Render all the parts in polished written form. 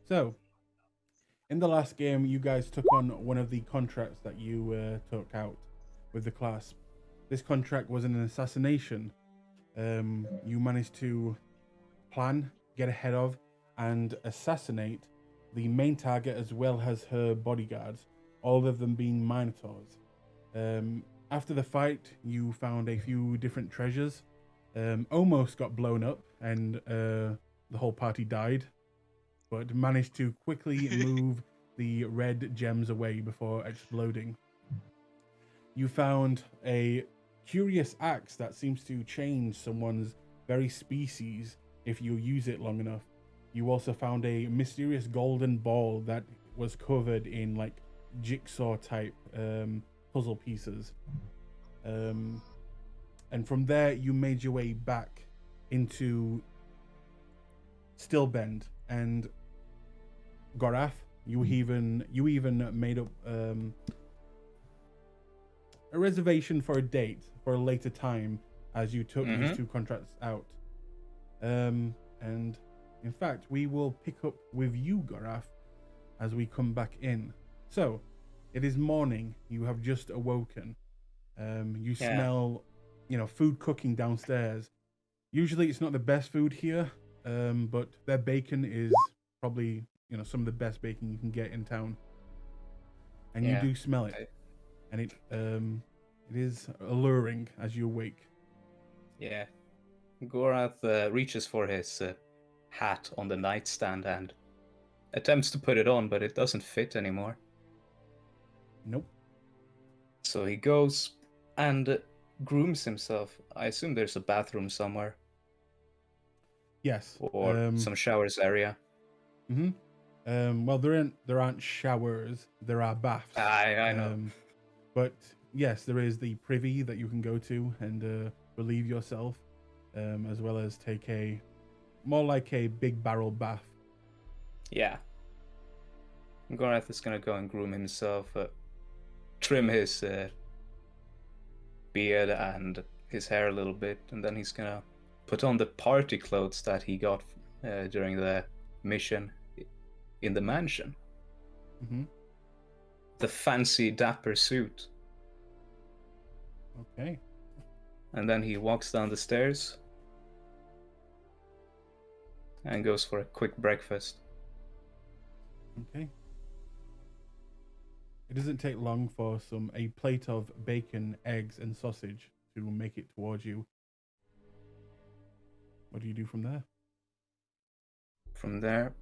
So, in the last game, you guys took on one of the contracts that you took out with the Clasp. This contract was an assassination. You managed to plan, get ahead of, and assassinate the main target as well as her bodyguards, all of them being Minotaurs. After the fight, you found a few different treasures, almost got blown up, and the whole party died, but managed to quickly move the red gems away before exploding. You found a curious axe that seems to change someone's very species if you use it long enough. You also found a mysterious golden ball that was covered in like jigsaw type puzzle pieces. And from there, you made your way back into Stillbend and Gorath. You even made up a reservation for a date for a later time as you took these two contracts out. And in fact, we will pick up with you, Gorath, as we come back in. So, it is morning. You have just awoken. You smell, food cooking downstairs. Usually, it's not the best food here, but their bacon is probably, some of the best bacon you can get in town. And you do smell it, and it is alluring as you awake. Yeah. Gorath reaches for his hat on the nightstand and attempts to put it on, but it doesn't fit anymore. Nope. So he goes and grooms himself. I assume there's a bathroom somewhere. Yes. Or some showers area. Well, there aren't showers. There are baths. I know. But yes, there is the privy that you can go to and relieve yourself, as well as take more like a big barrel bath. Yeah. Gorath is gonna go and groom himself, trim his beard and his hair a little bit, and then he's gonna put on the party clothes that he got during the mission in the mansion. The fancy dapper suit. Okay. And then he walks down the stairs and goes for a quick breakfast. Okay. It doesn't take long for a plate of bacon, eggs, and sausage to make it towards you. What do you do from there? From there,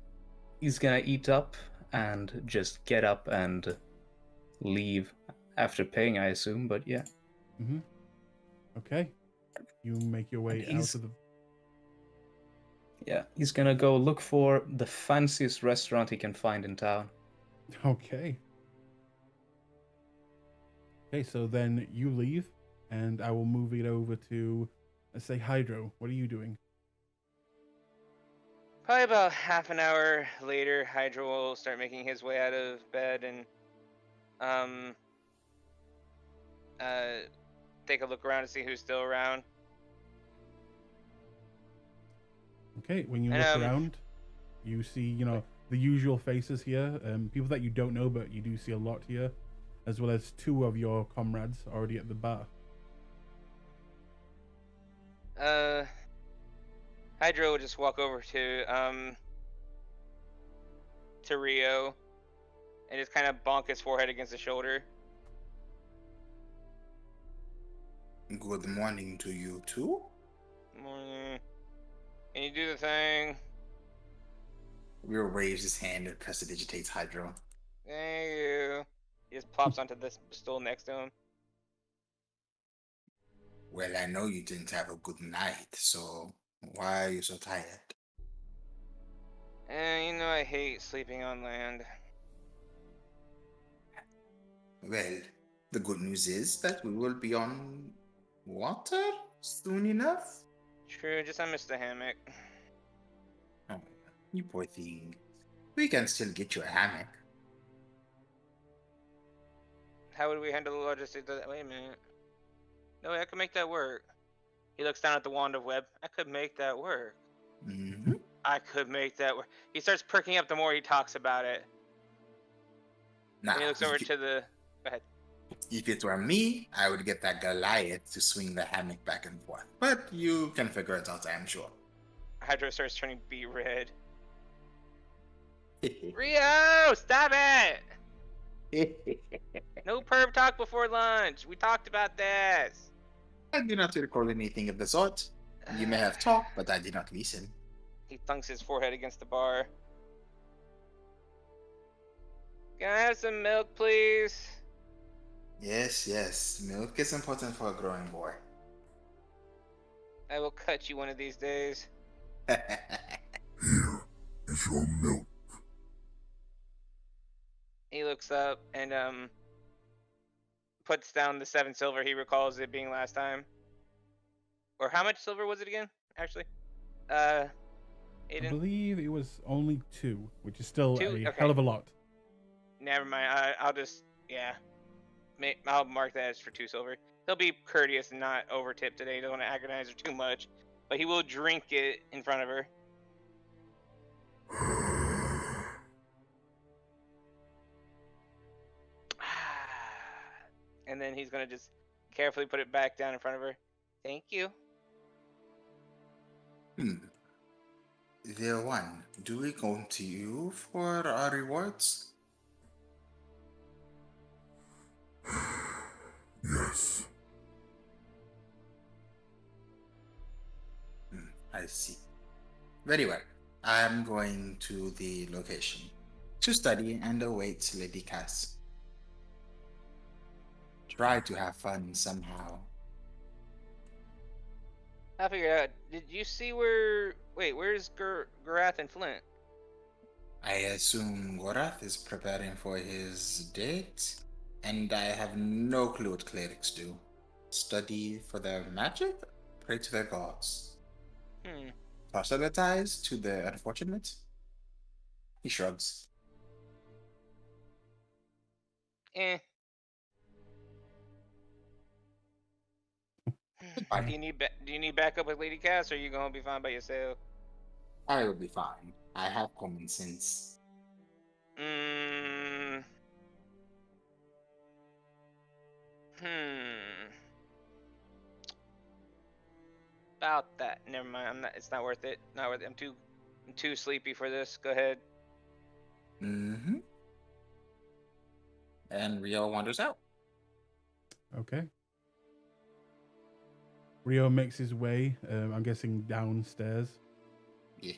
he's gonna eat up and just get up and leave after paying, I assume, but yeah. Okay. You make your way out of the... Yeah, he's gonna go look for the fanciest restaurant he can find in town. Okay. Okay, so then you leave, and I will move it over to, let's say, Hydro. What are you doing? Probably about half an hour later, Hydro will start making his way out of bed and take a look around to see who's still around. Okay, when you look around, you see, the usual faces here, people that you don't know, but you do see a lot here, as well as two of your comrades already at the bar. Hydro will just walk over to Rio and just kind of bonk his forehead against the shoulder. Good morning to you too. Morning. Can you do the thing? Rio raise his hand and prestidigitates Hydro. Thank you. He just plops onto the stool next to him. Well, I know you didn't have a good night, so why are you so tired? I hate sleeping on land. Well, the good news is that we will be on water soon enough. True, just I miss the hammock. Oh, you poor thing. We can still get you a hammock. How would we handle the logistics of that? Wait a minute. No way, I could make that work. He looks down at the wand of web. I could make that work. I could make that work. He starts perking up the more he talks about it. Nah, And he looks over to the. Go ahead. if it were me, I would get that Goliath to swing the hammock back and forth. But you can figure it out, I am sure. Hydro starts turning beet red. Rio, stop it! No perv talk before lunch. We talked about this. I do not recall anything of the sort. You may have talked, but I did not listen. He thunks his forehead against the bar. Can I have some milk, please? Yes, yes. Milk is important for a growing boy. I will cut you one of these days. Here is your milk. He looks up and puts down the 7 silver he recalls it being last time. Or how much silver was it again? Actually, I Aiden. believe it was only 2, which is still 2? a Okay. hell of a lot. Never mind. I'll just I'll mark that as for 2 silver. He'll be courteous and not over tip today. He doesn't want to agonize her too much, but he will drink it in front of her. And then he's gonna just carefully put it back down in front of her. Thank you. Dear one, do we come to you for our rewards? Yes. I see. Very well. I'm going to the location to study and await Lady Cass. Try to have fun somehow. I figured out. Did you see where? Wait, where's Garath and Flint? I assume Gorath is preparing for his date, and I have no clue what clerics do. Study for their magic? Pray to their gods. Proselytize to the unfortunate? He shrugs. Eh. Fine. Do you need backup with Lady Cass, or are you gonna be fine by yourself? I will be fine. I have common sense. About that. Never mind. I'm not. It's not worth it. Not worth it. I'm too sleepy for this. Go ahead. Mm-hmm. And Rio wanders out. Okay. Rio makes his way, I'm guessing downstairs. Yeah.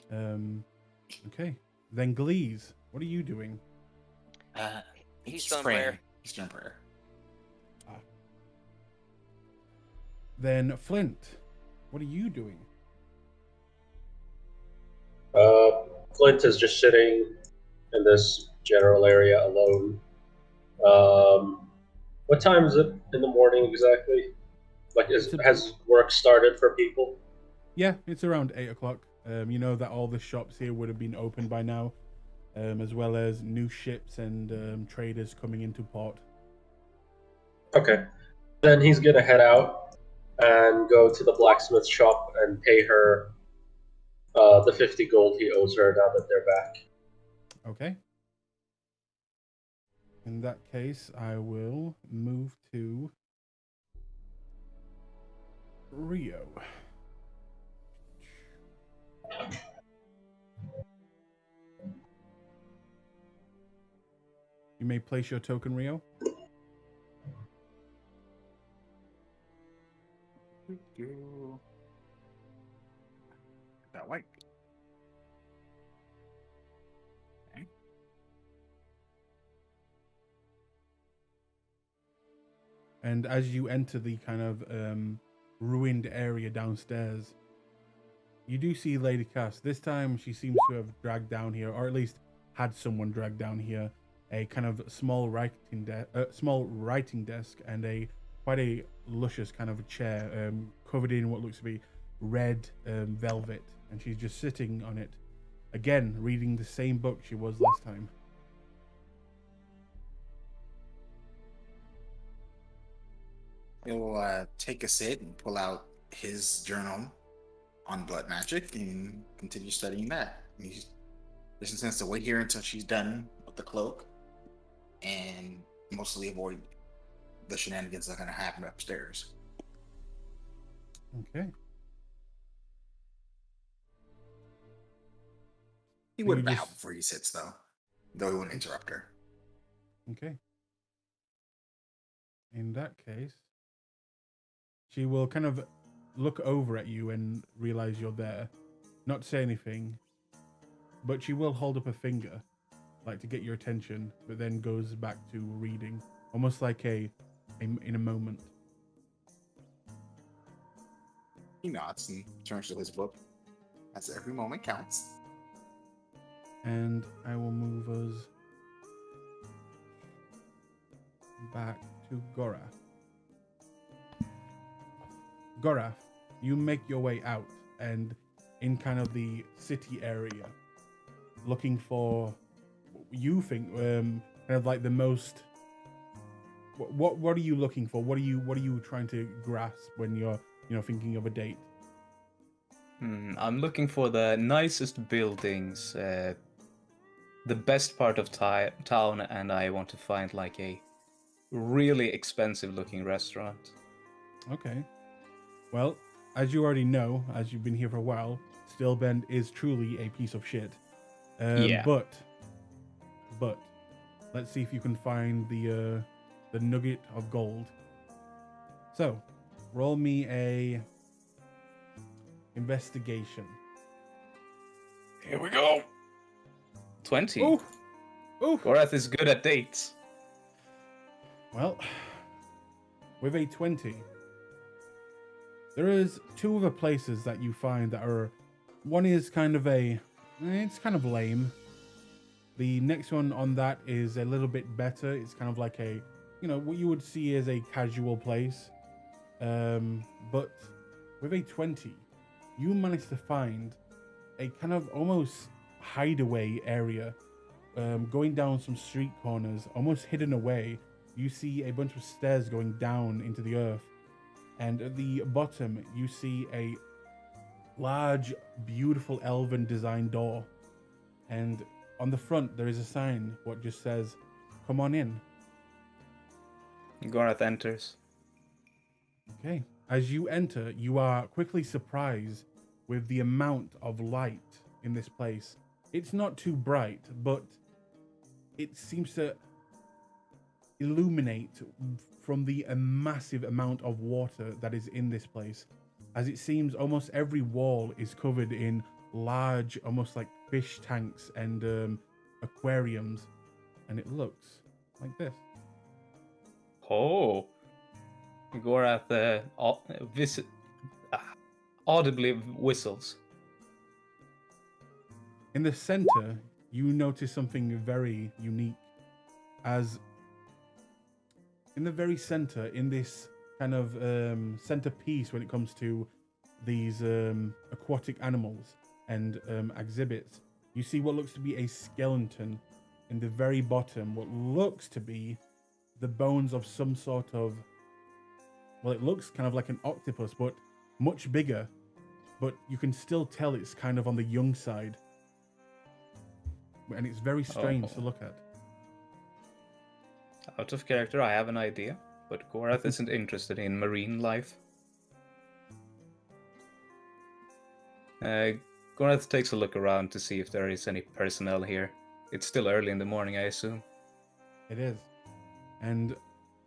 Okay. Then Glees, what are you doing? He's still in prayer. He's doing prayer. Then Flint, what are you doing? Flint is just sitting in this general area alone. What time is it in the morning exactly? Like, has work started for people? Yeah, it's around 8 o'clock. You know that all the shops here would have been open by now, as well as new ships and traders coming into port. Okay. Then he's gonna head out and go to the blacksmith shop and pay her the 50 gold he owes her now that they're back. Okay. In that case, I will move to Rio. You may place your token, Rio. That white. Okay. And as you enter the kind of ruined area downstairs, you do see Lady Cass. This time she seems to have dragged down here, or at least had someone dragged down here, a kind of small writing desk and quite a luscious kind of a chair covered in what looks to be red velvet. And she's just sitting on it, again, reading the same book she was last time. He'll take a sit and pull out his journal, on blood magic and continue studying that. He just intends to wait here until she's done with the cloak and mostly avoid the shenanigans that are going to happen upstairs. Okay. He You would bow just- before he sits, though he wouldn't interrupt her. Okay. In that case, she will kind of look over at you and realize you're there. Not say anything, but she will hold up a finger, like to get your attention, but then goes back to reading, almost like in a moment. He nods and turns to his book, as every moment counts. And I will move us back to Gorath. Gorath, you make your way out and in kind of the city area, looking for you think kind of like the most. What are you looking for? What are you trying to grasp when you're thinking of a date? I'm looking for the nicest buildings, the best part of town, and I want to find like a really expensive looking restaurant. Okay. Well, as you already know, as you've been here for a while, Stillbend is truly a piece of shit. Yeah. But let's see if you can find the nugget of gold. So, roll me a investigation. Here we go. 20. Oh, Gorath is good at dates. well, with a 20, there is two other places that you find that are. One is kind of it's kind of lame. The next one on that is a little bit better. It's kind of like what you would see as a casual place. But with a 20, you managed to find a kind of almost hideaway area. Going down some street corners, almost hidden away, you see a bunch of stairs going down into the earth. And at the bottom, you see a large, beautiful elven design door. And on the front, there is a sign what just says, "Come on in." Gorath enters. Okay. As you enter, you are quickly surprised with the amount of light in this place. It's not too bright, but it seems to illuminate from the massive amount of water that is in this place. As it seems almost every wall is covered in large, almost like fish tanks and aquariums. And it looks like this. Oh. Gorath audibly whistles. In the center, you notice something very unique. As in the very center, in this kind of centerpiece when it comes to these aquatic animals and exhibits, you see what looks to be a skeleton in the very bottom, what looks to be the bones of some sort of, well, it looks kind of like an octopus, but much bigger, but you can still tell it's kind of on the young side. And it's very strange to look at. Out of character, I have an idea, but Gorath isn't interested in marine life. Gorath takes a look around to see if there is any personnel here. It's still early in the morning, I assume. It is. And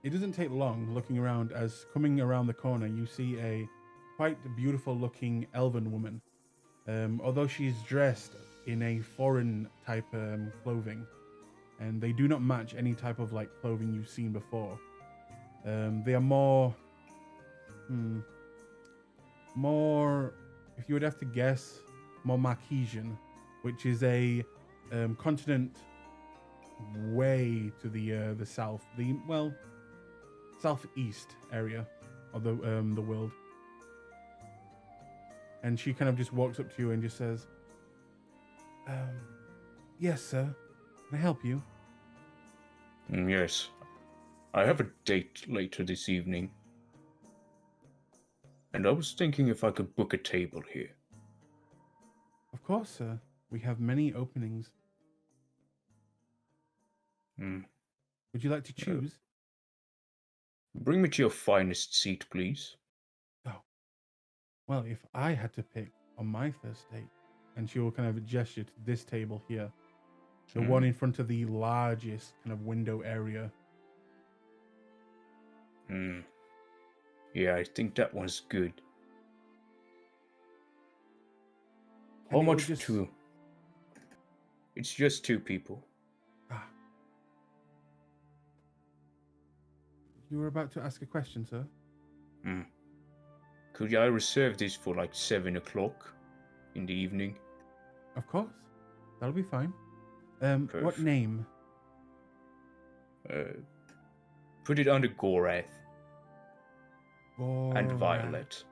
it doesn't take long looking around, as coming around the corner, you see a quite beautiful looking elven woman. Although she's dressed in a foreign type clothing, and they do not match any type of like clothing you've seen before. They are more, if you would have to guess, more Marquesian, which is a continent way to the south, southeast area of the world. And she kind of just walks up to you and just says, "Yes, sir. Can I help you?" Yes. I have a date later this evening. And I was thinking if I could book a table here. Of course, sir. We have many openings. Hmm. Would you like to choose? Bring me to your finest seat, please. Oh. Well, if I had to pick on my first date, and she will kind of gesture to this table here, the one in front of the largest kind of window area. Yeah, I think that one's good. And How it will much for just- two? It's just two people. Ah. You were about to ask a question, sir? Could I reserve this for like 7 o'clock in the evening? Of course. That'll be fine. What Perfect. name? Put it under Gorath and Gorath Violet.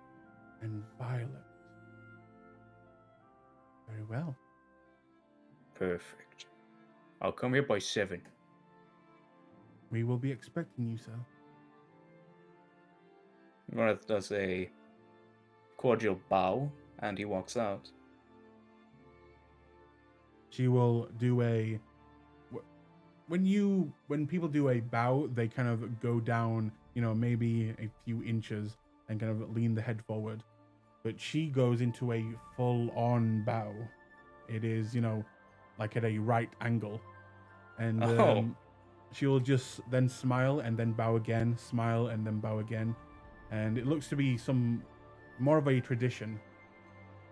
And Violet. Very well. Perfect. I'll come here by 7. We will be expecting you, sir. Gorath does a cordial bow and he walks out. She will do a... When people do a bow, they kind of go down, maybe a few inches and kind of lean the head forward. But she goes into a full-on bow. It is, like at a right angle. And she will just then smile and then bow again, smile and then bow again. And it looks to be more of a tradition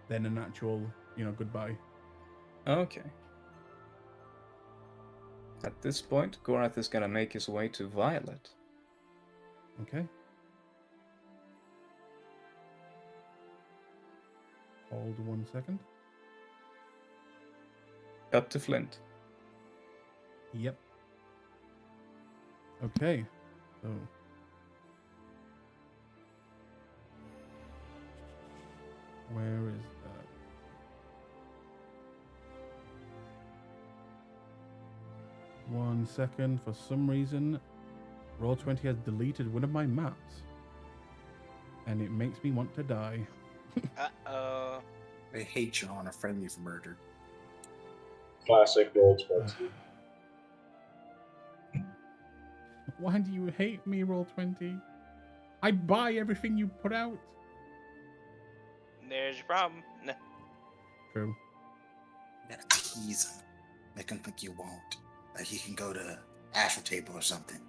than an actual, goodbye. Okay. At this point, Gorath is gonna make his way to Violet. Okay. Hold 1 second. Up to Flint. Yep. Okay. So. Where is that? One second. For some reason, Roll20 has deleted one of my maps. And it makes me want to die. Uh-oh. They hate you on a friendly for murder. Classic Roll20. Why do you hate me, Roll20? I buy everything you put out. There's your problem. No. True. You gotta tease him. Make him think you won't. Like he can go to Astral Table or something.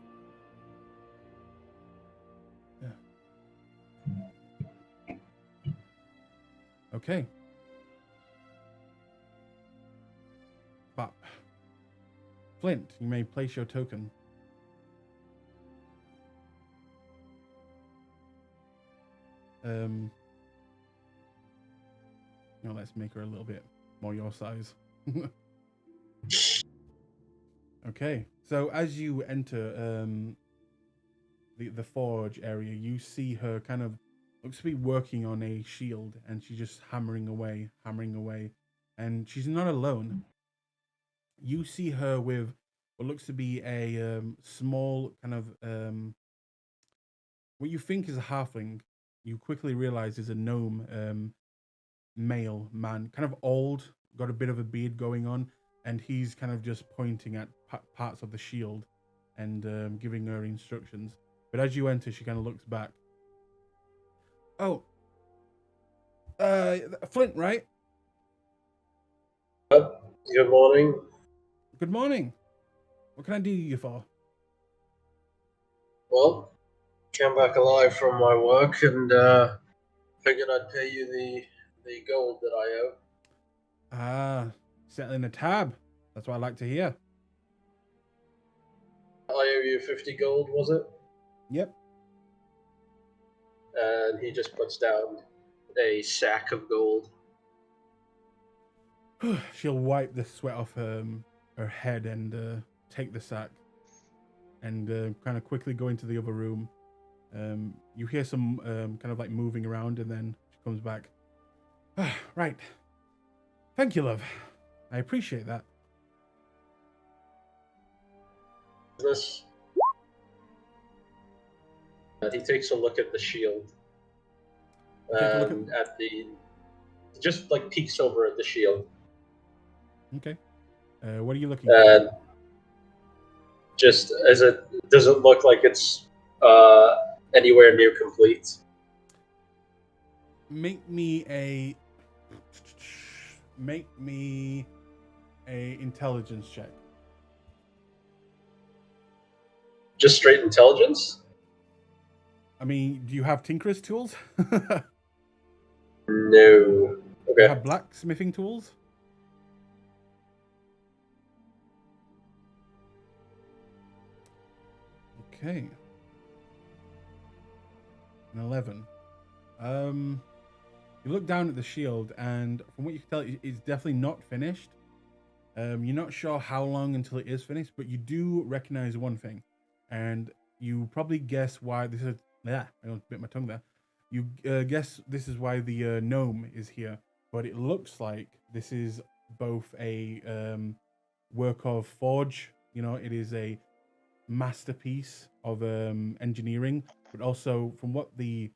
Okay. Bop. Flint, you may place your token. Let's make her a little bit more your size. Okay, so as you enter the forge area, you see her kind of looks to be working on a shield, and she's just hammering away, and she's not alone. You see her with what looks to be a small kind of what you think is a halfling. You quickly realize is a gnome male man, kind of old, got a bit of a beard going on, and he's kind of just pointing at parts of the shield and giving her instructions. But as you enter, she kind of looks back. Oh, Flint, right? Good morning. Good morning. What can I do you for? Well, came back alive from my work and figured I'd pay you the gold that I owe. Ah, settling a tab. That's what I like to hear. I owe you 50 gold, was it? Yep. And he just puts down a sack of gold. She'll wipe the sweat off her head and take the sack and kind of quickly go into the other room. You hear some kind of like moving around, and then she comes back. Right. Thank you, love. I appreciate that. This. And he takes a look at the shield. Take a look And at the just like peeks over at the shield, Okay. What are you looking for? and just as it doesn't look like it's anywhere near complete. Make me a intelligence check. Just straight intelligence? I mean, do you have tinkerer's tools? No. Do you Okay. have blacksmithing tools? Okay. An 11. You look down at the shield, and from what you can tell, it's definitely not finished. You're not sure how long until it is finished, but you do recognize one thing, and you probably guess why this is. Yeah, I almost bit my tongue there. You guess this is why the gnome is here, but it looks like this is both a work of forge. You know, it is a masterpiece of engineering, but also from what the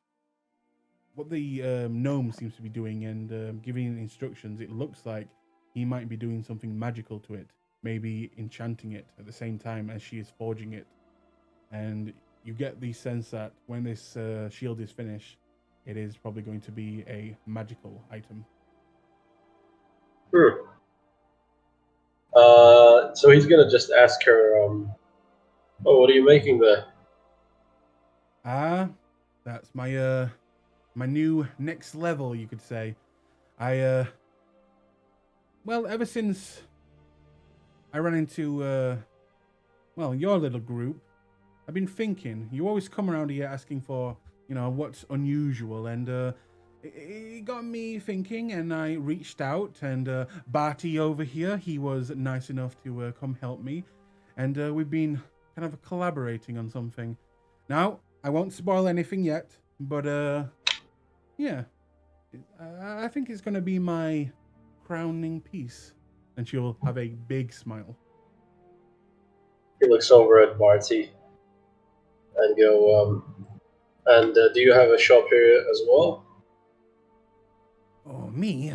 gnome seems to be doing and giving instructions, it looks like he might be doing something magical to it, maybe enchanting it at the same time as she is forging it. And you get the sense that when this shield is finished, it is probably going to be a magical item. So he's gonna just ask her, "Oh, what are you making there?" That's my my new next level, you could say. Well, ever since I ran into well, your little group, I've been thinking. You always come around here asking for, you know, what's unusual, and it got me thinking, and I reached out, and Barty over here, he was nice enough to come help me, and we've been kind of collaborating on something. Now, I won't spoil anything yet, but yeah, I think it's gonna be my crowning piece, and she'll have a big smile. He looks over at Barty and go, do you have a shop here as well? Oh, me?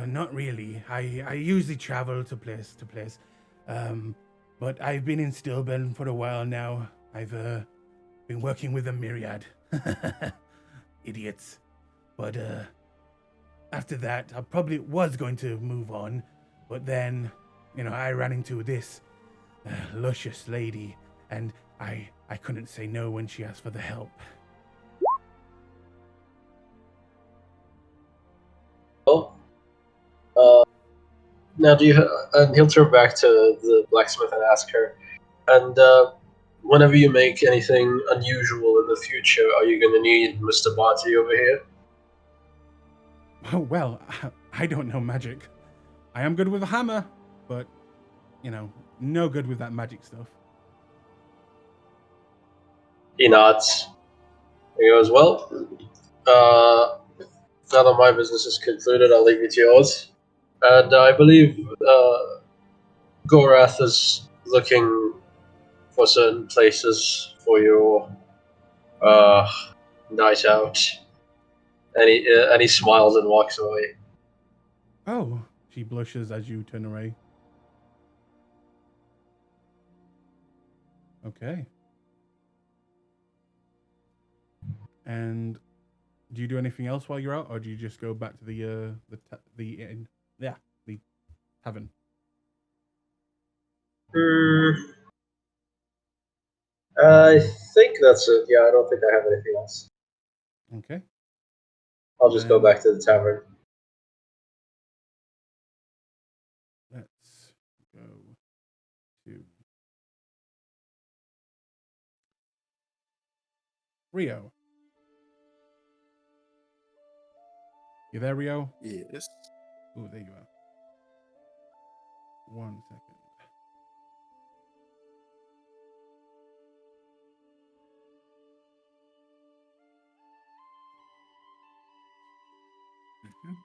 Not really. I usually travel to place to place. But I've been in Stillben for a while now. I've been working with a myriad. Idiots. But after that, I probably was going to move on. But then, you know, I ran into this luscious lady, and I couldn't say no when she asked for the help. Well, now do you? And he'll turn back to the blacksmith and ask her, and whenever you make anything unusual in the future, are you going to need Mr. Barty over here? Oh, well, I don't know magic. I am good with a hammer, but, you know, no good with that magic stuff. He nods. He goes, well, now that my business is concluded, I'll leave it to yours. And I believe Gorath is looking for certain places for your night out. And he smiles and walks away. Oh, she blushes as you turn away. Okay. And do you do anything else while you're out, or do you just go back to the tavern? I think that's it. Yeah, I don't think I have anything else. Okay. I'll just go Then back to the tavern. let's go to Rio. You there, Rio? Yes. Oh, there you are. 1 second.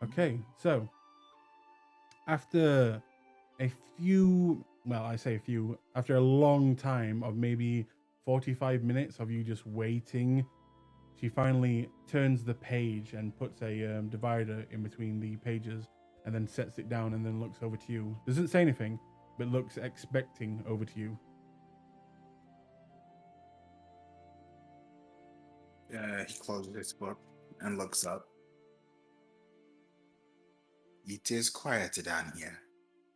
Okay, so after a few, well, I say a few, after a long time of maybe 45 minutes of you just waiting She finally turns the page and puts a divider in between the pages, and then sets it down and then looks over to you. Doesn't say anything, but looks expecting over to you. He closes his book and looks up. It is quieter down here,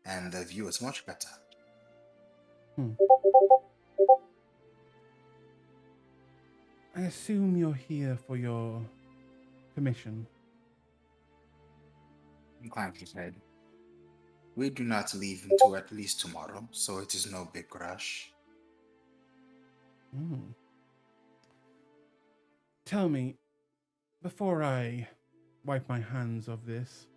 and the view is much better. I assume you're here for your commission. He claps his head. We do not leave until at least tomorrow, so it is no big rush. Tell me, before I wipe my hands of this,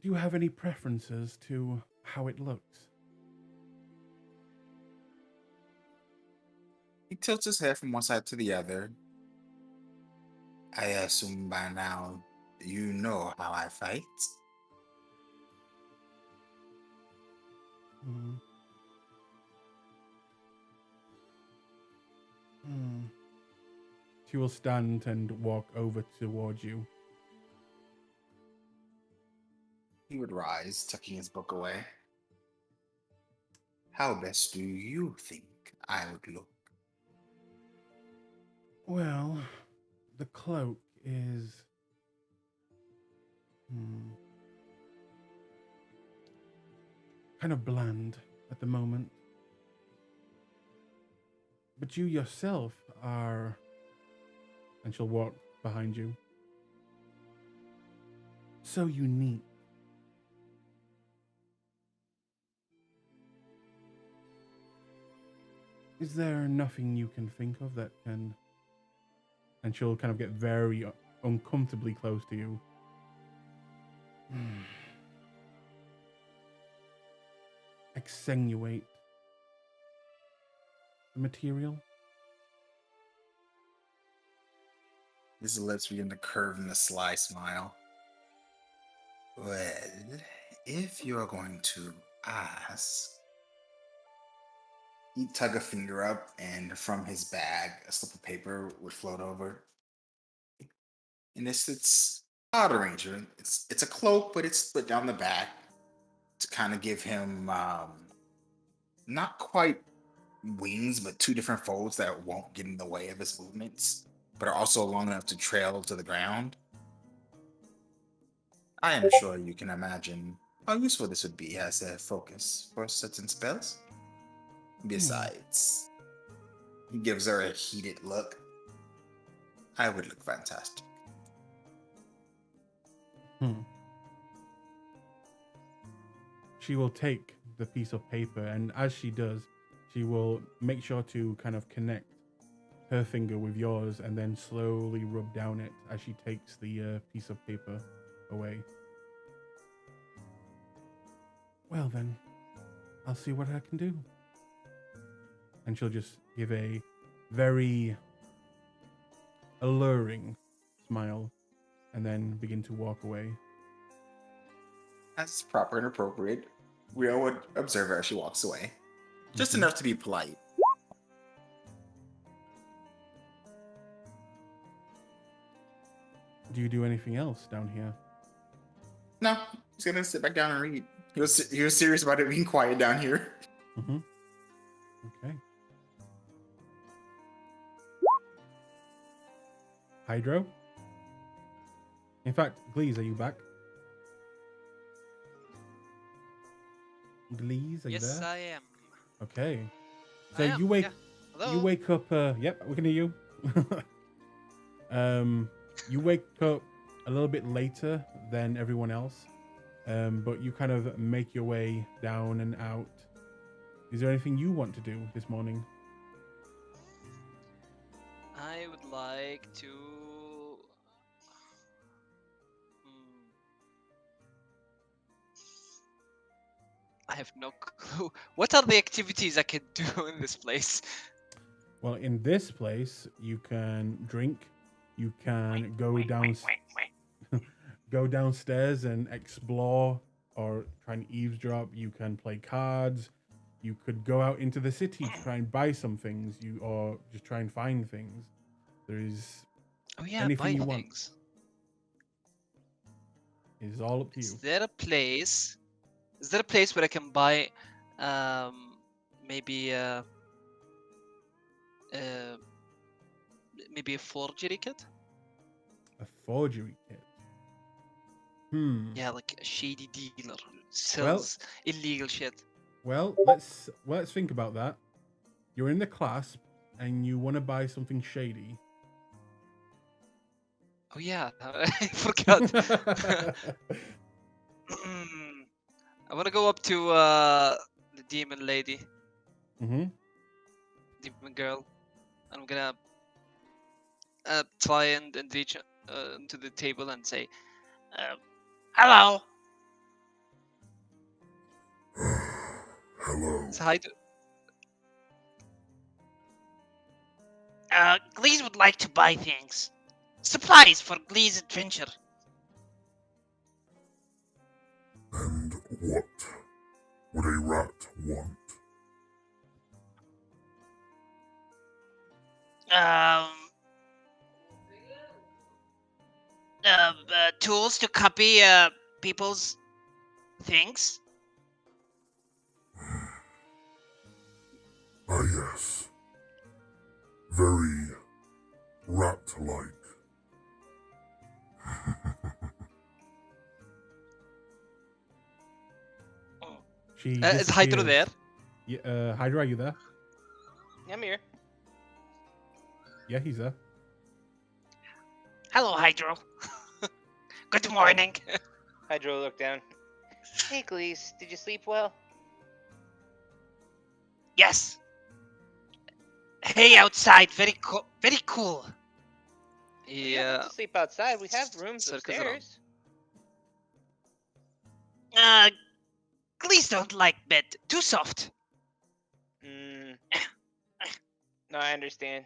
do you have any preferences to how it looks? He tilts his head from one side to the other. I assume by now you know how I fight. She will stand and walk over towards you. He would rise, tucking his book away. How best do you think I would look? Well, the cloak is... kind of bland at the moment. But you yourself are... And she'll walk behind you. So unique. Is there nothing you can think of that can... And she'll kind of get very uncomfortably close to you. Extenuate the material? His lips begin to curve in a sly smile. Well, if you're going to ask... He'd tug a finger up, and from his bag, a slip of paper would float over. And it's odd arrangement. It's a cloak, but it's split down the back to kind of give him not quite wings, but two different folds that won't get in the way of his movements, but are also long enough to trail to the ground. I am sure you can imagine how useful this would be as a focus for certain spells. Besides, he gives her a heated look. I would look fantastic. She will take the piece of paper, and as she does, she will make sure to kind of connect her finger with yours and then slowly rub down it as she takes the piece of paper away. Well then, I'll see what I can do. And she'll just give a very alluring smile and then begin to walk away. As proper and appropriate, we all would observe her as she walks away. Just enough to be polite. Do you do anything else down here? No, he's gonna sit back down and read. He was serious about it being quiet down here. Okay. Hydro? In fact, Glees, are you back? Glees, are you Yes, there? I am. Okay. I So am, you wake yeah. Hello? you wake up yep, we can hear you. You wake up a little bit later than everyone else. But you kind of make your way down and out. Is there anything you want to do this morning? I would like to. I have no clue. What are the activities I can do in this place? Well, in this place, you can drink. You can go go downstairs and explore or try and eavesdrop. You can play cards. You could go out into the city to try and buy some things. Or just try and find things. There is Oh yeah, anything buy you want. things. It's all up to you. Is there a place? Is there a place where I can buy, maybe uh, maybe a forgery kit? A forgery kit. Hmm. Yeah, like a shady dealer who sells illegal shit. Well, let's think about that. You're in the Clasp, and you want to buy something shady. Oh yeah, I forgot. I want to go up to the demon lady, Mm-hmm. demon girl. I'm gonna try and reach to the table and say, "Hello." Hello. Say hi to. Glees would like to buy things. Supplies for Glees' adventure. And what would a rat want? Tools to copy people's things. Ah, yes. Very rat-like. She Is Hydro there? disappears. Yeah, Hydra, are you there? I'm here. Yeah, he's there. Hello, Hydro. Good morning. Hydro looked down. Hey, Glees, did you sleep well? Yes. Hey, outside. Very cool. Very cool. You don't have Yeah. to sleep outside. We have rooms Circus around. upstairs. Glees don't like bed. Too soft. Mm. No, I understand.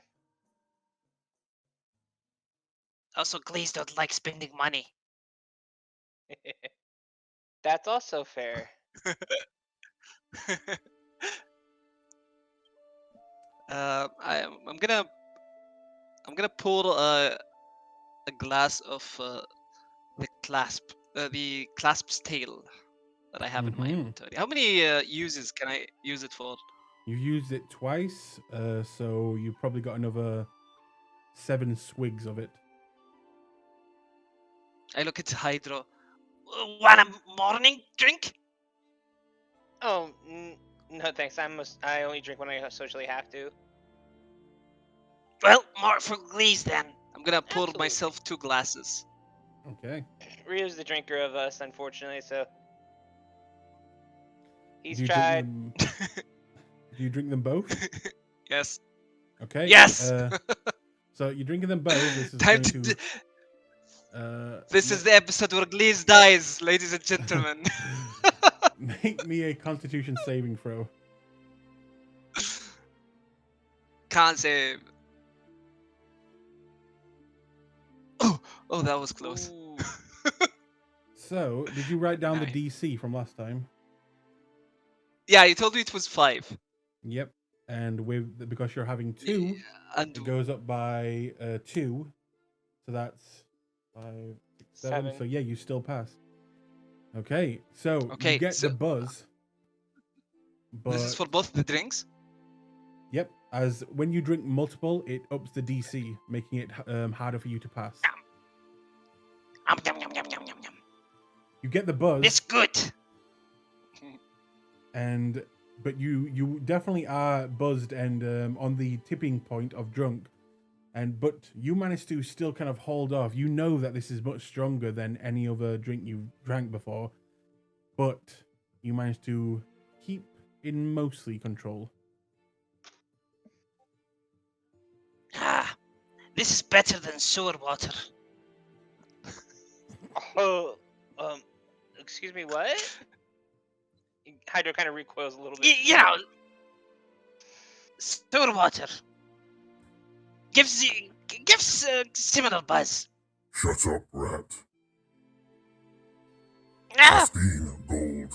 Also, Glees don't like spending money. That's also fair. I'm gonna pour a glass of the clasp's tail that I have in my Mhm. inventory. How many uses can I use it for? You used it twice, so you've probably got another 7 swigs of it. I look at Hydro. Want a morning drink? Oh, no thanks. I only drink when I socially have to. Well, more for Glees then. I'm gonna pour Absolutely. myself 2 glasses. Okay. Rio's the drinker of us, unfortunately, so he's Do you tried. Drink them, do you drink them both? Yes. Okay. Yes. So you're drinking them both. This is Time going to. to. This is the episode where Glees dies, ladies and gentlemen. Make me a Constitution saving throw. Can't save. Oh, that was close. Ooh. So, did you write down Nine. the DC from last time? Yeah, you told me it was 5. Yep. And with because you're having 2, And it goes up by 2. So that's 5, 6, 7. 7. So yeah, you still pass. Okay. So Okay, you get so- the buzz. But this is for both the drinks. yep, as when you drink multiple, it ups the DC, making it harder for you to pass. Yum, yum, yum, yum, yum, yum. You get the buzz, It's good. but you definitely are buzzed and on the tipping point of drunk, but you manage to still kind of hold off. You know that this is much stronger than any other drink you drank before, but you manage to keep in mostly control. This is better than sewer water. Oh, excuse me, what? Hydro kind of recoils a little bit. You know, sewer water gives similar buzz. Shut up, rat. Ah, 15 gold.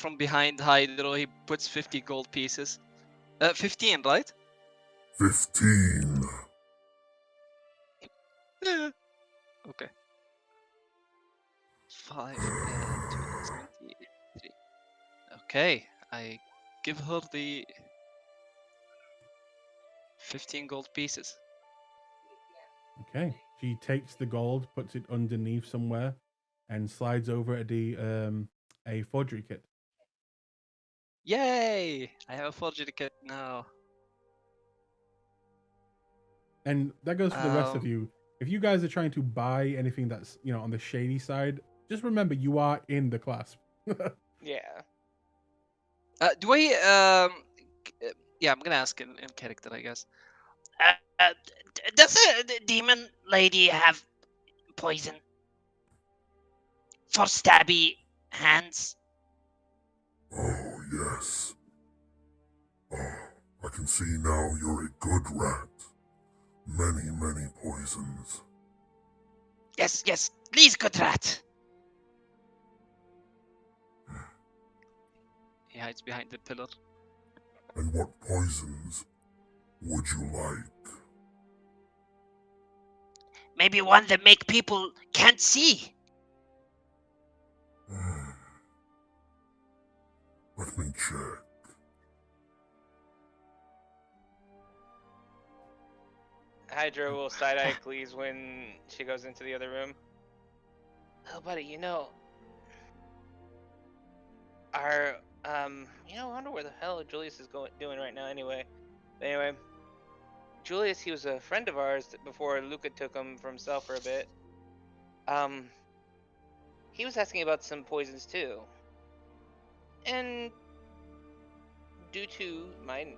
from behind Hydro, he puts 50 gold pieces. 15, right? 15. Okay. 5 and 23. Okay, I give her the 15 gold pieces. Okay. She takes the gold, puts it underneath somewhere, and slides over at the a forgery kit. Yay! I have a forgery kit now. And that goes for the rest of Um, you. If you guys are trying to buy anything that's on the shady side, just remember you are in the clasp. Yeah. Do I yeah, I'm gonna ask in character, I guess. Does the demon lady have poison for stabby hands? Oh, yes. I can see now you're a good rat. Many, many poisons. Yes, yes. Please, good rat. He hides behind the pillar. And what poisons would you like? Maybe one that make people can't see. Let me check. Hydra will side-eye Cleese when she goes into the other room. Oh, buddy, our I wonder where the hell Julius is doing right now. Anyway, Julius, he was a friend of ours before Luca took him for himself for a bit. He was asking about some poisons too, and due to my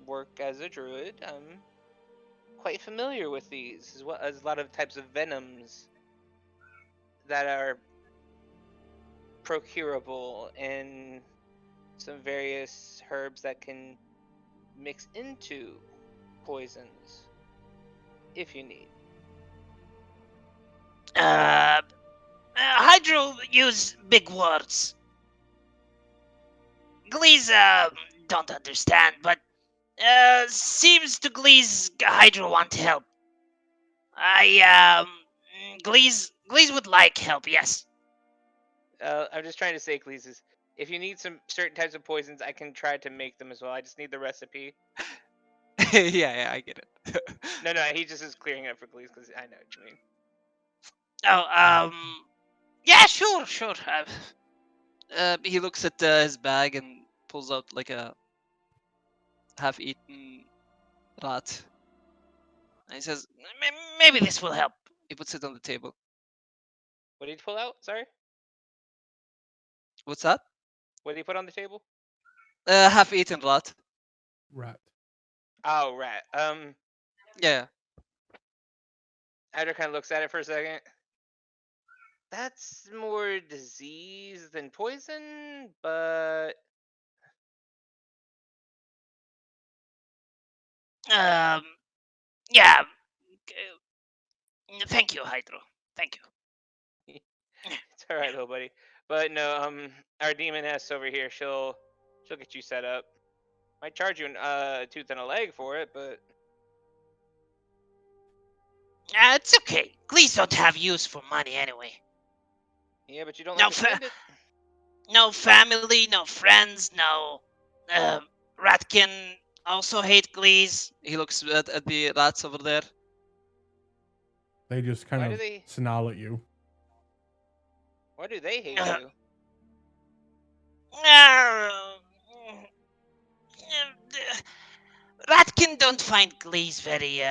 work as a druid, I'm quite familiar with these, as well as a lot of types of venoms that are procurable and some various herbs that can mix into poisons if you need. Hydro use big words. Glees don't understand, but seems to Glees Hydro want help. Glees would like help, yes. I'm just trying to say, Cleese, if you need some certain types of poisons, I can try to make them as well. I just need the recipe. Yeah, I get it. No, he just is clearing it up for Cleese because I know what you mean. Oh, yeah, sure. He looks at his bag and pulls out like a half-eaten rat. And he says, Maybe this will help. he puts it on the table. What did you pull out? Sorry? What's that? What did you put on the table? Half-eaten rat. Rat. Oh, rat. Yeah. Hydra kind of looks at it for a second. That's more disease than poison, but Yeah. Thank you, Hydro. Thank you. it's all right, little buddy. But no, our demoness over here, she'll get you set up. Might charge you a tooth and a leg for it, but It's okay. Glees don't have use for money anyway. yeah, but you don't No, like to spend it. No family, no friends, no. Ratkin also hate Glees. He looks at the rats over there. They just kind Why of do they- snarl at you. Why do they hate Uh, you? Ratkin don't find Glees very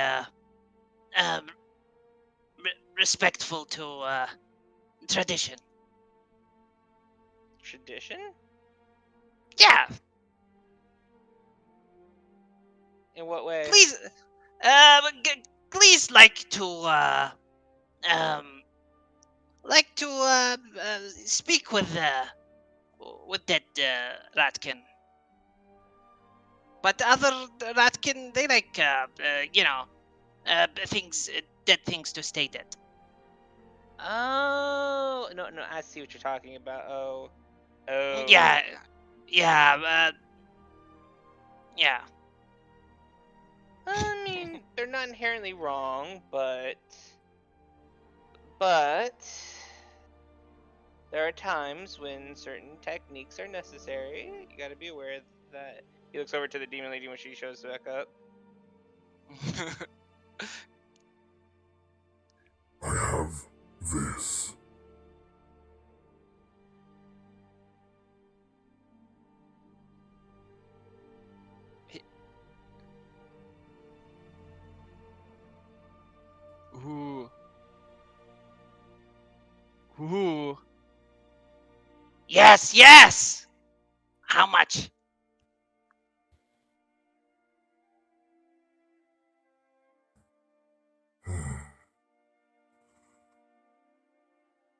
respectful to tradition. Tradition? Yeah, In what way? Glees like to speak with that Ratkin. But other Ratkin, they like things dead things to stay dead. Oh, no, I see what you're talking about. Oh, Oh. Yeah, yeah, yeah. I mean, they're not inherently wrong, but there are times when certain techniques are necessary. You got to be aware of that. He looks over to the demon lady when she shows back up. I have this. Ooh. Ooh. Yes, yes. How much?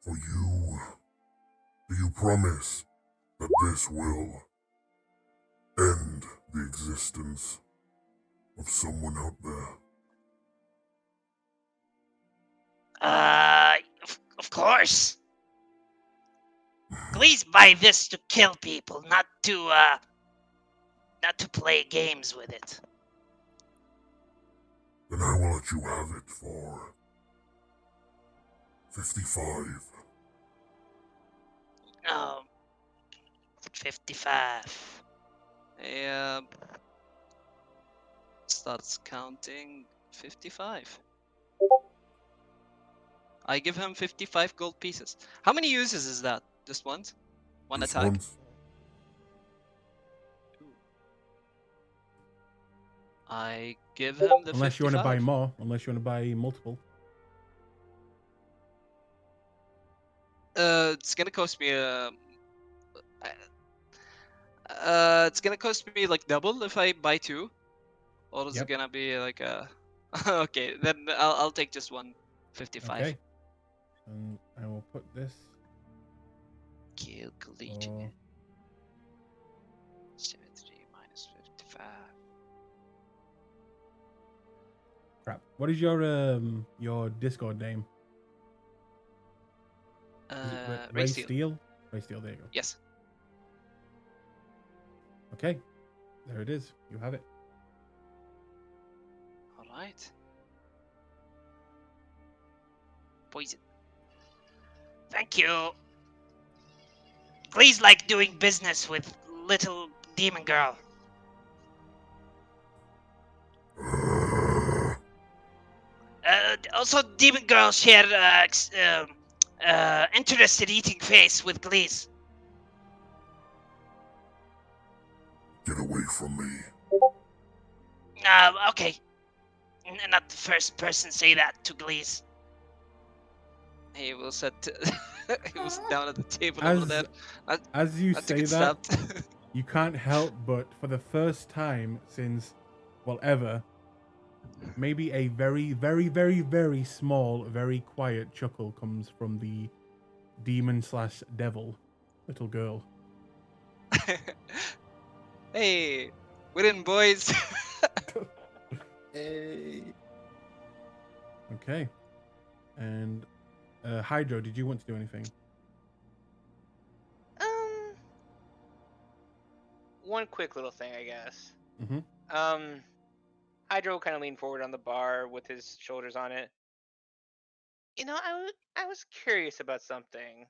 For you, do you promise that this will end the existence of someone out there? Of course. Please buy this to kill people, not to play games with it. Then I will let you have it for 55. No. 55. Starts counting 55. I give him 55 gold pieces. How many uses is that? Just once? One Just attack? once. I give him the Unless you want to buy 55. more. Unless you want to buy multiple. It's gonna cost me it's gonna cost me like double if I buy two, or is it Yep. gonna be like a? Okay, then I'll take just one 55. Okay. And I will put this. Calculating for- it. 73 minus 55. Crap. What is your Discord name? Is it Ray Ray Steel. Steel? Ray Steel, there you go. Yes. Okay. There it is. You have it. All right. Poison. Thank you. Please like doing business with little demon girl. Also, demon girl share interested eating face with Glees. Get away from me. Okay. Not the first person say that to Glees. He will set. He was down at the table As- over there. As you Not to say get that, stabbed. you can't help but, for the first time since, well, ever, maybe a very, very, very, very small, very quiet chuckle comes from the demon/devil little girl. Hey, we're in, boys. Hey. Okay. And Hydro, did you want to do anything? One quick little thing, I guess. Mm-hmm. Hydro kind of leaned forward on the bar with his shoulders on it. You know, I was curious about something.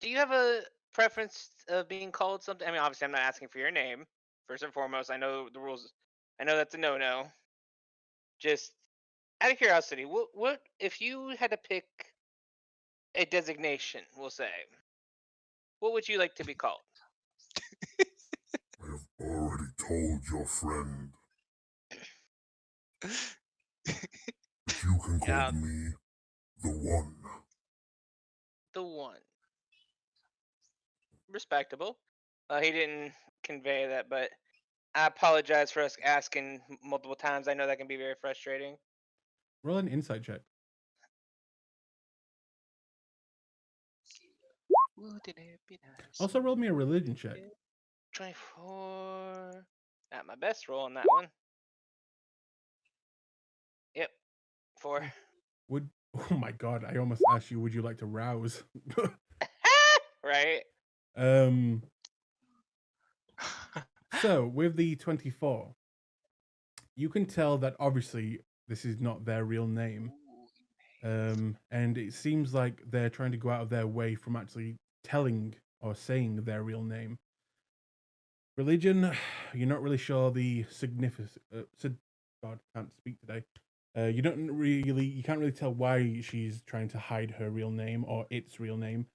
Do you have a preference of being called something? I mean, obviously, I'm not asking for your name. First and foremost, I know the rules. I know that's a no-no. Just out of curiosity, what if you had to pick a designation? We'll say, what would you like to be called? I have already told your friend. But you can call Yeah. me the One. The One. Respectable. He didn't convey that, but I apologize for us asking multiple times. I know that can be very frustrating. Roll an insight check. Wouldn't it be nice? Also, roll me a religion check. 24. Not my best roll on that one. Yep. 4. Would Oh my god! I almost asked you, would you like to rouse? Right? So with the 24, you can tell that obviously this is not their real name. And it seems like they're trying to go out of their way from actually telling or saying their real name. Religion, you're not really sure the significance. God, can't speak today. You can't really tell why she's trying to hide her real name or its real name.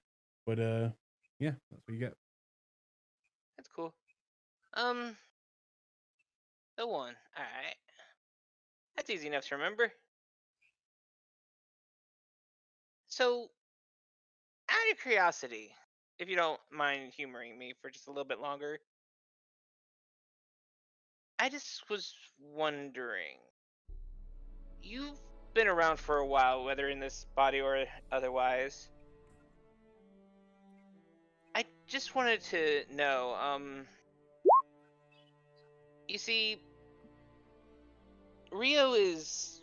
But yeah, that's what you get. That's cool. The one. Alright. That's easy enough to remember. So, out of curiosity, if you don't mind humoring me for just a little bit longer, I just was wondering. You've been around for a while, whether in this body or otherwise. I just wanted to know, you see, Rio is.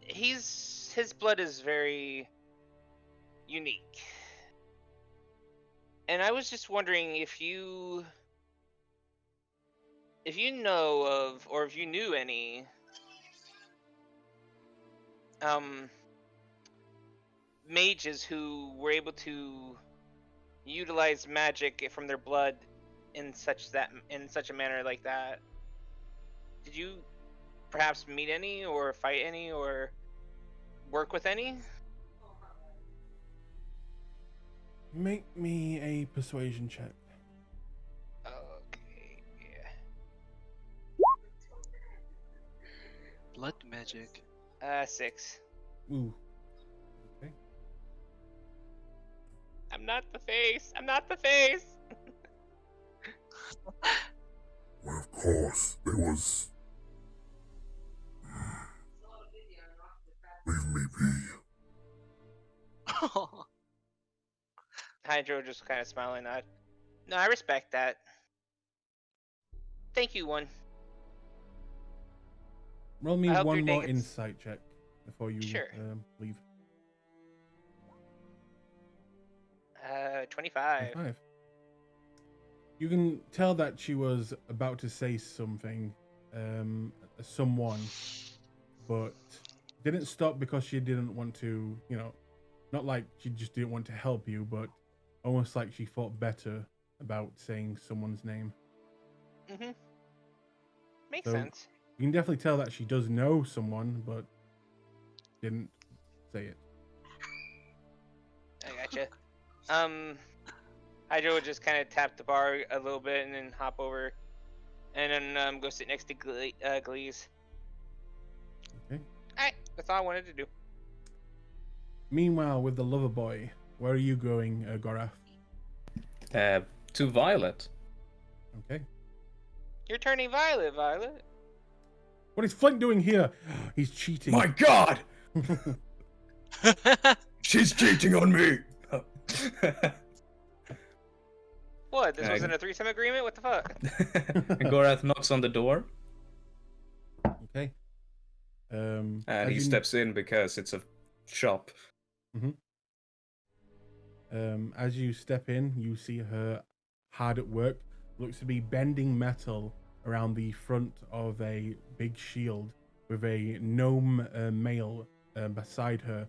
His blood is very unique. And I was just wondering if you know of, or if you knew any mages who were able to utilize magic from their blood in such a manner like that. Did you perhaps meet any, or fight any, or work with any? Make me a persuasion check. Okay. Blood magic. 6. Ooh. Okay. I'm not the face. I'm not the face. Well, of course, there was. Leave me be. Hydro just kind of smiling nod. No, I respect that. Thank you, one. Roll me I hope one your day more gets- insight check before you Sure. leave. 25. 5. You can tell that she was about to say something, someone, but didn't stop because she didn't want to, not like she just didn't want to help you, but almost like she thought better about saying someone's name. Mm-hmm. Makes So- sense. You can definitely tell that she does know someone, but didn't say it. I gotcha. Hydro would just kind of tap the bar a little bit and then hop over, and then go sit next to Glees. Okay. Alright, that's all I wanted to do. Meanwhile, with the lover boy, where are you going, Gorath? To Violet. Okay. You're turning violet, Violet. What is Flint doing here? He's cheating. My God! She's cheating on me! What? This wasn't a threesome agreement? What the fuck? And Gorath knocks on the door, Okay. and as he you- steps in because it's a shop. As you step in, you see her hard at work. Looks to be bending metal around the front of a big shield with a gnome male beside her.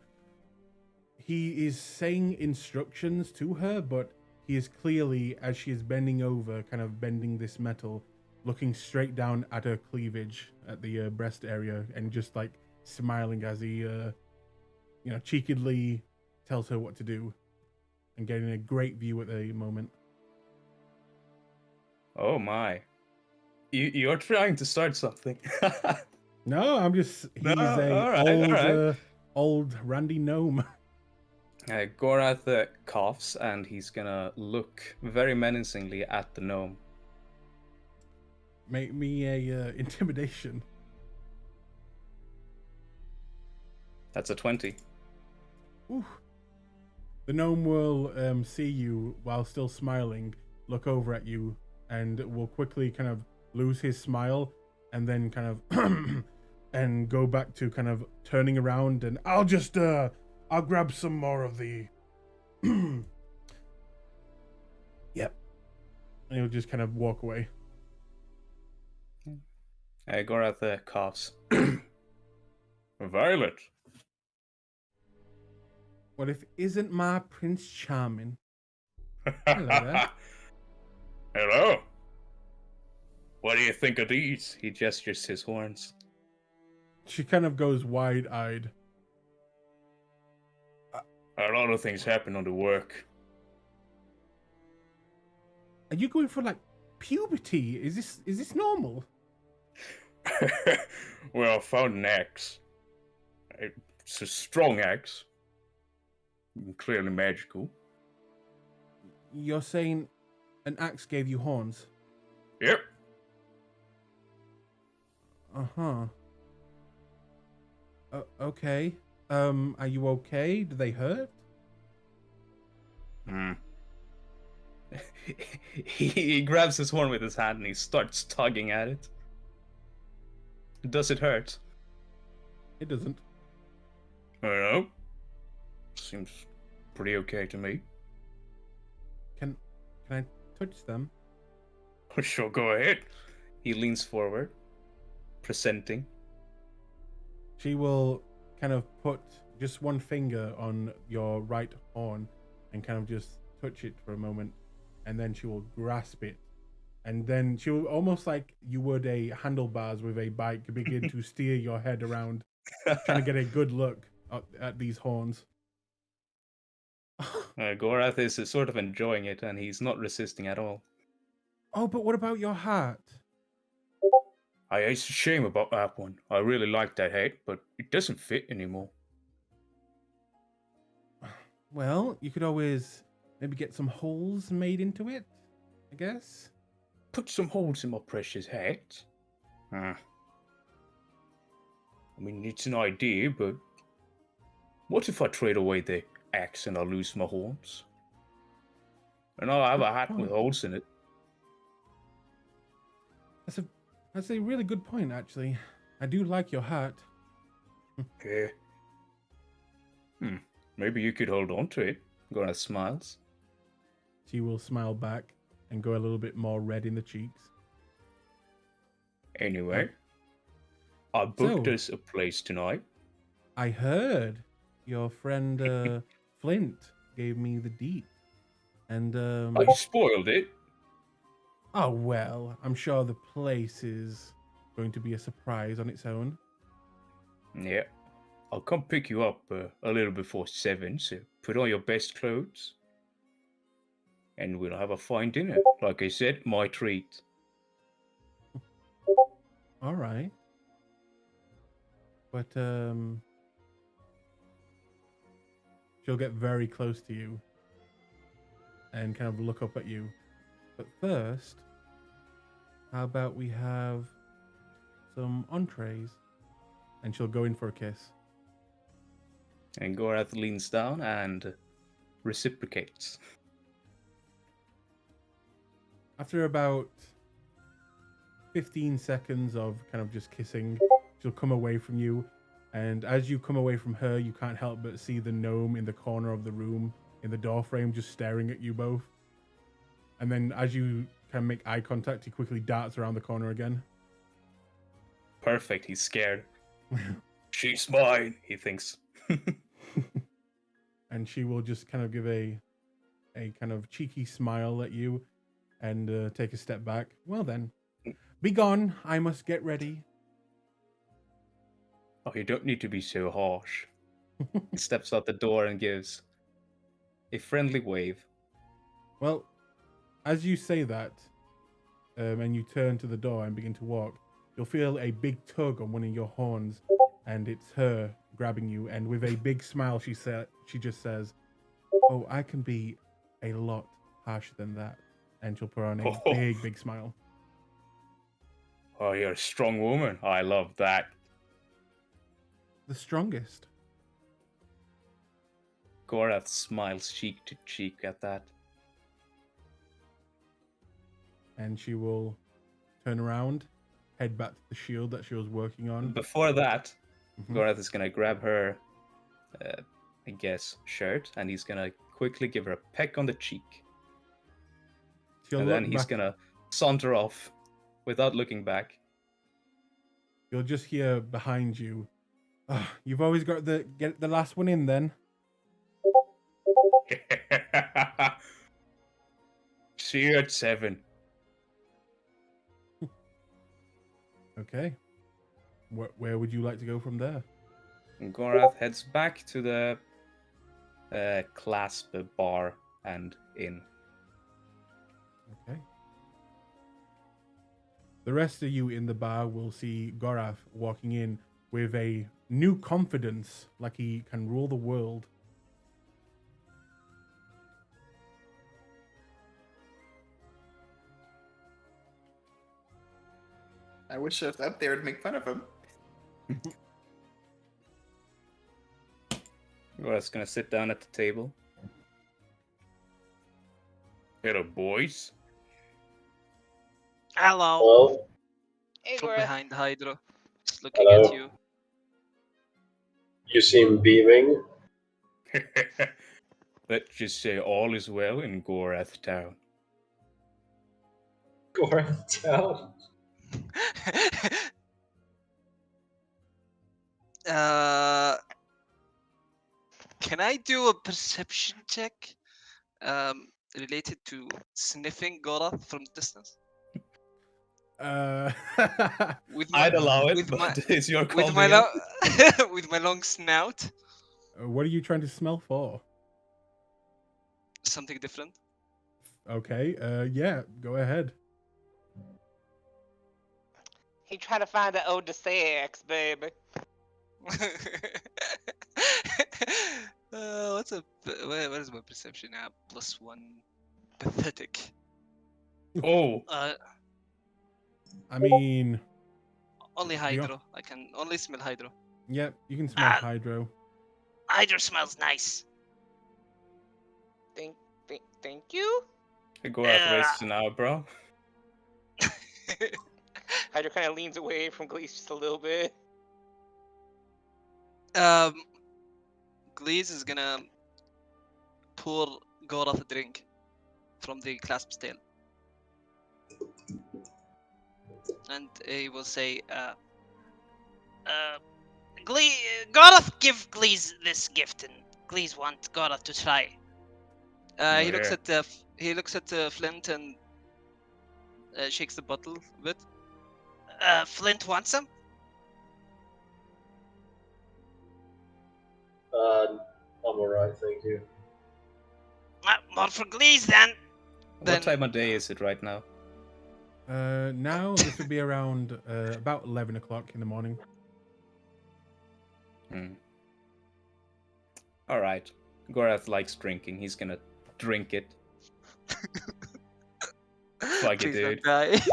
He is saying instructions to her, but he is clearly, as she is bending over, kind of bending this metal, looking straight down at her cleavage at the breast area and just like smiling as he, cheekily tells her what to do and getting a great view at the moment. Oh my. You're trying to start something. No, I'm just, he's all right. Old randy gnome. Gorath coughs, and he's gonna look very menacingly at the gnome. Make me a intimidation. That's a 20. Ooh. The gnome will see you while still smiling, look over at you, and will quickly kind of lose his smile, and then kind of and go back to kind of turning around, and I'll grab some more of the Yep. And he'll just kind of walk away. Gorath coughs. Violet. Well, if it isn't my Prince Charming. Hello there. Hello. What do you think of these? He gestures his horns. She kind of goes wide-eyed. A lot of things happen on the work. Are you going for like puberty? Is this normal? Well, I found an axe. It's a strong axe. Clearly magical. You're saying an axe gave you horns? Yep. Uh-huh. Okay. Are you okay? Do they hurt? He grabs his horn with his hand and he starts tugging at it. Does it hurt? It doesn't. I don't know. Seems pretty okay to me. Can I touch them? Sure, go ahead. He leans forward, presenting. She will kind of put just one finger on your right horn and kind of just touch it for a moment, and then she will grasp it, and then she will, almost like you would a handlebars with a bike, begin to steer your head around, trying to get a good look at these horns. Gorath is sort of enjoying it, and he's not resisting at all. Oh, but what about your hat? It's a shame about that one. I really like that hat, but it doesn't fit anymore. Well, you could always maybe get some holes made into it, I guess. Put some holes in my precious hat. I mean, it's an idea, but what if I trade away the axe and I lose my horns? And I'll have a hat with holes in it. That's a really good point, actually. I do like your hat. Yeah. Maybe you could hold on to it. Gorath smiles. She will smile back and go a little bit more red in the cheeks. Anyway, I booked us a place tonight. I heard your friend Flint gave me the deed. And I spoiled it. oh well, I'm sure the place is going to be a surprise on its own. Yeah. I'll come pick you up a little before 7, so put on your best clothes. And we'll have a fine dinner. Like I said, my treat. All right. But she'll get very close to you and kind of look up at you. But first, how about we have some entrees? And she'll go in for a kiss. And Gorath leans down and reciprocates. After about 15 seconds of kind of just kissing, she'll come away from you. And as you come away from her, you can't help but see the gnome in the corner of the room, in the door frame, just staring at you both. And then as you kind of make eye contact, he quickly darts around the corner again. Perfect, he's scared. She's mine, he thinks. And she will just kind of give a kind of cheeky smile at you and take a step back. Well then, be gone. I must get ready. Oh, you don't need to be so harsh. He steps out the door and gives a friendly wave. Well, as you say that, and you turn to the door and begin to walk, you'll feel a big tug on one of your horns, and it's her grabbing you. And with a big smile, she just says, "Oh, I can be a lot harsher than that." And she'll put on a big smile. Oh, you're a strong woman. I love that. The strongest. Gorath smiles cheek to cheek at that. And she will turn around, head back to the shield that she was working on. Before that, Gorath is gonna grab her, I guess, shirt, and he's gonna quickly give her a peck on the cheek. She'll And then look he's back. gonna saunter off without looking back. You'll just hear behind you. "Ah, you've always got get the last one in then. See you at 7. Okay. Where would you like to go from there? And Gorath heads back to the Clasp bar and inn. Okay. The rest of you in the bar will see Gorath walking in with a new confidence, like he can rule the world. I wish I was up there to make fun of him. Gorath's gonna sit down at the table. Hello, boys. Hello. Hello? Hey, From Gorath. behind Hydra. Just looking Hello? at you. You seem beaming. Let's just say all is well in Gorath Town. Gorath Town. Can I do a perception check related to sniffing Gorath from distance? With I'd allow it, with but my it's your call. with my long with my long snout, What are you trying to smell for? something different. Okay. Yeah. Go ahead. He tried to find an ode to sex, baby. What's a what is my perception now? +1. Pathetic. Oh, I mean, Only Yeah. hydro. I can only smell hydro. yep. You can smell Ah. hydro. Hydra smells nice. Thank you. Gorath raises an eyebrow. Hydra kind of leans away from Glees just a little bit. Glees is gonna pour Gorath a drink from the Clasp tail. And he will say, Gorath give Glees this gift, and Glees want Gorath to try. he looks yeah. at Flint and shakes the bottle a bit. Flint wants some. I'm alright, thank you. More for Glees then. Then- What time of day is it right now? Now this would be around about 11 o'clock in the morning. All right. Gorath likes drinking. He's gonna drink it. Fuck it, Please don't dude. die. Please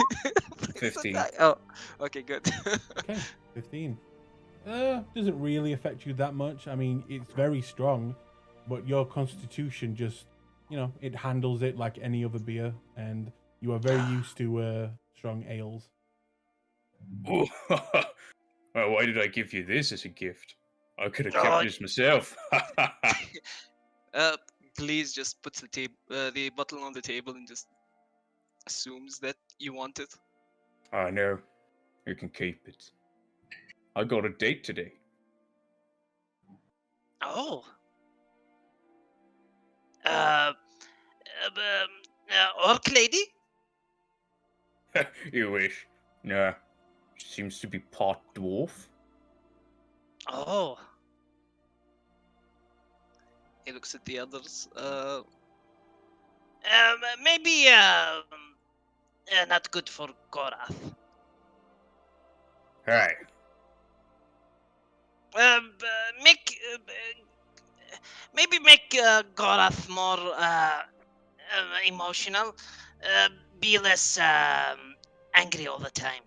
don't 15. die. Oh, okay, good. Okay, 15. Doesn't really affect you that much. I mean, it's very strong, but your constitution just, it handles it like any other beer, and you are very used to strong ales. Oh, well, why did I give you this as a gift? I could have Oh, kept this myself. Glees just puts the bottle on the table and just assumes that you want it. I know. You can keep it. I got a date today. Oh. Orc lady? You wish. Nah. Seems to be part dwarf. Oh. He looks at the others. Maybe not good for Gorath. Hey. Maybe make Gorath more emotional. Be less angry all the time.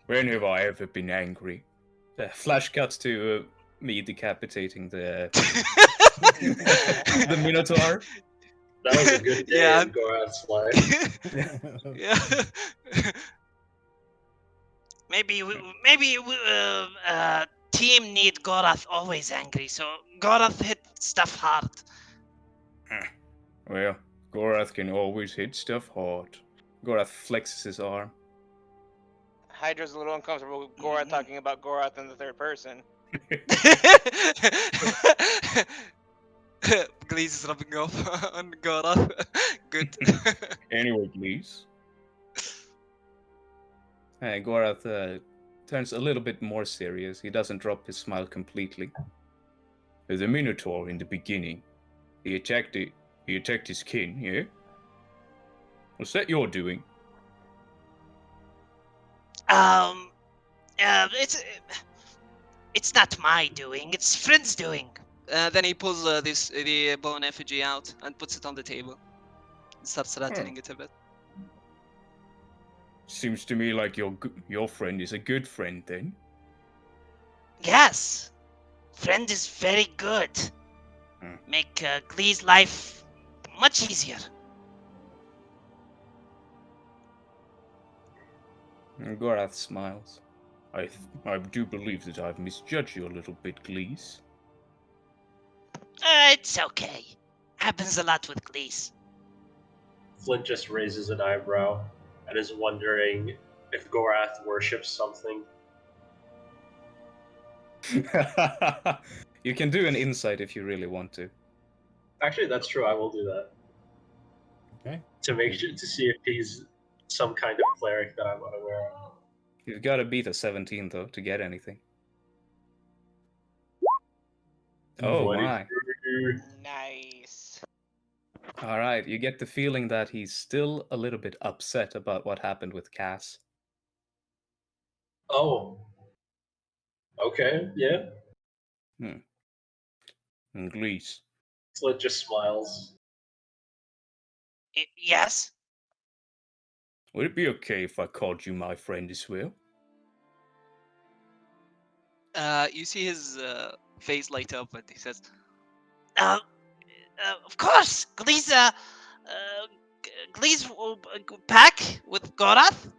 When have I ever been angry? Flash cuts to me decapitating the the Minotaur. That was a good day Yeah. in Gorath's life. Yeah. Maybe team need Gorath always angry. So Gorath hit stuff hard. Well, Gorath can always hit stuff hard. Gorath flexes his arm. Hydra's a little uncomfortable with Gorath talking about Gorath in the third person. Glees is rubbing off on Gora. Good. Anyway, please. Gorath turns a little bit more serious. He doesn't drop his smile completely. The Minotaur in the beginning, he attacked his kin, yeah? What's that you're doing? It's not my doing. It's friend's doing. Then he pulls the bone effigy out and puts it on the table. And starts rattling it a bit. Seems to me like your friend is a good friend then. Yes, friend is very good. Make Glee's life much easier. And Gorath smiles. I do believe that I've misjudged you a little bit, Glees. It's okay. Happens a lot with Glees. Flint just raises an eyebrow and is wondering if Gorath worships something. You can do an insight if you really want to. Actually, that's true. I will do that. Okay. To make sure to see if he's some kind of cleric that I'm unaware of. You've got to beat a 17 though to get anything. Oh my. Nice. Alright, you get the feeling that he's still a little bit upset about what happened with Cass. Oh. Okay, yeah. And Glees, Flint just smiles. Yes? would it be okay if I called you my friend as well? You see his face light up and he says, Of course. Glee's pack with Gorath?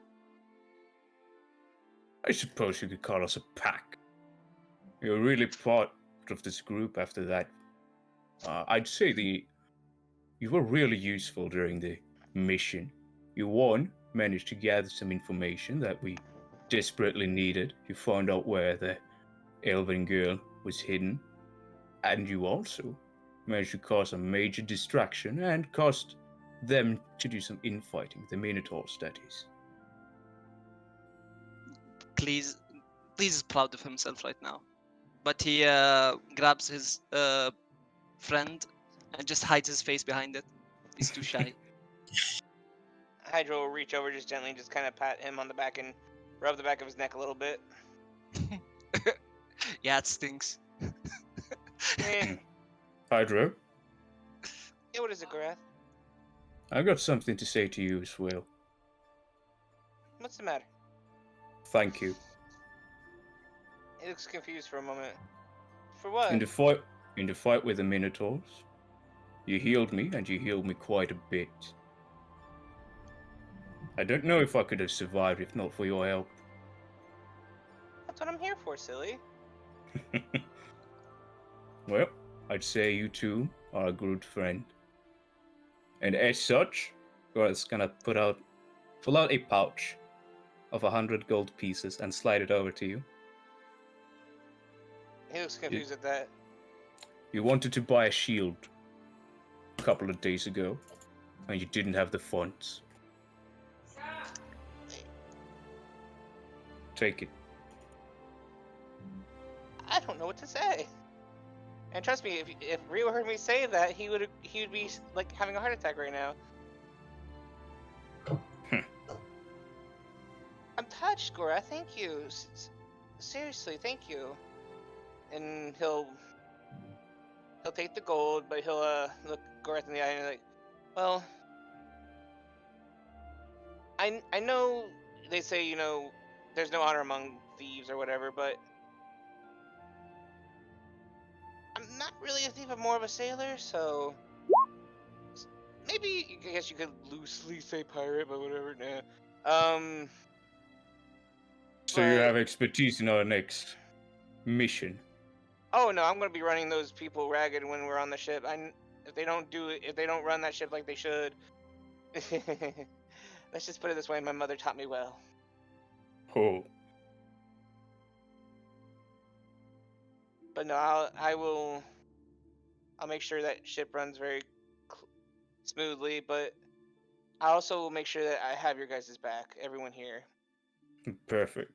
I suppose you could call us a pack. You're really part of this group after that. I'd say you were really useful during the mission. You managed to gather some information that we desperately needed. You found out where the elven girl was hidden. And you also managed to cause a major distraction and caused them to do some infighting, the Minotaur studies. Glees is proud of himself right now. But he grabs his friend and just hides his face behind it. He's too shy. Hydra will reach over just gently, just kind of pat him on the back and rub the back of his neck a little bit. Yeah, it stinks. Hydro, Yeah, what is it, Gorath? I've got something to say to you as well. What's the matter? Thank you. He looks confused for a moment. For what? In the fight with the Minotaurs, you healed me, and you healed me quite a bit. I don't know if I could have survived if not for your help. That's what I'm here for, silly. Well, I'd say you two are a good friend. And as such, Gorath's gonna pull out a pouch of 100 gold pieces and slide it over to you. He looks confused at that. You wanted to buy a shield a couple of days ago, and you didn't have the funds. Take it. I don't know what to say. And trust me, if Rio heard me say that, he would be like having a heart attack right now. I'm touched, Gora. Thank you. Seriously, thank you. And he'll take the gold, but he'll look Gorath in the eye and like, well, I know they say, you know, there's no honor among thieves or whatever, but I'm not really a thief, I'm more of a sailor, so maybe I guess you could loosely say pirate, but whatever. Nah. So you have expertise in our next mission. Oh no, I'm gonna be running those people ragged when we're on the ship. If they don't run that ship like they should. Let's just put it this way: my mother taught me well. Oh, But no, I'll make sure that ship runs very smoothly. But I also will make sure that I have your guys' back, everyone here. perfect.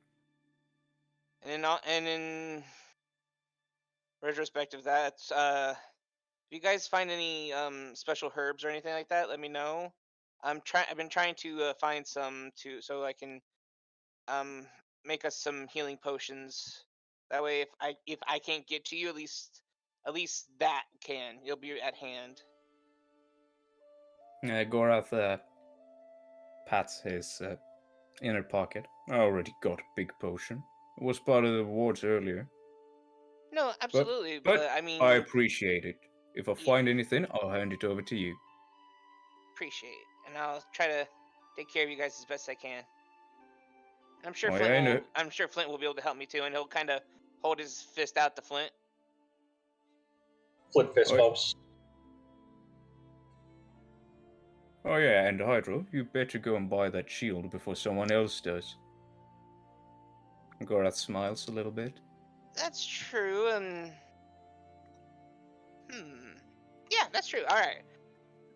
And in retrospect of that, if you guys find any special herbs or anything like that, let me know. I've been trying to find some too, so I can make us some healing potions. That way, if I can't get to you, at least that can. You'll be at hand. Gorath pats his inner pocket. I already got a big potion. It was part of the rewards earlier. No, But, absolutely, but but I I mean, appreciate it. If I yeah, find anything, I'll hand it over to you. appreciate it, and I'll try to take care of you guys as best I can. And Oh, yeah, I know. I'm sure Flint will be able to help me too, and he'll kind of hold his fist out to Flint. Flint fist Oh. bumps. Oh yeah, and Hydro, you better go and buy that shield before someone else does. Gorath smiles a little bit. That's true, and yeah, that's true. All right,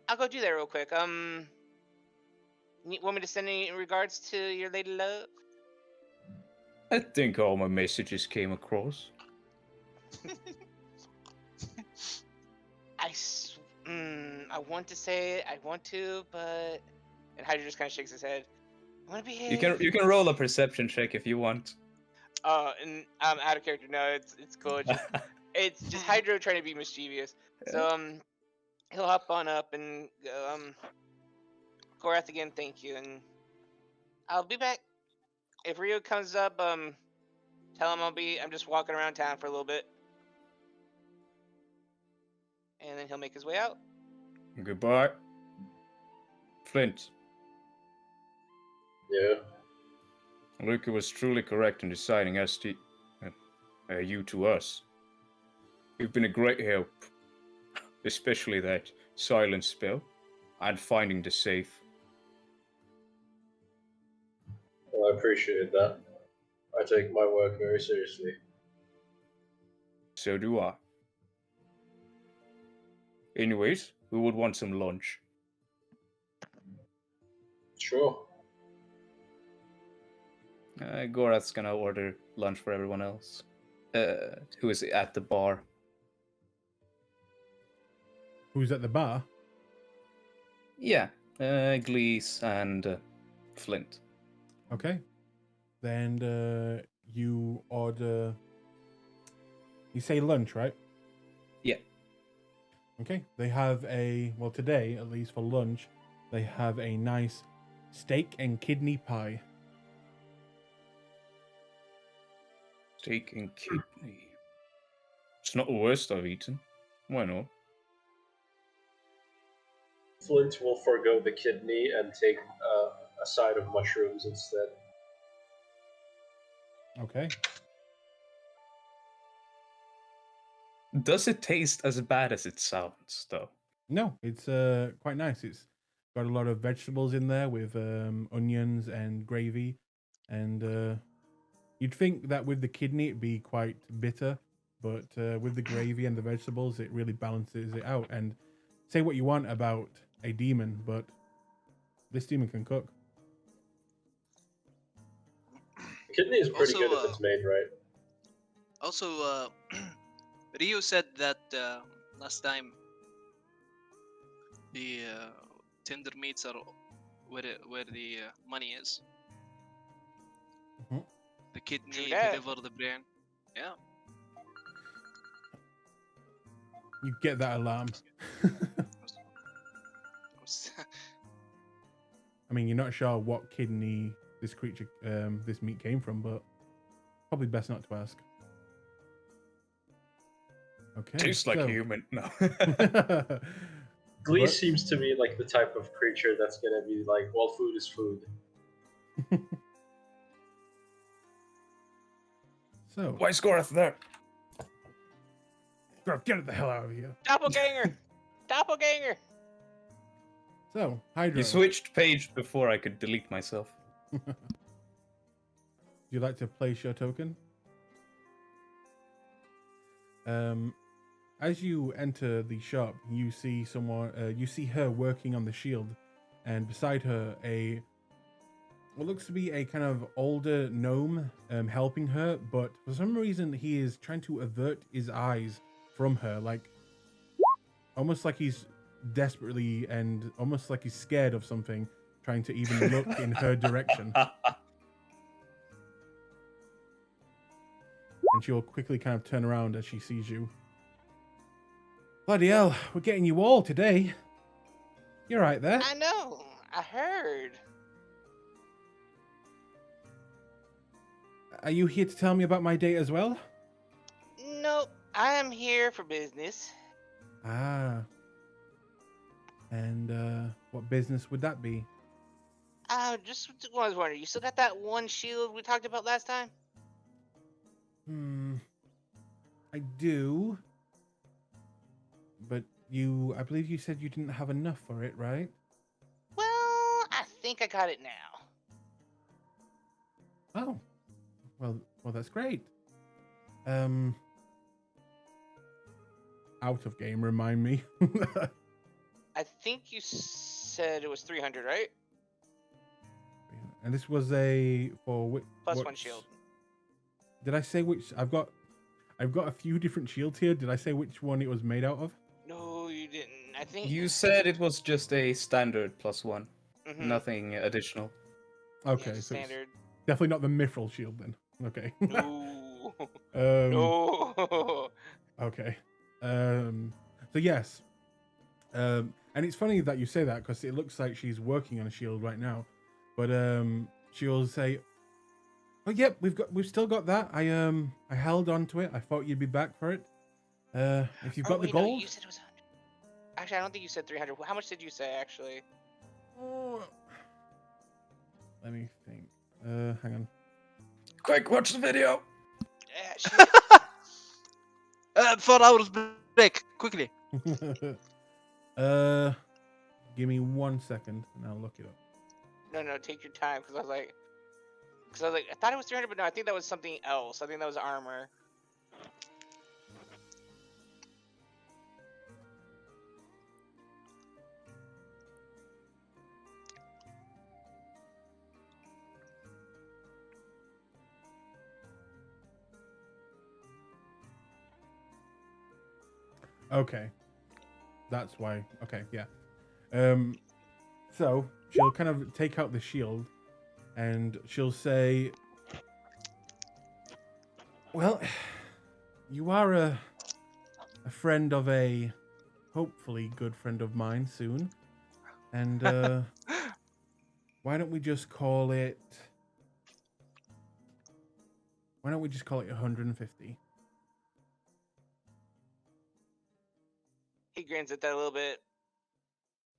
I'll go do that real quick. Want me to send any regards to your lady love? I think all my messages came across. I want to say it, I want to, but and Hydra just kind of shakes his head. I want to behave. You can roll a perception check if you want. And I'm out of character. No, it's cool. It's just Hydro trying to be mischievous. So he'll hop on up and go, Korath again, thank you, and I'll be back. If Rio comes up, tell him I'm just walking around town for a little bit. And then he'll make his way out. Goodbye. Flint, Yeah. Luca was truly correct in deciding you to us. You've been a great help, especially that silence spell and finding the safe. Well, I appreciate that. I take my work very seriously. So do I. Anyways, we would want some lunch. Sure. Gorath's gonna order lunch for everyone else. Who is at the bar. Who's at the bar? Yeah, Glees and Flint. Okay. Then you order. You say lunch, right? Yeah. Okay. They have today, at least for lunch, they have a nice steak and kidney pie. Steak and kidney. It's not the worst I've eaten. Why not? Flint will forego the kidney and take a side of mushrooms instead. Okay. Does it taste as bad as it sounds, though? No, it's quite nice. It's got a lot of vegetables in there with onions and gravy, and you'd think that with the kidney it'd be quite bitter, but with the gravy and the vegetables, it really balances it out. And say what you want about a demon, but this demon can cook. Kidney is pretty Also, good if it's made right. Also, Rio said that last time the tender meats are where the money is. Mhm. The kidney, True the that. liver, the brain. Yeah. You get that alarm. I mean, you're not sure what kidney this creature, this meat came from, but probably best not to ask. Okay. Tastes like human. No. Glee But- seems to me like the type of creature that's gonna be like, well, food is food. So, Why is Gorath there? Get the hell out of here. Doppelganger! Doppelganger! So, Hydra. You switched page before I could delete myself. Would you like to place your token? As you enter the shop, you see someone. You see her working on the shield, and beside her, what looks to be a kind of older gnome helping her. But for some reason, he is trying to avert his eyes from her, like almost like he's desperately and almost like he's scared of something, trying to even look in her direction. And she'll quickly kind of turn around as she sees you. Bloody hell, we're getting you all today. You're right there. I know. I heard. Are you here to tell me about my date as well? Nope. I am here for business. Ah. And what business would that be? Just was wondering. You still got that one shield we talked about last time? I do. But I believe you said you didn't have enough for it, right? Well, I think I got it now. Oh. Well, that's great. Out of game, remind me. I think you said it was 300, right? And this was for Plus one shield. Did I say which? I've got a few different shields here. Did I say which one it was made out of? No, you didn't. I think You said it was just a standard +1. Mhm. Nothing additional. Okay, Yeah, so it's standard. definitely not the mithril shield then. Okay. No. No. No. Okay. So yes. And it's funny that you say that because it looks like she's working on a shield right now. But she'll say, "Oh yep, we've still got that. I held on to it. I thought you'd be back for it. If you've got the wait, no, gold." you said it was 100. Actually, I don't think you said 300. How much did you say actually? Oh. Let me think. Hang on. Quick, watch the video. Yeah, shit. 4 hours break, quickly. Give me 1 second and I'll look it up. No, take your time, because I was like, I thought it was 300, but no, I think that was something else. I think that was armor. Okay. That's why. Okay, yeah. So she'll kind of take out the shield and she'll say, "Well, you are a friend of a hopefully good friend of mine soon. And why don't we just call it 150?" He grins at that a little bit.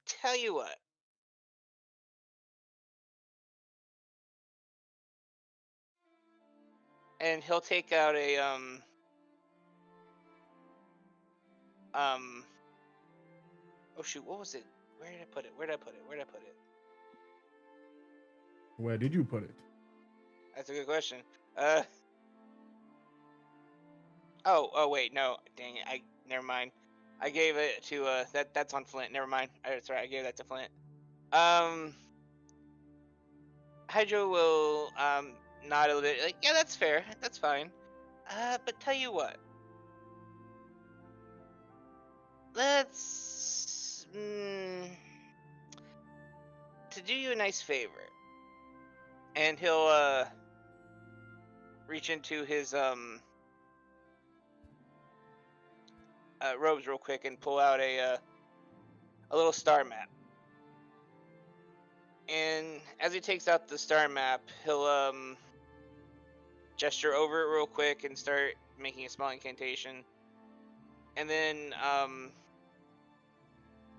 Tell you what. And he'll take out a oh shoot, what was it? Where did I put it? Where did you put it? That's a good question. Oh wait, no, dang it, never mind. I gave it to that's on Flint. Never mind. That's right, I gave that to Flint. Hydro will nod a little bit, like, yeah, that's fair, that's fine. But tell you what. Let's to do you a nice favor. And he'll reach into his robes real quick and pull out a little star map. And as he takes out the star map, he'll gesture over it real quick and start making a small incantation. And then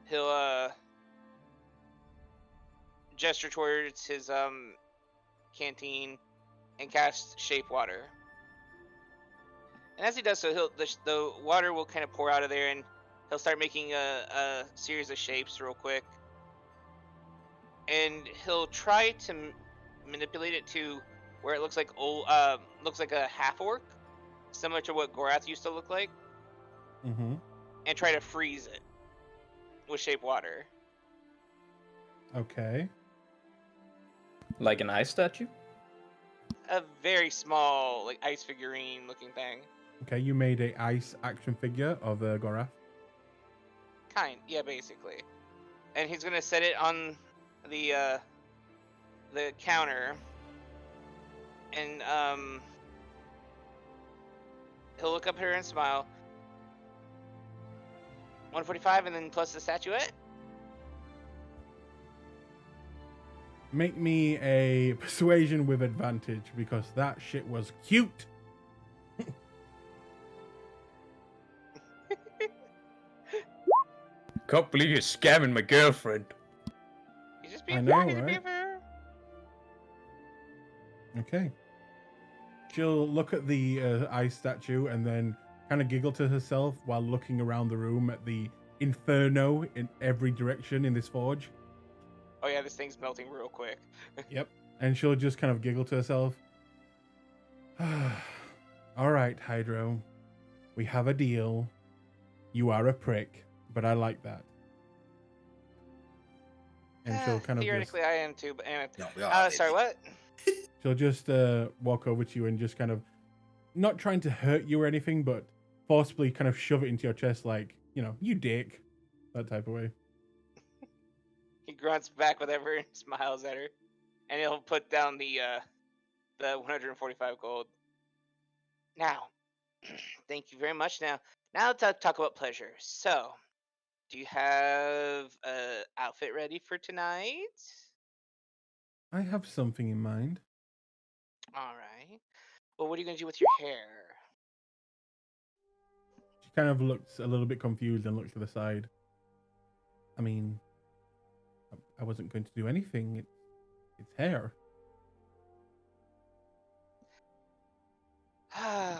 he'll gesture towards his canteen and cast shape water. And as he does so, the water will kind of pour out of there, and he'll start making a series of shapes real quick. And he'll try to manipulate it to where it looks like looks like a half orc, similar to what Gorath used to look like, Mm-hmm. and try to freeze it with shape water. Okay. Like an ice statue? A very small, like ice figurine looking thing. Okay, you made a ice action figure of Gorath. Yeah, basically. And he's gonna set it on the counter, and he'll look up at her and smile. 145, and then plus the statuette. Make me a persuasion with advantage because that shit was cute. Can't believe you're scamming my girlfriend. He's just I being know, fair. He's just right? being fair. Okay. She'll look at the ice statue and then kind of giggle to herself while looking around the room at the inferno in every direction in this forge. Oh yeah, this thing's melting real quick. Yep. And she'll just kind of giggle to herself. All right, Hydro. We have a deal. You are a prick, but I like that. And she'll kind of just, Theoretically, I am too, but No, we are, sorry, baby. what? she'll just walk over to you and just kind of, not trying to hurt you or anything, but forcibly kind of shove it into your chest like, you know, you dick. That type of way. He grunts back whatever and smiles at her, and he'll put down the 145 gold. Now, thank you very much. Now let's talk about pleasure. So, do you have a outfit ready for tonight? I have something in mind. All right. Well, what are you gonna do with your hair? She kind of looks a little bit confused and looks to the side. I mean, I wasn't going to do anything. It's hair.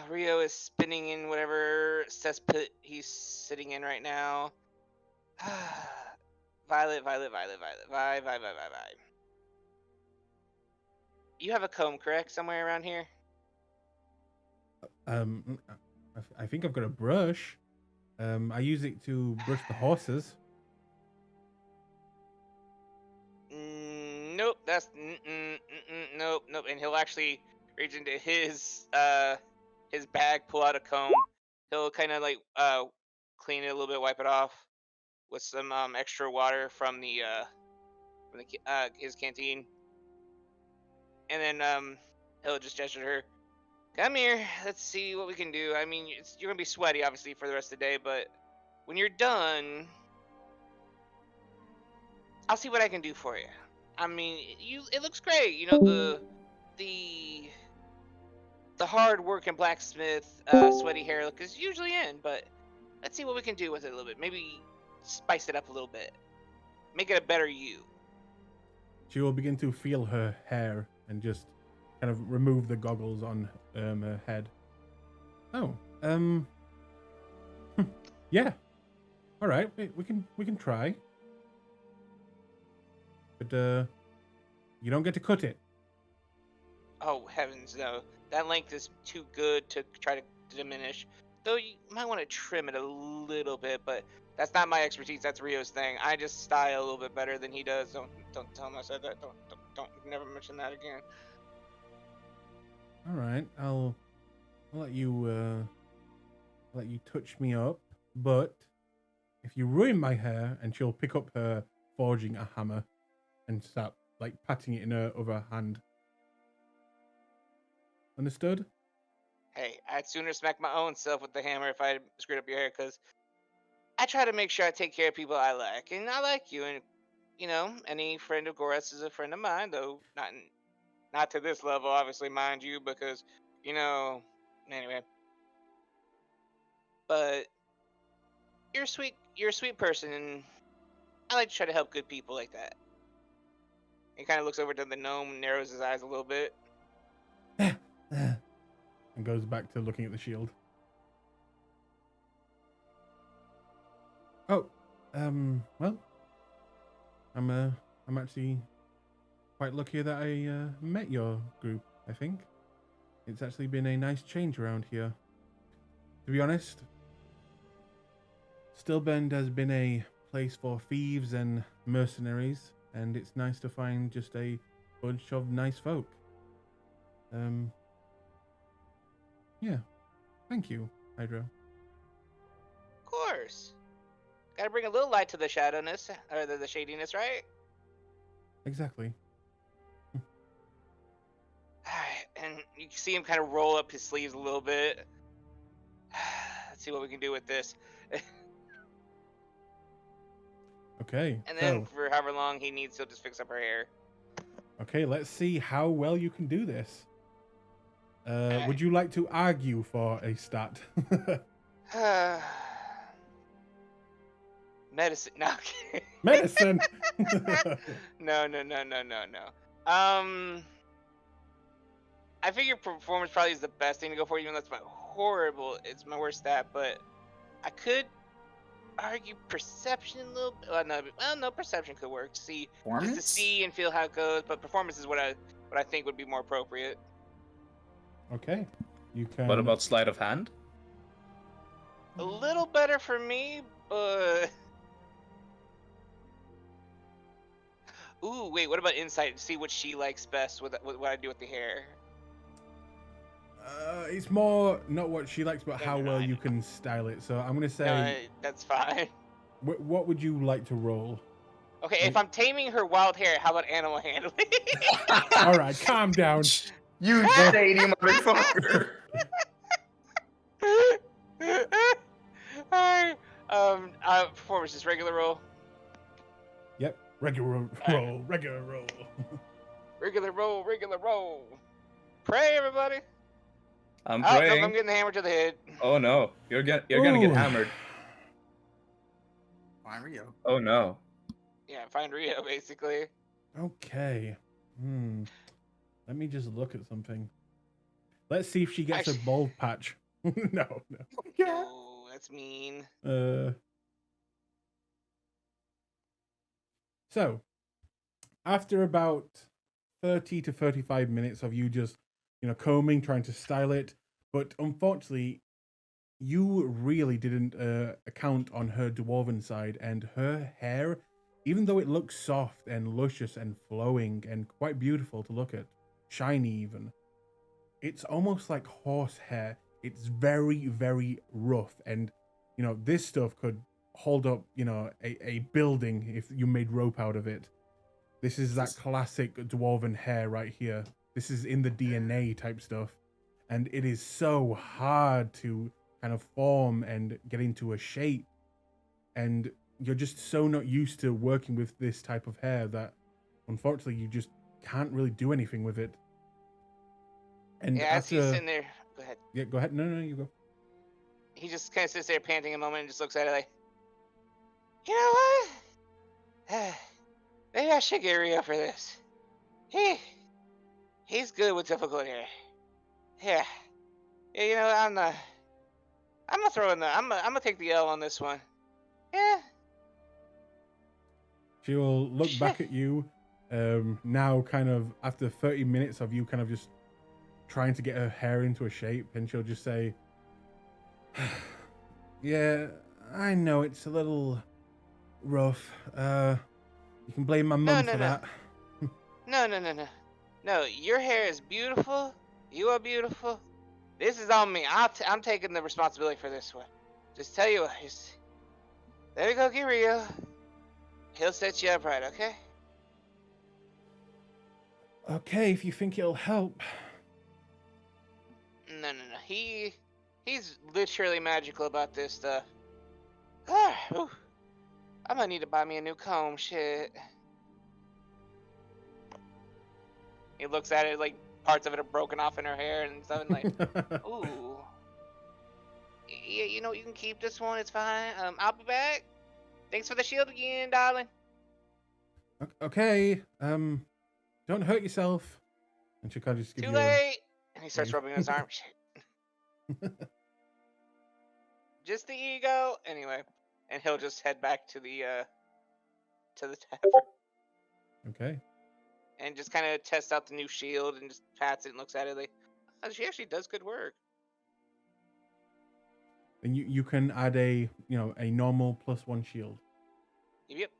Rio is spinning in whatever cesspit he's sitting in right now. Violet. You have a comb, correct? Somewhere around here? I think I've got a brush. I use it to brush the horses. Nope. That's nope. And he'll actually reach into his bag, pull out a comb. He'll kind of like clean it a little bit, wipe it off with some extra water from his canteen, and then he'll just gesture to her. Come here. Let's see what we can do. I mean, you're gonna be sweaty, obviously, for the rest of the day, but when you're done, I'll see what I can do for you. I mean, it looks great. You know, the hard working blacksmith sweaty hair look is usually in, but let's see what we can do with it a little bit. Maybe spice it up a little bit. Make it a better you. She will begin to feel her hair and just kind of remove the goggles on her head. Oh, yeah. All right, we can try. But you don't get to cut it. Oh heavens, no! That length is too good to try to diminish. Though you might want to trim it a little bit, but that's not my expertise. That's Rio's thing. I just style a little bit better than he does. Don't tell him I said that. Don't never mention that again. All right, I'll let you touch me up, but if you ruin my hair, and she'll pick up her forging a hammer and start like patting it in her other hand. Understood? Hey, I'd sooner smack my own self with the hammer if I screwed up your hair, because I try to make sure I take care of people I like, and I like you, and you know, any friend of Gorath's is a friend of mine, though not to this level, obviously, mind you, because you know, anyway. But you're a sweet person, and I like to try to help good people like that. He kind of looks over to the gnome, narrows his eyes a little bit. And goes back to looking at the shield. Oh, well, I'm actually quite lucky that I met your group. I think it's actually been a nice change around here. To be honest, Stillbend has been a place for thieves and mercenaries, and it's nice to find just a bunch of nice folk. Yeah, thank you, Hydro. Of course. Gotta bring a little light to the shadowness, or the shadiness, right? Exactly. Alright, and you can see him kind of roll up his sleeves a little bit. Let's see what we can do with this. Okay, And then so, for however long he needs, he'll just fix up her hair. okay, let's see how well you can do this. Alright. Would you like to argue for a stat? Medicine. No, I'm kidding. Medicine! No. I figure performance probably is the best thing to go for, even though it's it's my worst stat, but I could argue perception a little bit. Well, no, perception could work. Just to Performance? see and feel how it goes, but performance is what I think would be more appropriate. Okay, you can. What about sleight of hand? A little better for me, but ooh, wait, what about insight? See what she likes best with what I do with the hair. It's more not what she likes, but No, how no, well I you know. can style it. So I'm gonna No, say, that's fine. what would you like to roll? Okay, if I'm taming her wild hair, how about animal handling? All right, calm down. You shady motherfucker. Alright, performance is regular roll. Yep, regular roll, regular roll. Regular roll. Pray, everybody. I'm Oh, praying. no, I'm getting the hammer to the head. Oh no, you're gonna get Ooh. hammered. Fine, Rio. Oh no. Yeah, find Rio, basically. Okay. Let me just look at something. Let's see if she gets a Actually- bald patch. No. No, that's mean. So, after about 30 to 35 minutes of you just, combing, trying to style it, but unfortunately, you really didn't account on her dwarven side, and her hair, even though it looks soft and luscious and flowing and quite beautiful to look at, shiny even, it's almost like horse hair. It's very, very rough, and this stuff could hold up a building if you made rope out of it. This is that classic dwarven hair right here. This is in the DNA type stuff, and it is so hard to kind of form and get into a shape, and you're just so not used to working with this type of hair that unfortunately you just can't really do anything with it. And Yeah, as he's after, sitting there. Go ahead. yeah, go ahead. No, you go. He just kind of sits there panting a moment and just looks at it like, you know what? Maybe I should get Rio for this. He's good with difficult hair. Yeah. Yeah, I'm gonna throw in I'm gonna take the L on this one. Yeah. She will look back at you, now kind of after 30 minutes of you kind of just trying to get her hair into a shape, and she'll just say, yeah, I know it's a little rough. You can blame my mum for that. No. No, your hair is beautiful. You are beautiful. This is on me. I'm taking the responsibility for this one. Just tell you what, there we go, get Rio. He'll set you up right, okay? Okay, if you think it'll help. No. He's literally magical about this stuff. I'm gonna need to buy me a new comb, shit. He looks at it like parts of it are broken off in her hair and stuff, and like, ooh. Yeah, you can keep this one, it's fine. I'll be back. Thanks for the shield again, darling. Okay, don't hurt yourself. And she kind of just gives Too you late. And he starts wave. rubbing his arm. Shit. Just the ego. Anyway. and he'll just head back to the tavern Okay. and just kind of test out the new shield and just pats it and looks at it like, oh, she actually does good work. And you can add a normal +1 shield. Yep.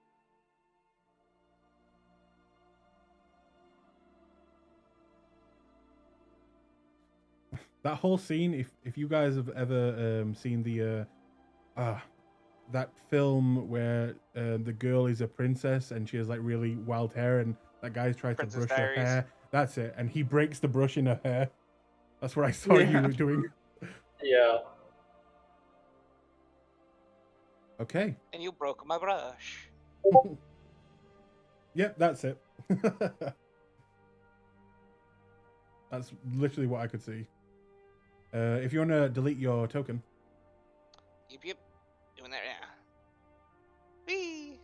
That whole scene, if you guys have ever seen the that film where the girl is a princess and she has like really wild hair and that guy's trying to brush Diaries. her hair. That's it. And he breaks the brush in her hair. That's what I saw you were doing. Yeah. Okay. And you broke my brush. Yep, that's it. That's literally what I could see. If you want to delete your token. Yep. Doing that now. Whee!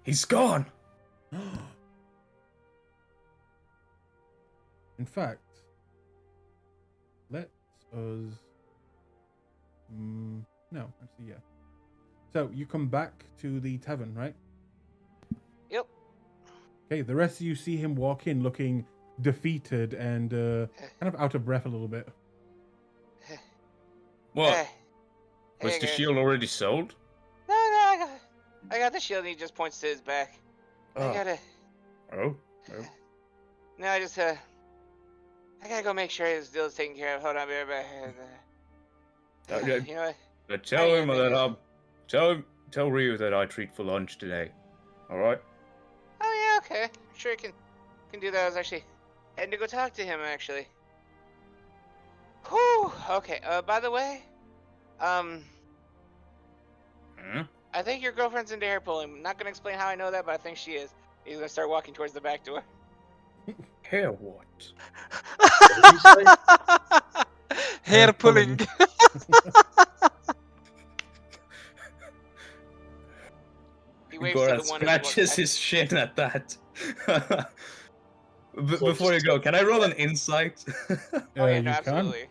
He's gone. In fact, let us. No, actually, yeah. So you come back to the tavern, right? Yep. Okay, the rest of you see him walk in looking defeated and kind of out of breath a little bit. What? Hey. Was Hey, the guys. shield already sold? No, I got the shield and he just points to his back. I Oh. gotta. Oh. No, I just I gotta go make sure his deal's taken care of. Hold on, be right back. Okay. You know what? Tell I him am that busy. tell Ryu that I treat for lunch today. All right. Oh yeah, okay. Sure, can do that. I was actually heading to go talk to him actually. Whew. Okay. By the way, Hmm? I think your girlfriend's into hair pulling. I'm not gonna explain how I know that, but I think she is. He's gonna start walking towards the back door. Hair what? Hair pulling. He waves to Goran the one. scratches his shin at that. So Before you just- go, can I roll an insight? Oh yeah, you no, can. absolutely.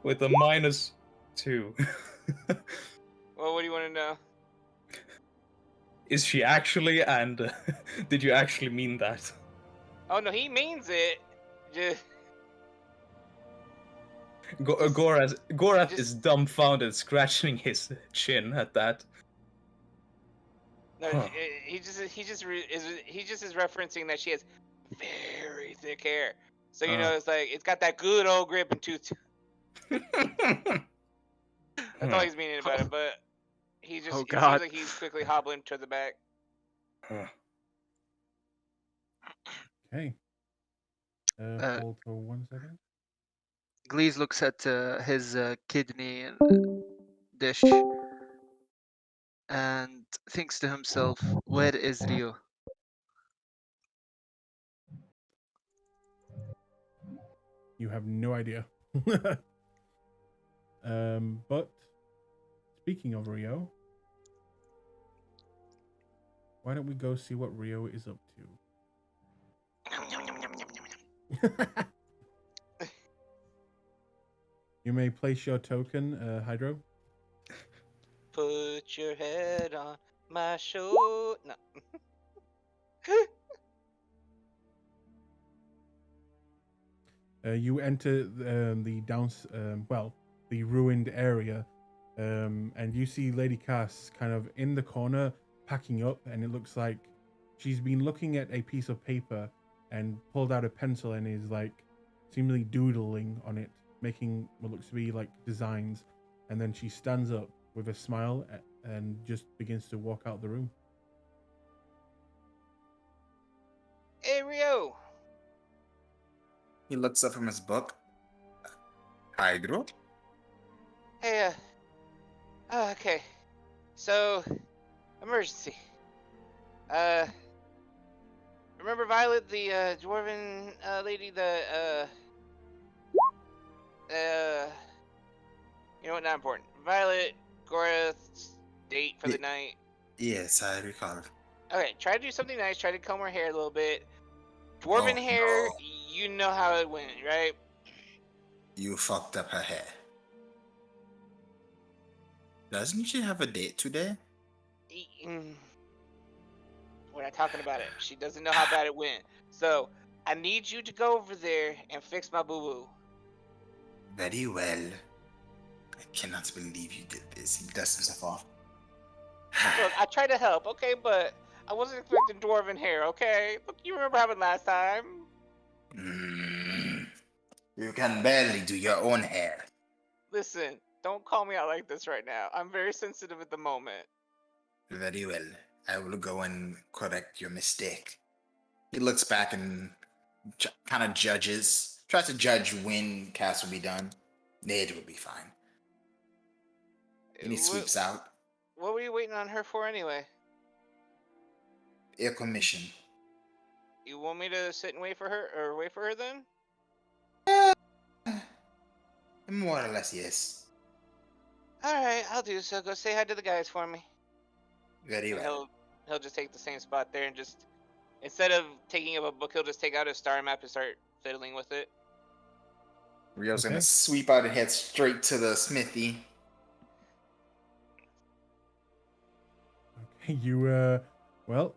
With a -2. Well, what do you want to know? Is she actually, and did you actually mean that? Oh no, he means it. Just Gorath just- is dumbfounded, scratching his chin at that. no, Huh. he just is referencing that she has very thick hair. So you know, it's like it's got that good old grip and tooth. That's all he's meaning about it. But he just Oh, it God. seems like he's quickly hobbling to the back. Okay. Hold for 1 second. Glees looks at his kidney dish and thinks to himself, where is Rio? You have no idea. But speaking of Rio, why don't we go see what Rio is up to? You may place your token, Hydro. Put your head on my shoulder. No. You enter the ruined area, and you see Lady Cass kind of in the corner packing up, and it looks like she's been looking at a piece of paper and pulled out a pencil and is like seemingly doodling on it, making what looks to be like designs, and then she stands up with a smile and just begins to walk out the room. Hey Rio. He looks up from his book. Hydro? Hey, okay. So, emergency. Remember Violet, the dwarven lady, you know what, not important. Violet, Gorath's date for the night. Yes, I recall. Okay, try to do something nice, try to comb her hair a little bit. Dwarven Oh, hair, no. you know how it went, right? You fucked up her hair. Doesn't she have a date today? We're not talking about it. She doesn't know how bad it went. So I need you to go over there and fix my boo-boo. Very well. I cannot believe you did this. He dusts himself off. Look, I tried to help, okay, but I wasn't expecting dwarven hair, okay? Look, you remember how happened last time? You can barely do your own hair. Listen, don't call me out like this right now. I'm very sensitive at the moment. Very well. I will go and correct your mistake. He looks back and kind of tries to judge when cast will be done. It will be fine. And he sweeps out. What were you waiting on her for anyway? A commission. You want me to sit and wait for her then? More or less, yes. Alright, I'll do so. Go say hi to the guys for me. Very well. He'll just take the same spot there and just, instead of taking up a book, he'll just take out his star map and start fiddling with it. Rio's gonna sweep out and head straight to the smithy. Okay, well,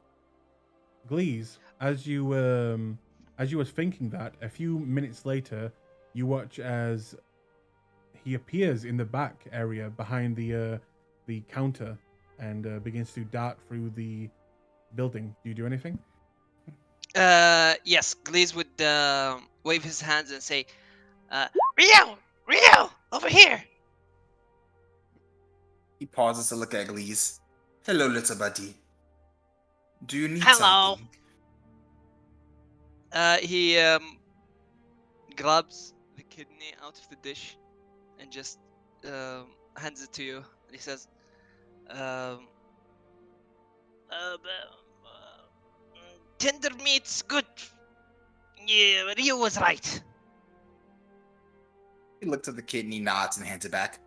Glees, as you was thinking that, a few minutes later, you watch as he appears in the back area behind the counter and begins to dart through the building. Do you do anything? Yes, Glees would wave his hands and say, Rio, over here. He pauses to look at Glees. Hello, little buddy. Do you need Hello. something? He grabs the kidney out of the dish and just hands it to you. And he says, Tender meat's good. Yeah, Rio was right. He looks at the kidney, nods, and hands it back.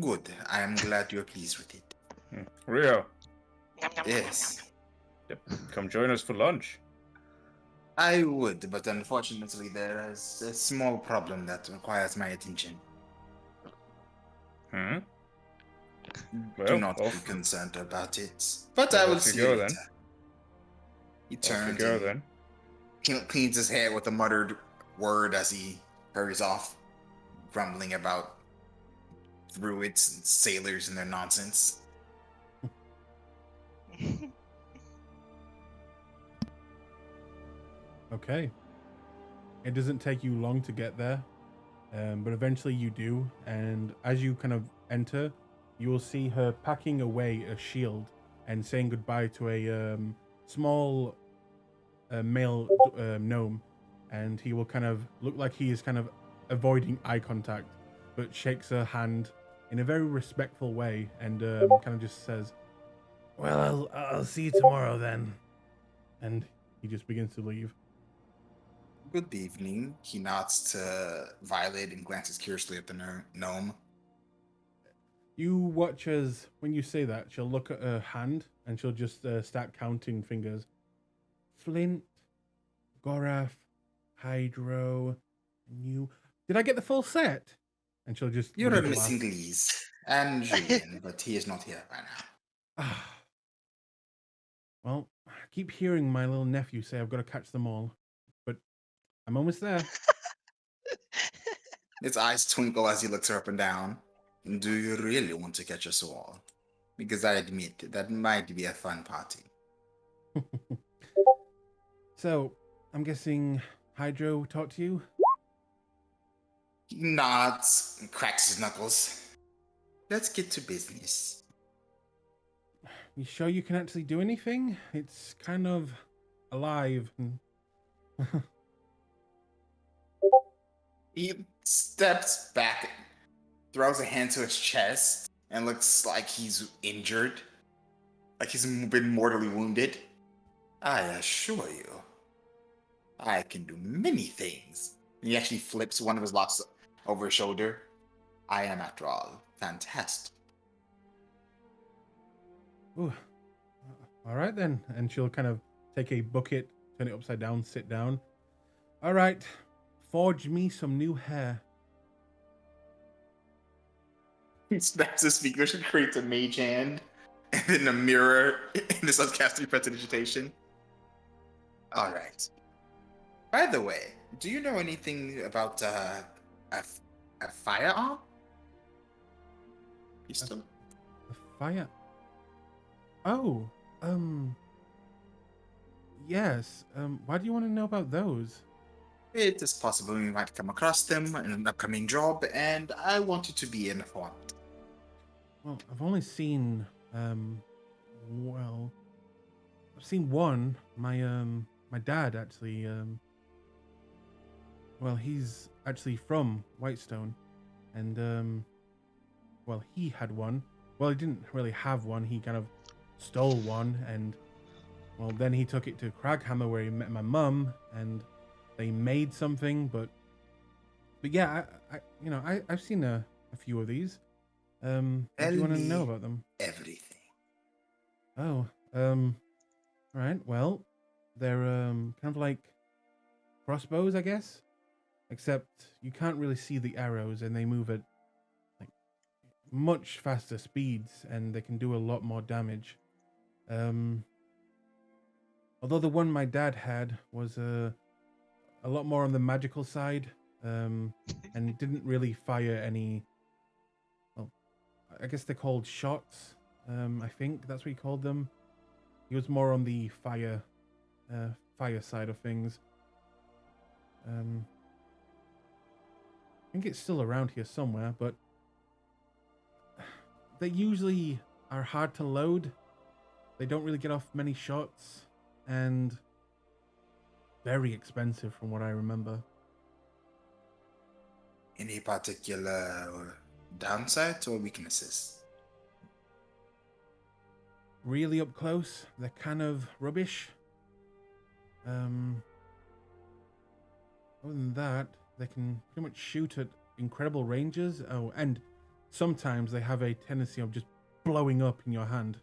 Good. I am glad you're pleased with it. Rio, Nom, nom, nom, nom, Yes. come join us for lunch. I would, but unfortunately there is a small problem that requires my attention. Hmm? Do Well, not be off- concerned about it. But Well, I will off you see go, you then. later. He Off we turns go and then. cleans his hair with a muttered word as he hurries off, grumbling about druids and sailors and their nonsense. Okay. It doesn't take you long to get there, but eventually you do. And as you kind of enter, you will see her packing away a shield and saying goodbye to a small male gnome. And he will kind of look like he is kind of avoiding eye contact, but shakes her hand in a very respectful way and kind of just says, "Well, I'll see you tomorrow then." And he just begins to leave. Good evening. He nods to Violet and glances curiously at the gnome. You watch as, when you say that, she'll look at her hand and she'll just start counting fingers. Flint, Gorath, Hydro, New. Did I get the full set? And she'll just. You're begin to missing laugh. Glees and Julian, but he is not here by now. Well, I keep hearing my little nephew say I've got to catch them all, but I'm almost there. His eyes twinkle as he looks her up and down. Do you really want to catch us all? Because I admit that might be a fun party. So, I'm guessing Hydro talked to you? He nods and cracks his knuckles. Let's get to business. You sure you can actually do anything? It's kind of alive. He steps back, throws a hand to his chest, and looks like he's injured. Like he's been mortally wounded. I assure you, I can do many things. And he actually flips one of his locks over his shoulder. I am, after all, fantastic. Ooh. All right then. And she'll kind of take a bucket, turn it upside down, sit down. All right. Forge me some new hair. He snaps his fingers and creates a mage hand in a mirror in the subcasting prestidigitation. All right. By the way, do you know anything about a firearm? Pistol? The fire. Oh, yes. Why do you want to know about those? It is possible we might come across them in an upcoming job, and I wanted to be informed. Well, I've only seen, well, I've seen one. My dad actually, well, he's actually from Whitestone, and, well, he had one. Well, he didn't really have one. He kind of stole one, and, well, then he took it to Craghammer where he met my mum, and they made something, but yeah, I've seen a few of these. What do you want to know about them? Everything. Oh, right. Well, they're kind of like crossbows, I guess, except you can't really see the arrows, and they move at like much faster speeds, and they can do a lot more damage. Although the one my dad had was a lot more on the magical side, and didn't really fire any. Well, I guess they're called shots. I think that's what he called them. He was more on the fire side of things. I think it's still around here somewhere, but they usually are hard to load. They don't really get off many shots, and very expensive from what I remember. Any particular downsides or weaknesses? Really up close, they're kind of rubbish. Other than that, they can pretty much shoot at incredible ranges. Oh, and sometimes they have a tendency of just blowing up in your hand.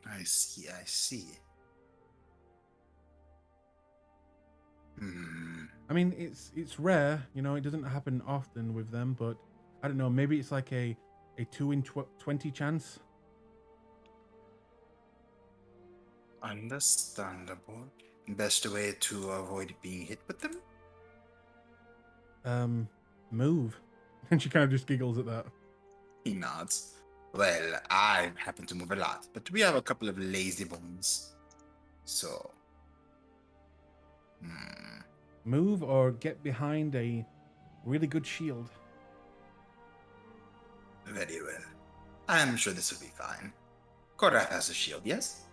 I see. I mean, it's rare, it doesn't happen often with them, but I don't know, maybe it's like a 2 in 20 chance. Understandable. Best way to avoid being hit with them? Move. And she kind of just giggles at that. He nods. Well, I happen to move a lot, but we have a couple of lazy bones. So... Move or get behind a really good shield. Very well. I'm sure this will be fine. Korath has a shield, yes?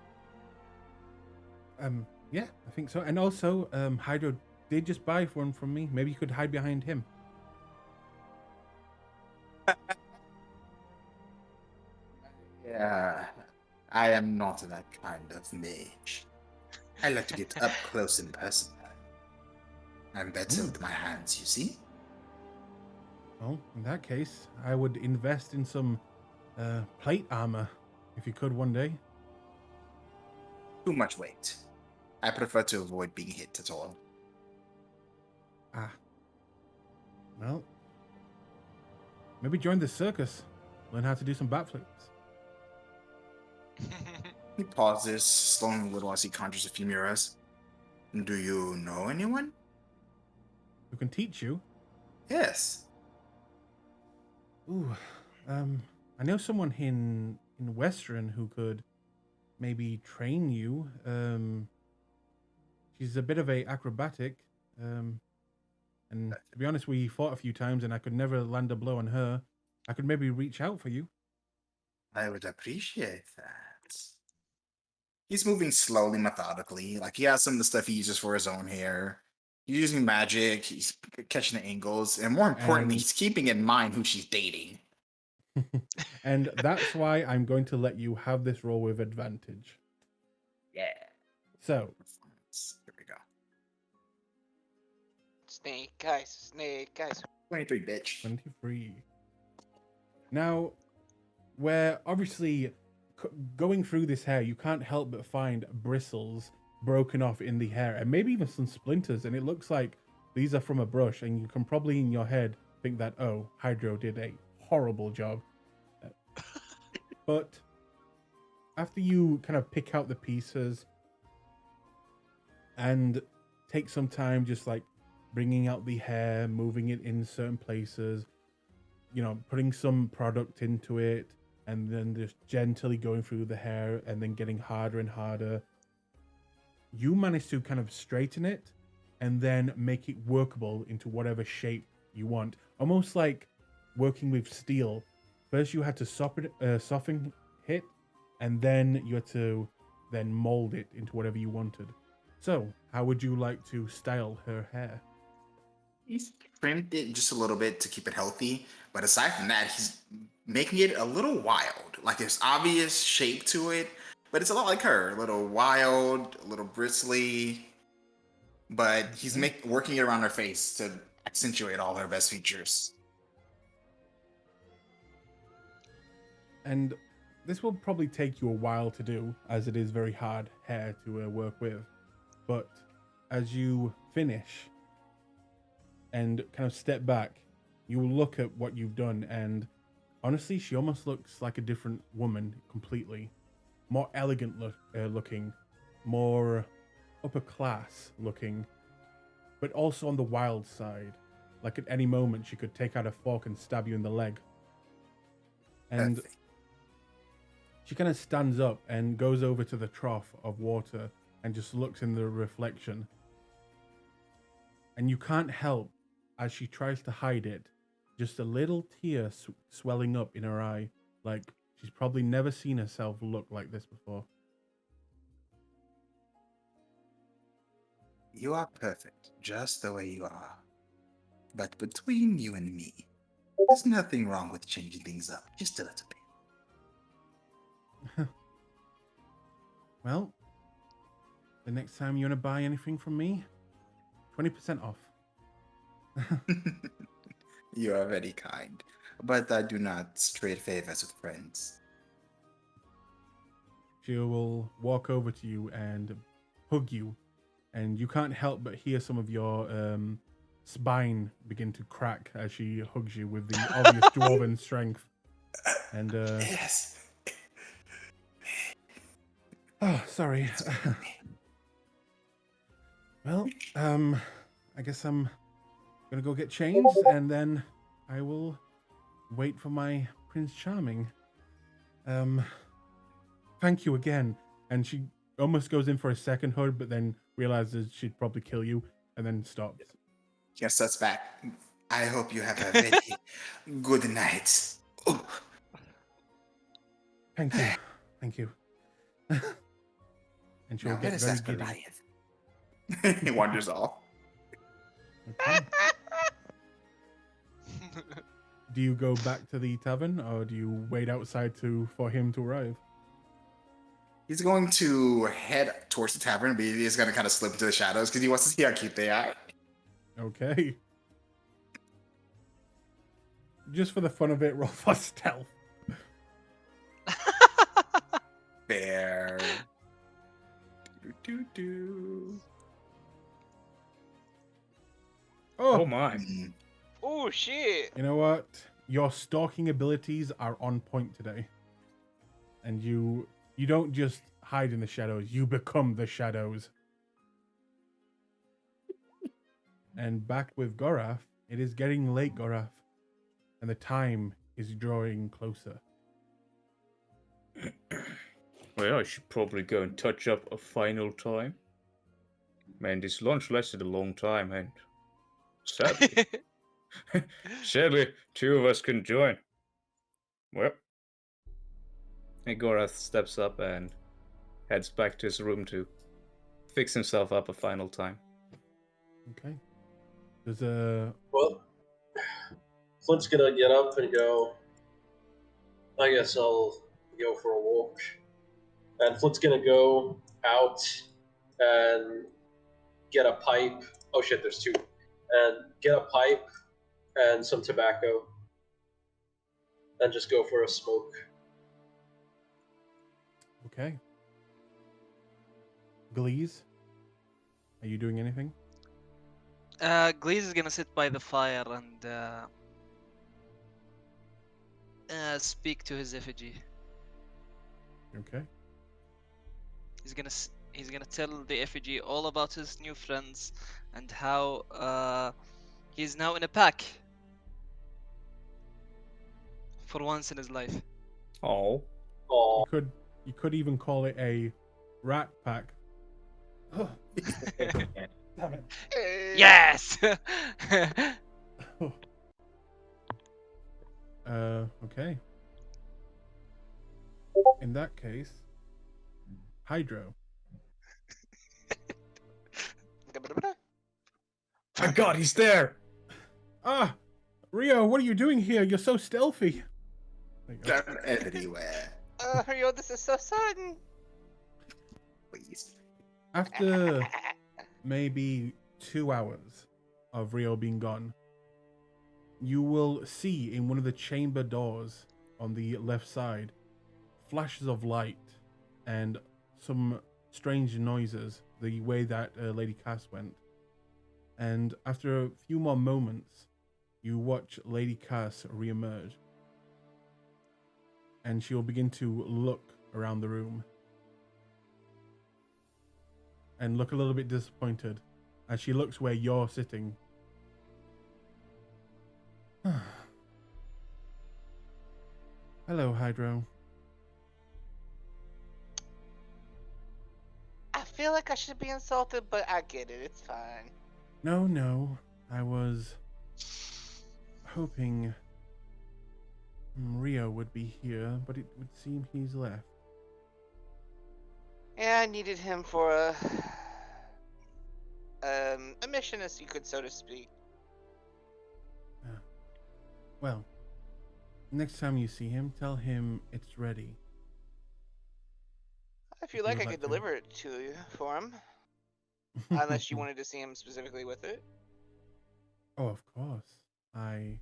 Yeah, I think so. And also, Hydro did just buy one from me. Maybe you could hide behind him. Yeah, I am not that kind of mage. I like to get up close and personal. I'm better with my hands, you see? Well, in that case, I would invest in some plate armor, if you could one day. Too much weight. I prefer to avoid being hit at all. Ah. Well, maybe join the circus. Learn how to do some backflips. He pauses, slowing a little as he conjures a few mirrors. Do you know anyone? Who can teach you? Yes. Ooh, I know someone in Western who could maybe train you. She's a bit of a acrobatic, and to be honest, we fought a few times, and I could never land a blow on her. I could maybe reach out for you. I would appreciate that. He's moving slowly, methodically. Like, he has some of the stuff he uses for his own hair. He's using magic, he's catching the angles, and more importantly, he's keeping in mind who she's dating. And that's why I'm going to let you have this roll with advantage. Yeah. So, here we go. Snake eyes, snake eyes. 23, bitch. 23. Now, where obviously going through this hair, you can't help but find bristles broken off in the hair, and maybe even some splinters, and it looks like these are from a brush, and you can probably in your head think that, oh, Hydro did a horrible job. But after you kind of pick out the pieces and take some time just like bringing out the hair, moving it in certain places, you know, putting some product into it, and then just gently going through the hair and then getting harder and harder, you manage to kind of straighten it and then make it workable into whatever shape you want. Almost like working with steel. First you had to soften it, and then you had to then mold it into whatever you wanted. So, how would you like to style her hair? He's trimmed it just a little bit to keep it healthy, but aside from that, he's making it a little wild. Like there's obvious shape to it, but it's a lot like her. A little wild, a little bristly, but he's working it around her face to accentuate all her best features. And this will probably take you a while to do, as it is very hard hair to work with. But as you finish and kind of step back, you will look at what you've done, and honestly, she almost looks like a different woman completely. More elegant looking, more upper class looking, but also on the wild side. Like at any moment, she could take out a fork and stab you in the leg. And Perfect. she kind of stands up and goes over to the trough of water and just looks in the reflection. And you can't help, as she tries to hide it, just a little tear swelling up in her eye, like she's probably never seen herself look like this before. You are perfect, just the way you are. But between you and me, there's nothing wrong with changing things up just a little bit. Well, the next time you want to buy anything from me, 20% off. You are very kind, but I do not trade favors with friends. She will walk over to you and hug you, and you can't help but hear some of your spine begin to crack as she hugs you with the obvious dwarven strength. And Yes. oh, sorry. Well, I guess I'm gonna go get changed, and then I will wait for my Prince Charming. Thank you again. And she almost goes in for a second hug, but then realizes she'd probably kill you, and then stops. Yes, that's back. I hope you have a very good night. Oh. Thank you. Thank you. And she'll Now, get where is very that giddy. Goliath? He wanders off. Okay. Do you go back to the tavern, or do you wait outside for him to arrive? He's going to head towards the tavern, but he's going to kind of slip into the shadows because he wants to see how cute they are. Okay. Just for the fun of it, roll for stealth. Fair. Do. Oh Oh, my. Mm. Oh shit! you know what? Your stalking abilities are on point today. And you don't just hide in the shadows, you become the shadows. And back with Gorath, it is getting late, Gorath, and the time is drawing closer. Well, I should probably go and touch up a final time. Man, this lunch lasted a long time, and sadly, two of us can join. Well, and Gorath steps up and heads back to his room to fix himself up a final time. Okay. There's a Well, Flint's gonna get up and go. I guess I'll go for a walk. And Flint's gonna go out and get a pipe. Oh shit, there's two. And get a pipe and some tobacco. And just go for a smoke. okay. Glees, are you doing anything? Glees is gonna sit by the fire and speak to his effigy. Okay. He's gonna tell the effigy all about his new friends and how he's now in a pack for once in his life. Oh. Oh, You could even call it a rat pack. Damn it. Yes. Okay. In that case, Hydro. My God, he's there! Ah, Rio, what are you doing here? You're so stealthy. There you go. They're everywhere. Rio, this is so sudden. Please. After maybe 2 hours of Rio being gone, you will see in one of the chamber doors on the left side flashes of light and some strange noises, the way that Lady Cass went. And after a few more moments, you watch Lady Cass reemerge. And she will begin to look around the room. And look a little bit disappointed as she looks where you're sitting. Hello, Hydro. I feel like I should be insulted, but I get it. It's fine. No. I was hoping Rio would be here, but it would seem he's left. Yeah, I needed him for a mission, as you could, so to speak. Well, next time you see him, tell him it's ready. If you If like, you I would could like to. deliver it to you for him. Unless you wanted to see him specifically with it. Oh, of course. I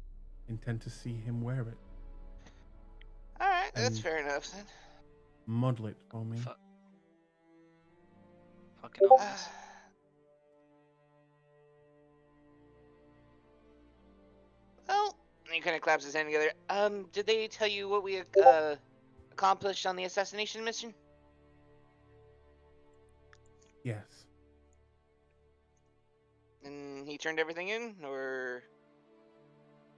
intend to see him wear it. Alright, that's And- fair enough then. Model it for me. Fucking ominous. Well, he kind of claps his hand together. Did they tell you what we accomplished on the assassination mission? Yes. And he turned everything in, or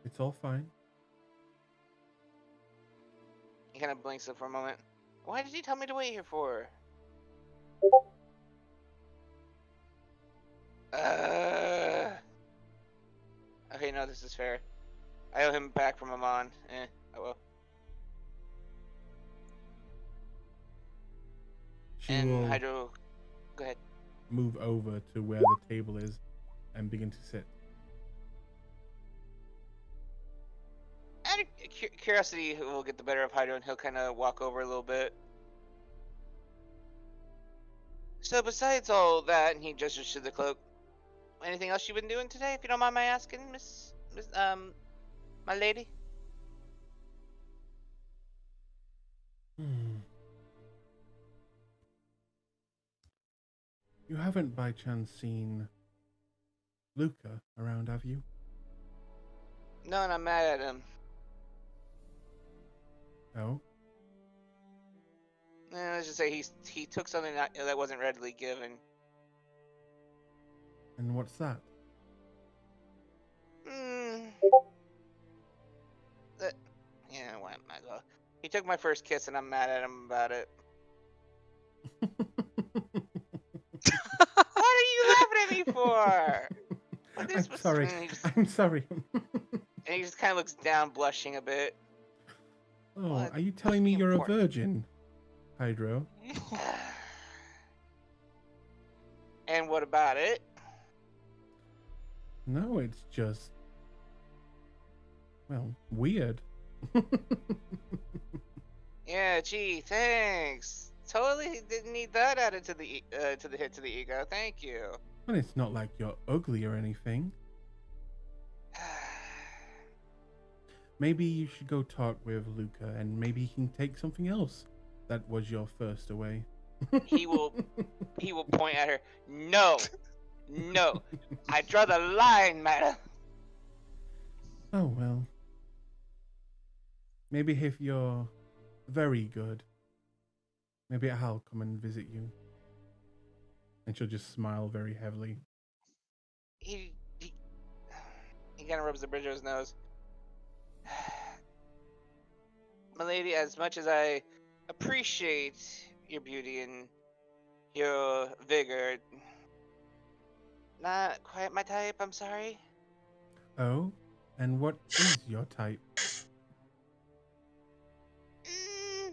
It's all fine. he kind of blinks up for a moment. Why did he tell me to wait here for? Okay, no, this is fair. I owe him back from Amon. Oh well. She And will Hydro, go ahead. move over to where the table is and begin to sit. Out of curiosity, will get the better of Hydro, and he'll kind of walk over a little bit. So besides all that, and he gestures to the cloak. Anything else you've been doing today, if you don't mind my asking, my lady? You haven't by chance seen Luca around, have you? No, and I'm mad at him. Oh? Let's just say he took something that wasn't readily given. And what's that? Yeah, why am I go? He took my first kiss, and I'm mad at him about it. What are you laughing at me for? What I'm sorry. and he just, I'm sorry. and he just kind of looks down, blushing a bit. Oh, What? are you telling me you're a Important. virgin, Hydro? And what about it? No, it's just, well, weird. Yeah, gee, thanks. Totally didn't need that added to the hit to the ego. Thank you. But it's not like you're ugly or anything. Maybe you should go talk with Luca and maybe he can take something else that was your first away. He will point at her. No, I draw the line, madam. Oh well. Maybe if you're very good, Maybe I'll come and visit you. And she'll just smile very heavily. He kind of rubs the bridge of his nose. Milady, as much as I appreciate your beauty and your vigor, not quite my type, I'm sorry. Oh? And what is your type? Mm,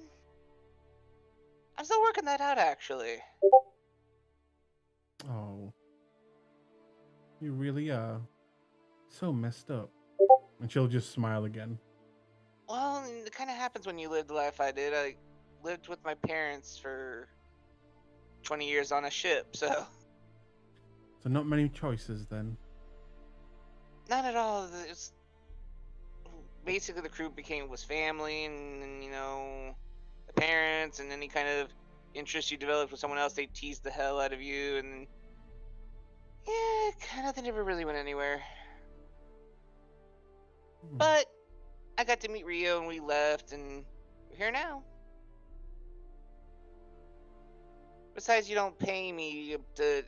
I'm still working that out, actually. Oh. You really are. So messed up. And she'll just smile again. Well, it kind of happens when you live the life I did. I lived with my parents for 20 years on a ship, so So not many choices then. not at all. It's basically the crew was family, and you know, the parents, and any kind of interest you developed with someone else, they teased the hell out of you, and yeah, kind of they never really went anywhere. But I got to meet Rio, and we left, and we're here now. Besides, you don't pay me to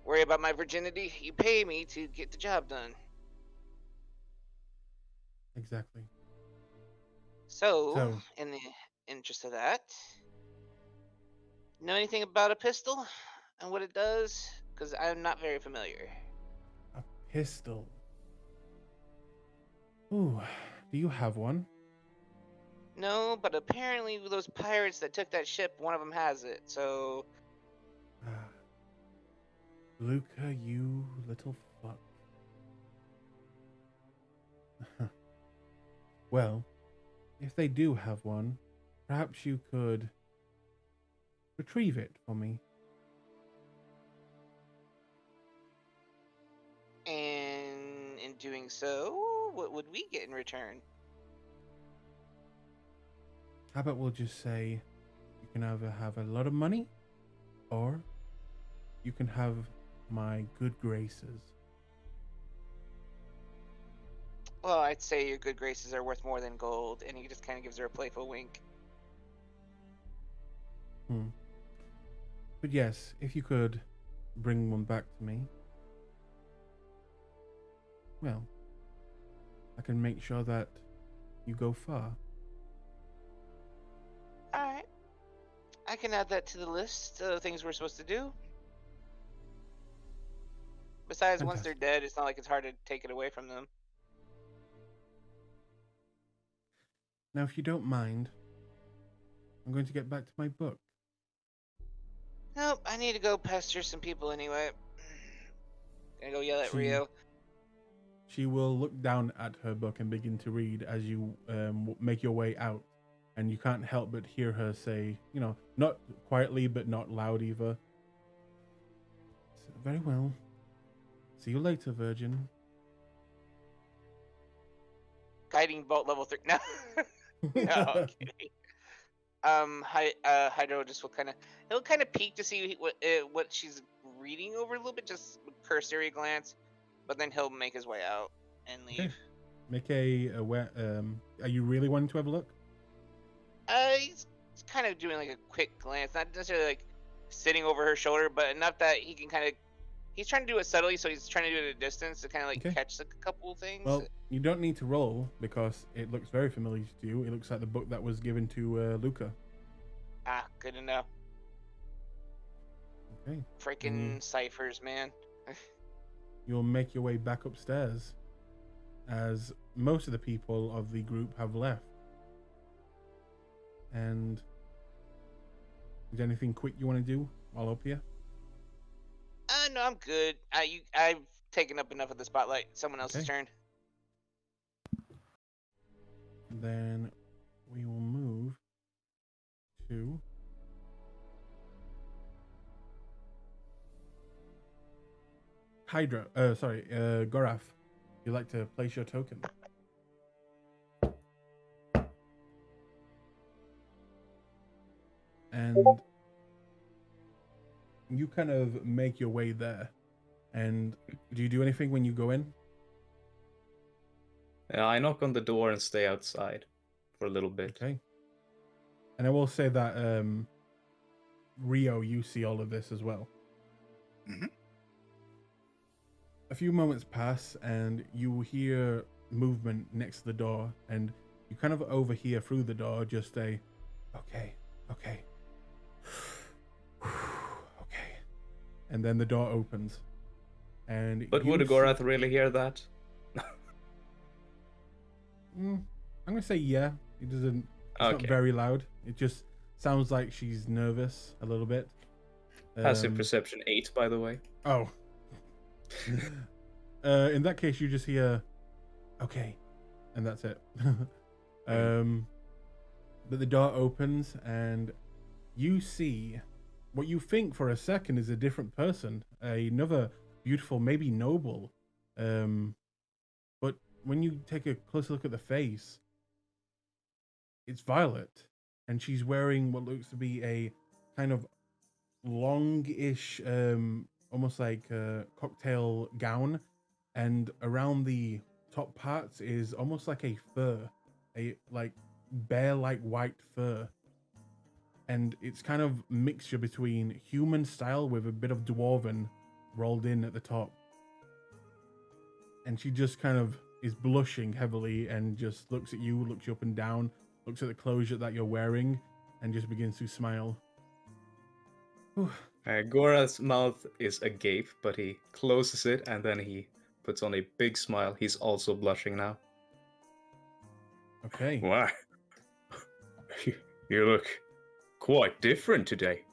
worry about my virginity. You pay me to get the job done. Exactly. So, in the interest of that, know anything about a pistol and what it does? Because I'm not very familiar. A pistol. Ooh, do you have one? No, but apparently those pirates that took that ship, one of them has it. So, Luca, you little fuck. Well, if they do have one, perhaps you could retrieve it for me. and in doing so, what would we get in return? How about we'll just say you can either have a lot of money or you can have my good graces. Well, I'd say your good graces are worth more than gold, and he just kind of gives her a playful wink. But yes, if you could bring one back to me, well, I can make sure that you go far. Alright. I can add that to the list of things we're supposed to do. Besides, once they're dead, it's not like it's hard to take it away from them. Now, if you don't mind, I'm going to get back to my book. Nope, I need to go pester some people anyway. Gonna go yell at Rio. She will look down at her book and begin to read as you make your way out. And you can't help but hear her say, you know, not quietly, but not loud either. Very well. See you later, Virgin. Guiding bolt level 3. No. No, I'm kidding. Hydro just will he'll kind of peek to see what she's reading over a little bit, just cursory glance, but then he'll make his way out and leave. Okay. Make are you really wanting to have a look? He's kind of doing like a quick glance, not necessarily like sitting over her shoulder, but enough that he can he's trying to do it subtly, so he's trying to do it at a distance to kind of like catch a couple things. Well, you don't need to roll because it looks very familiar to you. It looks like the book that was given to Luca. Ah, good to know. Okay. Freaking ciphers, man. You'll make your way back upstairs as most of the people of the group have left. And is there anything quick you want to do while up here? No, I'm good. I've taken up enough of the spotlight. Someone else's turn. Then we will move to Gorath. You'd like to place your token. And you kind of make your way there. And do you do anything when you go in? I knock on the door and stay outside for a little bit. Okay. And I will say that Rio, you see all of this as well. Mhm. A few moments pass, and you hear movement next to the door, and you kind of overhear through the door just a, okay, okay, okay, and then the door opens, and But you would see- Gorath really hear that? I'm gonna say yeah. It doesn't. It's not Okay. very loud. It just sounds like she's nervous a little bit. Passive perception 8, by the way. Oh. In that case, you just hear, okay, and that's it. But the door opens, and you see what you think for a second is a different person, another beautiful, maybe noble. But when you take a closer look at the face, it's Violet, and she's wearing what looks to be a kind of longish, almost like a cocktail gown, and around the top parts is almost like a fur, a like bear-like white fur, and it's kind of mixture between human style with a bit of dwarven rolled in at the top. And she just kind of is blushing heavily and just looks at you, looks you up and down, looks at the clothes that you're wearing, and just begins to smile. Gorath's mouth is agape, but he closes it and then he puts on a big smile. He's also blushing now. Okay. Wow. You look quite different today.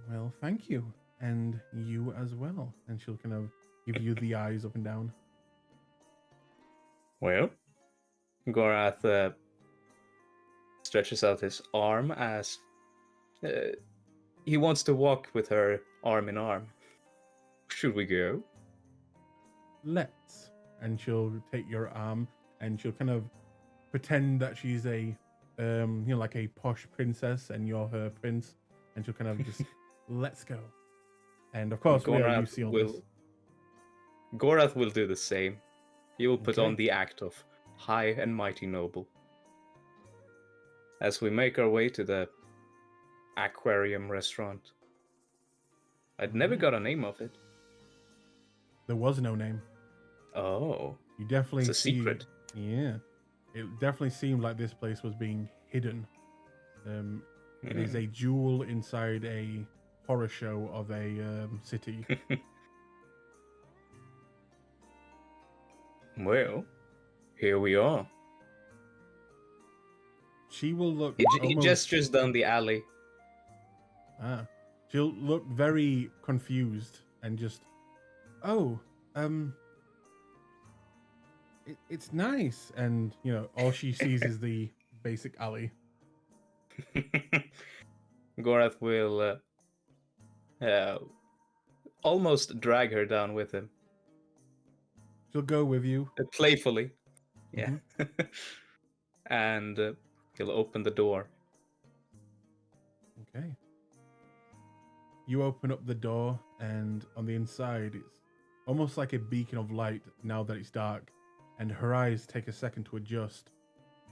Well, thank you. And you as well. And she'll kind of give you the eyes up and down. Well, Gorath stretches out his arm as he wants to walk with her arm in arm. Should we go? Let's. And she'll take your arm and she'll kind of pretend that she's a, like a posh princess and you're her prince. And she'll kind of just, let's go. And of course, Rio, you see all this. Gorath will do the same. He will put Okay. on the act of high and mighty noble. As we make our way to the aquarium restaurant. I'd never got a name of it. There was no name. Oh, You definitely it's a see, secret. Yeah. It definitely seemed like this place was being hidden. It is a jewel inside a horror show of a city. Well, here we are. She will look He almost... gestures down the alley. She'll look very confused and just, it's nice. And, all she sees is the basic alley. Gorath will almost drag her down with him. She'll go with you. Playfully. Yeah. And he'll open the door. Okay. You open up the door, and on the inside, it's almost like a beacon of light now that it's dark, and her eyes take a second to adjust.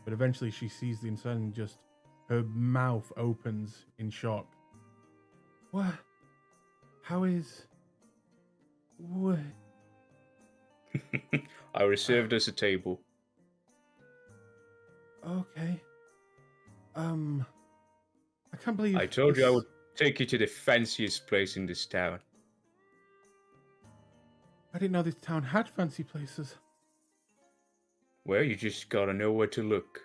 But eventually she sees the inside and just, her mouth opens in shock. What? How is... What? I reserved us a table. Okay. I can't believe... I told you I this- would take you to the fanciest place in this town. I didn't know this town had fancy places. Well, you just gotta know where to look.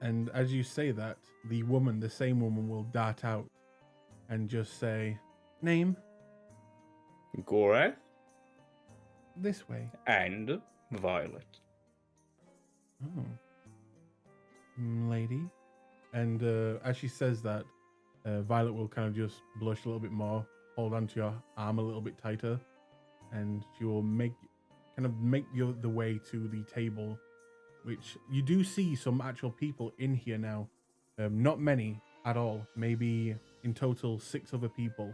And as you say that, the same woman will dart out and just say, name, Gorath this way. and Violet. Oh. Lady. And as she says that, Violet will kind of just blush a little bit more, hold onto your arm a little bit tighter, and she will make the way to the table, which you do see some actual people in here now. Not many at all, maybe in total 6 other people.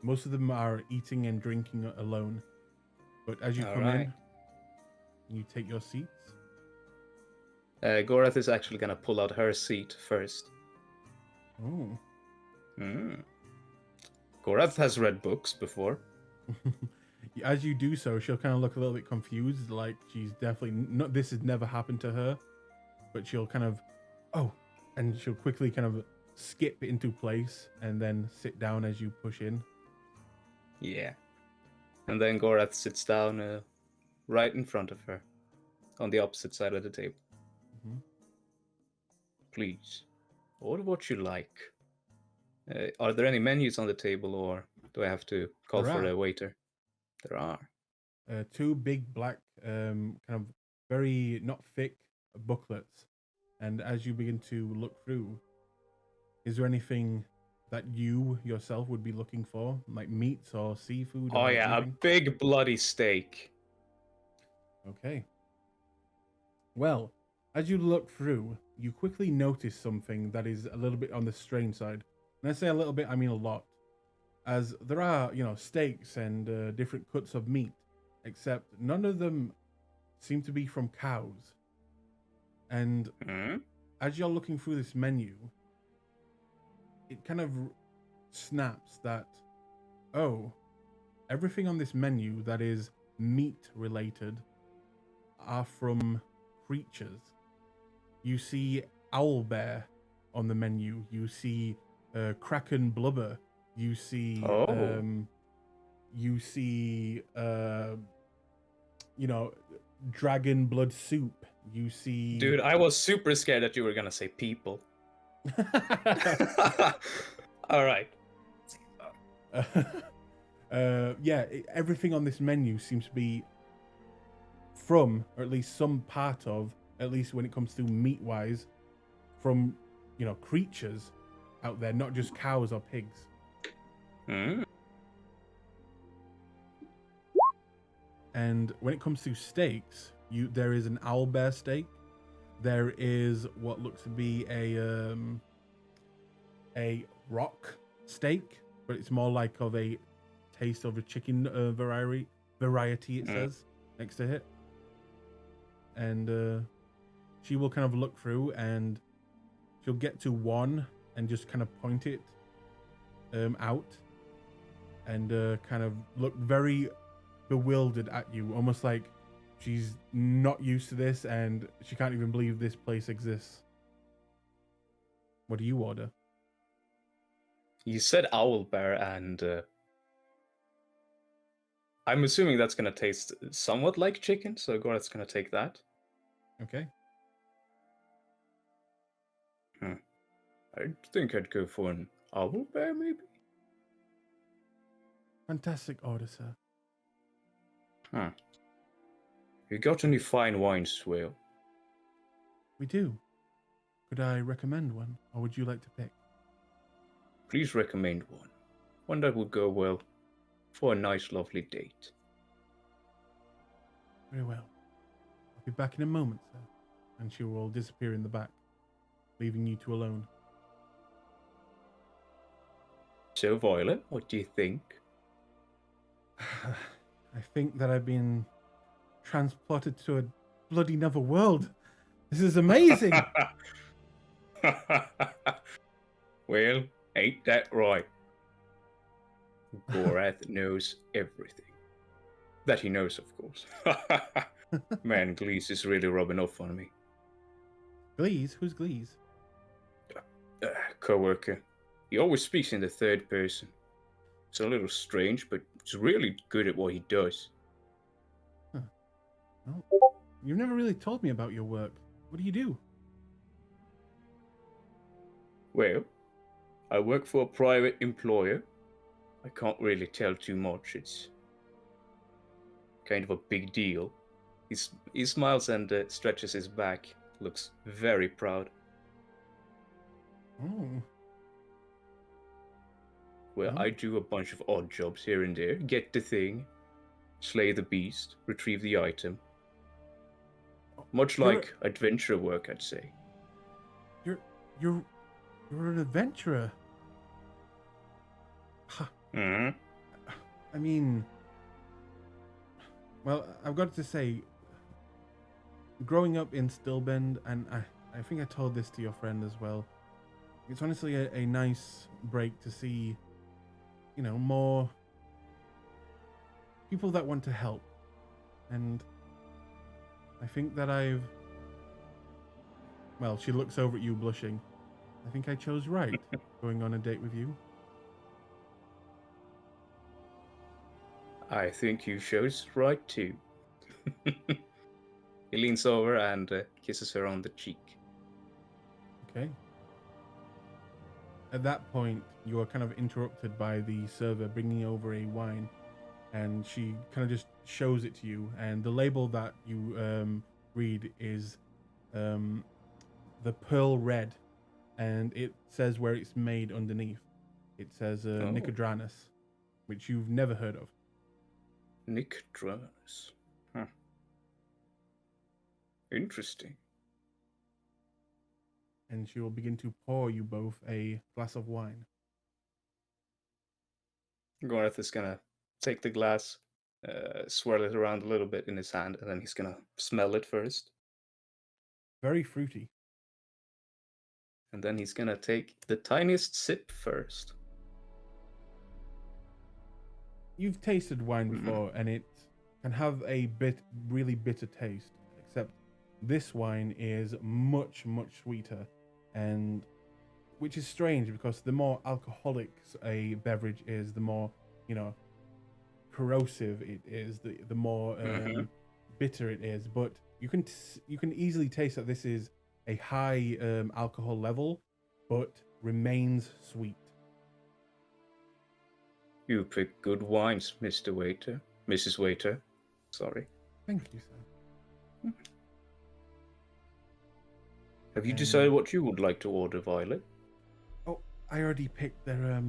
Most of them are eating and drinking alone. But as you come in, you take your seats, Gorath is actually gonna pull out her seat first. Oh. Gorath has read books before. As you do so, she'll kind of look a little bit confused, like she's definitely not. This has never happened to her, but she'll kind of, and she'll quickly kind of skip into place and then sit down as you push in. Yeah. And then Gorath sits down right in front of her, on the opposite side of the table. Mhm. Please, order what you like. Are there any menus on the table, or do I have to call There for are. a waiter? There are. Two big black, kind of very not thick booklets, and as you begin to look through, is there anything that you yourself would be looking for, like meats or seafood? Oh or yeah, anything? a big bloody steak. Okay. Well, as you look through, you quickly notice something that is a little bit on the strange side. And I say a little bit, I mean a lot. As there are, steaks and different cuts of meat, except none of them seem to be from cows. And as you're looking through this menu, it kind of snaps that, everything on this menu that is meat related are from creatures. You see owlbear on the menu. You see kraken blubber. You see, dragon blood soup. You see, Dude, I was super scared that you were gonna say people. All right. Everything on this menu seems to be from, or at least some part of, at least when it comes to meat wise, from creatures out there, not just cows or pigs. And when it comes to steaks, there is an owlbear steak. There is what looks to be a rock steak, but it's more like of a taste of a chicken variety. It says next to it, and she will kind of look through and she'll get to one and just kind of point it out and kind of look very bewildered at you, almost like she's not used to this and she can't even believe this place exists. What do you order? You said owlbear, and I'm assuming that's gonna taste somewhat like chicken, so Gorath's gonna take that. Okay. I think I'd go for an owlbear, maybe? Fantastic order, sir. You got any fine wines, Will? We do. Could I recommend one, or would you like to pick? Please recommend one. One that would go well for a nice, lovely date. Very well. I'll be back in a moment, sir. And she will disappear in the back, leaving you two alone. So, Violet, what do you think? I think that I've been transported to a bloody another world. This is amazing. Well, ain't that right? Gorath knows everything. That he knows, of course. Man, Glees is really rubbing off on me. Glees? Who's Glees? Co-worker. He always speaks in the third person. It's a little strange, but he's really good at what he does. Huh. Well, you've never really told me about your work. What do you do? Well, I work for a private employer. I can't really tell too much. It's kind of a big deal. He smiles and stretches his back. Looks very proud. Oh. Well, I do a bunch of odd jobs here and there. Get the thing, slay the beast, retrieve the item. Much like adventure work, I'd say. You're an adventurer. Huh. I mean, well, I've got to say, growing up in Stillbend, and I think I told this to your friend as well, it's honestly a nice break to see, more people that want to help. And I think that well, she looks over at you blushing. I think I chose right going on a date with you. I think you chose right too. He leans over and kisses her on the cheek. Okay. At that point, you are kind of interrupted by the server bringing over a wine, and she kind of just shows it to you. And the label that you read is the Pearl Red, and it says where it's made underneath. It says Nicodranus, which you've never heard of. Nicodranus. Huh. Interesting. And she will begin to pour you both a glass of wine. Gorath is gonna take the glass, swirl it around a little bit in his hand, and then he's gonna smell it first. Very fruity. And then he's gonna take the tiniest sip first. You've tasted wine before, and it can have a really bitter taste, except this wine is much, much sweeter, and which is strange because the more alcoholic a beverage is, the more, corrosive it is, the more bitter it is. But you can easily taste that this is a high alcohol level, but remains sweet. You pick good wines, Mr. Waiter. Mrs. Waiter. Sorry. Thank you, sir. Have you decided what you would like to order, Violet? Oh, I already picked their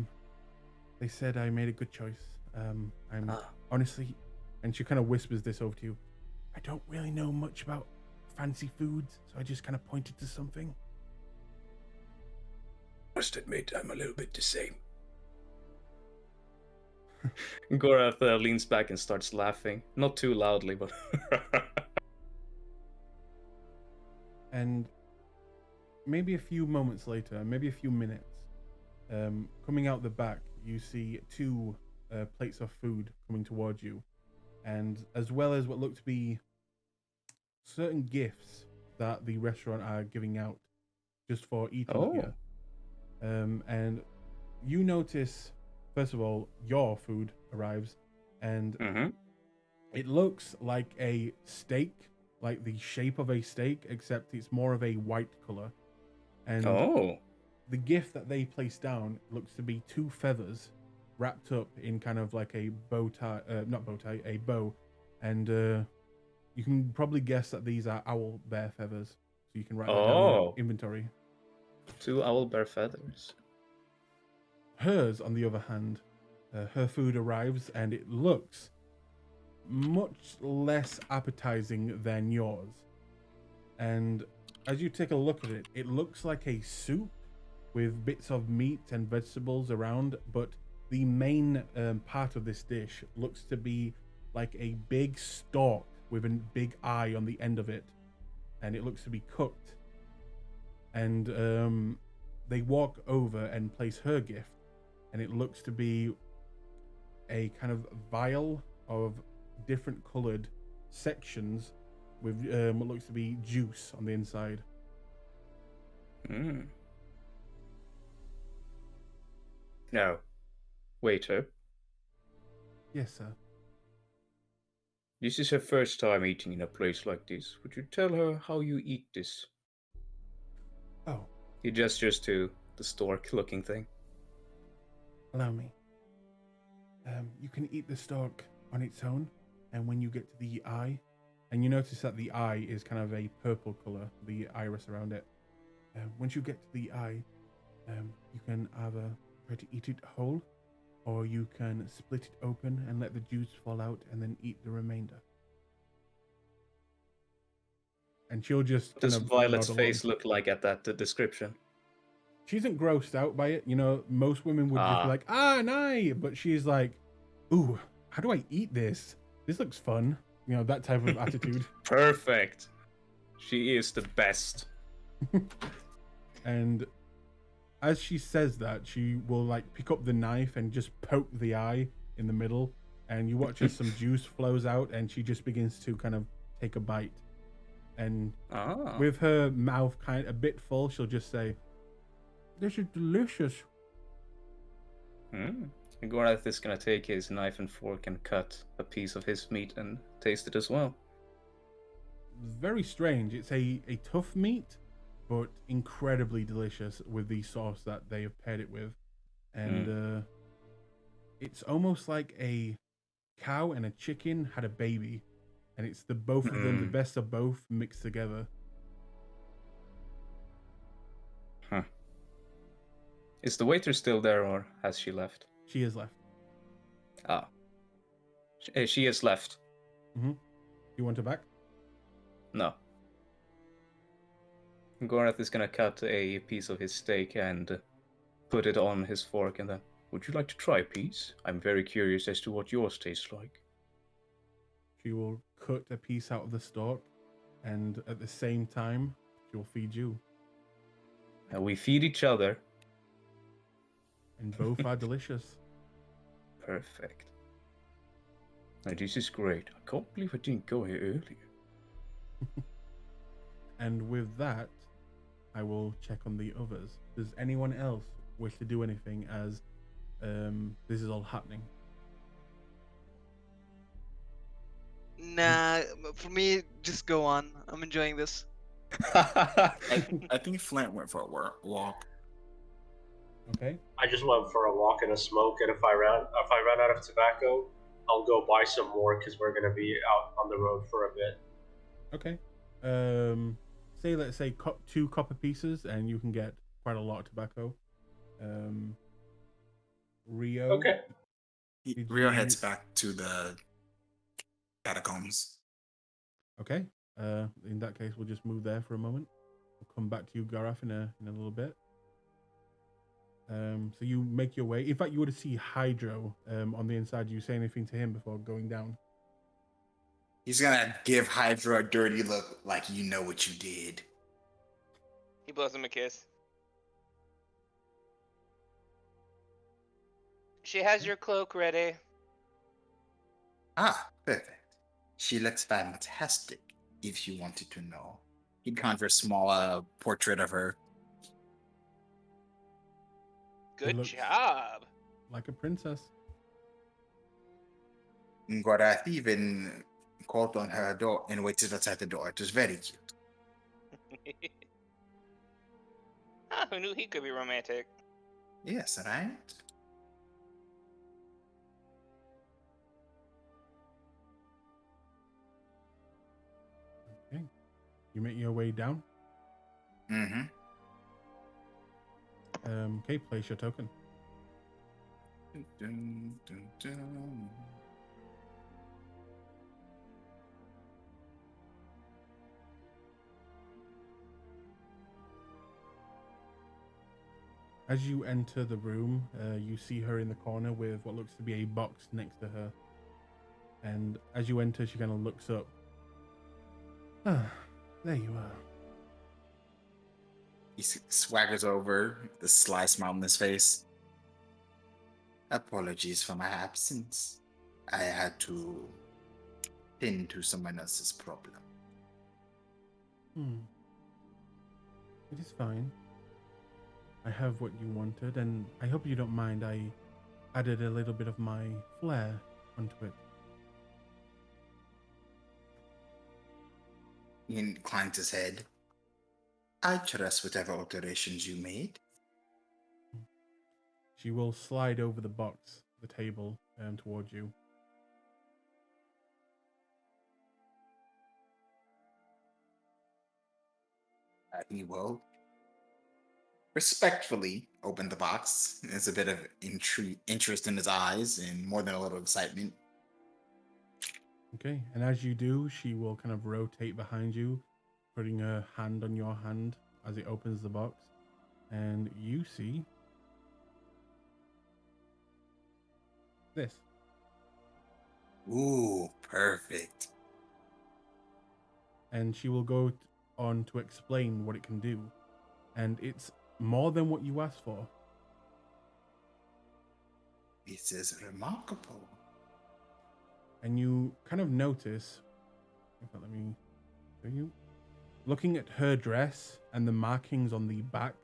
they said I made a good choice. I'm honestly, and she kind of whispers this over to you, I don't really know much about fancy foods, so I just kind of pointed to something. Must admit, I'm a little bit the same. Gorath leans back and starts laughing. Not too loudly, but... And maybe a few moments later, maybe a few minutes, coming out the back, you see two plates of food coming towards you, and as well as what look to be certain gifts that the restaurant are giving out just for eating here. And you notice, first of all, your food arrives, and it looks like a steak, like the shape of a steak, except it's more of a white color. And the gift that they place down looks to be two feathers wrapped up in kind of like a bow tie, not bow tie, a bow. And you can probably guess that these are owl bear feathers. So you can write that down in your inventory. Two owl bear feathers. Hers, on the other hand, her food arrives and it looks much less appetizing than yours. And as you take a look at it, it looks like a soup with bits of meat and vegetables around, but the main part of this dish looks to be like a big stalk with a big eye on the end of it, and it looks to be cooked. And they walk over and place her gift, and it looks to be a kind of vial of different colored sections with what looks to be juice on the inside. Now, waiter. Yes, sir. This is her first time eating in a place like this. Would you tell her how you eat this? Oh. He gestures to the stork-looking thing. Allow me. You can eat the stork on its own, and when you get to the eye, and you notice that the eye is kind of a purple color, the iris around it. Once you get to the eye, you can either try to eat it whole, or you can split it open and let the juice fall out and then eat the remainder. And she'll just What does Violet's face look like at that description? She isn't grossed out by it. You know, most women would just be like, nah. But she's like, ooh, how do I eat this? This looks fun. You know, that type of attitude. Perfect. She is the best. And as she says that, she will like pick up the knife and just poke the eye in the middle, and you watch as some juice flows out, and she just begins to kind of take a bite. And with her mouth kind of a bit full, she'll just say, "This is delicious." And Gorath is gonna take his knife and fork and cut a piece of his meat and taste it as well. Very strange. It's a tough meat, but incredibly delicious with the sauce that they have paired it with. And it's almost like a cow and a chicken had a baby, and it's the both of them, the best of both mixed together. Is the waiter still there, or has she left? She is left. She is left. You want her back? No. Gorath is gonna cut a piece of his steak and put it on his fork, and then, would you like to try a piece? I'm very curious as to what yours tastes like. She will cut a piece out of the stalk, and at the same time, she will feed you. And we feed each other. And both are delicious. Perfect. Now, this is great. I can't believe I didn't go here earlier. And with that, I will check on the others. Does anyone else wish to do anything as this is all happening? Nah, for me, just go on. I'm enjoying this. I think Flint went for a walk. Okay. I just went for a walk and a smoke, and if I run out of tobacco, I'll go buy some more because we're gonna be out on the road for a bit. Okay. Let's say 2 copper pieces, and you can get quite a lot of tobacco. Rio. Okay. Rio heads back to the catacombs. Okay. In that case, we'll just move there for a moment. We'll come back to you, Gareth, in a little bit. So you make your way. In fact, you would see Hydro on the inside. Do you say anything to him before going down? He's gonna give Hydra a dirty look, like you know what you did. He blows him a kiss. She has your cloak ready. Ah, perfect. She looks fantastic, if you wanted to know. He'd conjure a small portrait of her. Good job. Like a princess. Gorath even called on her door and waited outside the door. It was very cute. Who knew he could be romantic? Yes, right? Okay. You make your way down. Mm-hmm. Okay, place your token. Dun, dun, dun. As you enter the room, you see her in the corner with what looks to be a box next to her. And as you enter, she kind of looks up. Ah, there you are. He swaggers over, the sly smile on his face. Apologies for my absence. I had to tend to someone else's problem. It is fine. I have what you wanted, and I hope you don't mind I added a little bit of my flair onto it. He inclines his head. I trust whatever alterations you made. She will slide over the box, the table, towards you. He will respectfully open the box. There's a bit of interest in his eyes and more than a little excitement. Okay, and as you do, she will kind of rotate behind you, putting her hand on your hand as it opens the box. And you see this. Ooh, perfect. And she will go on to explain what it can do, and it's more than what you asked for. This is remarkable. And you kind of notice, in fact, let me show you, looking at her dress and the markings on the back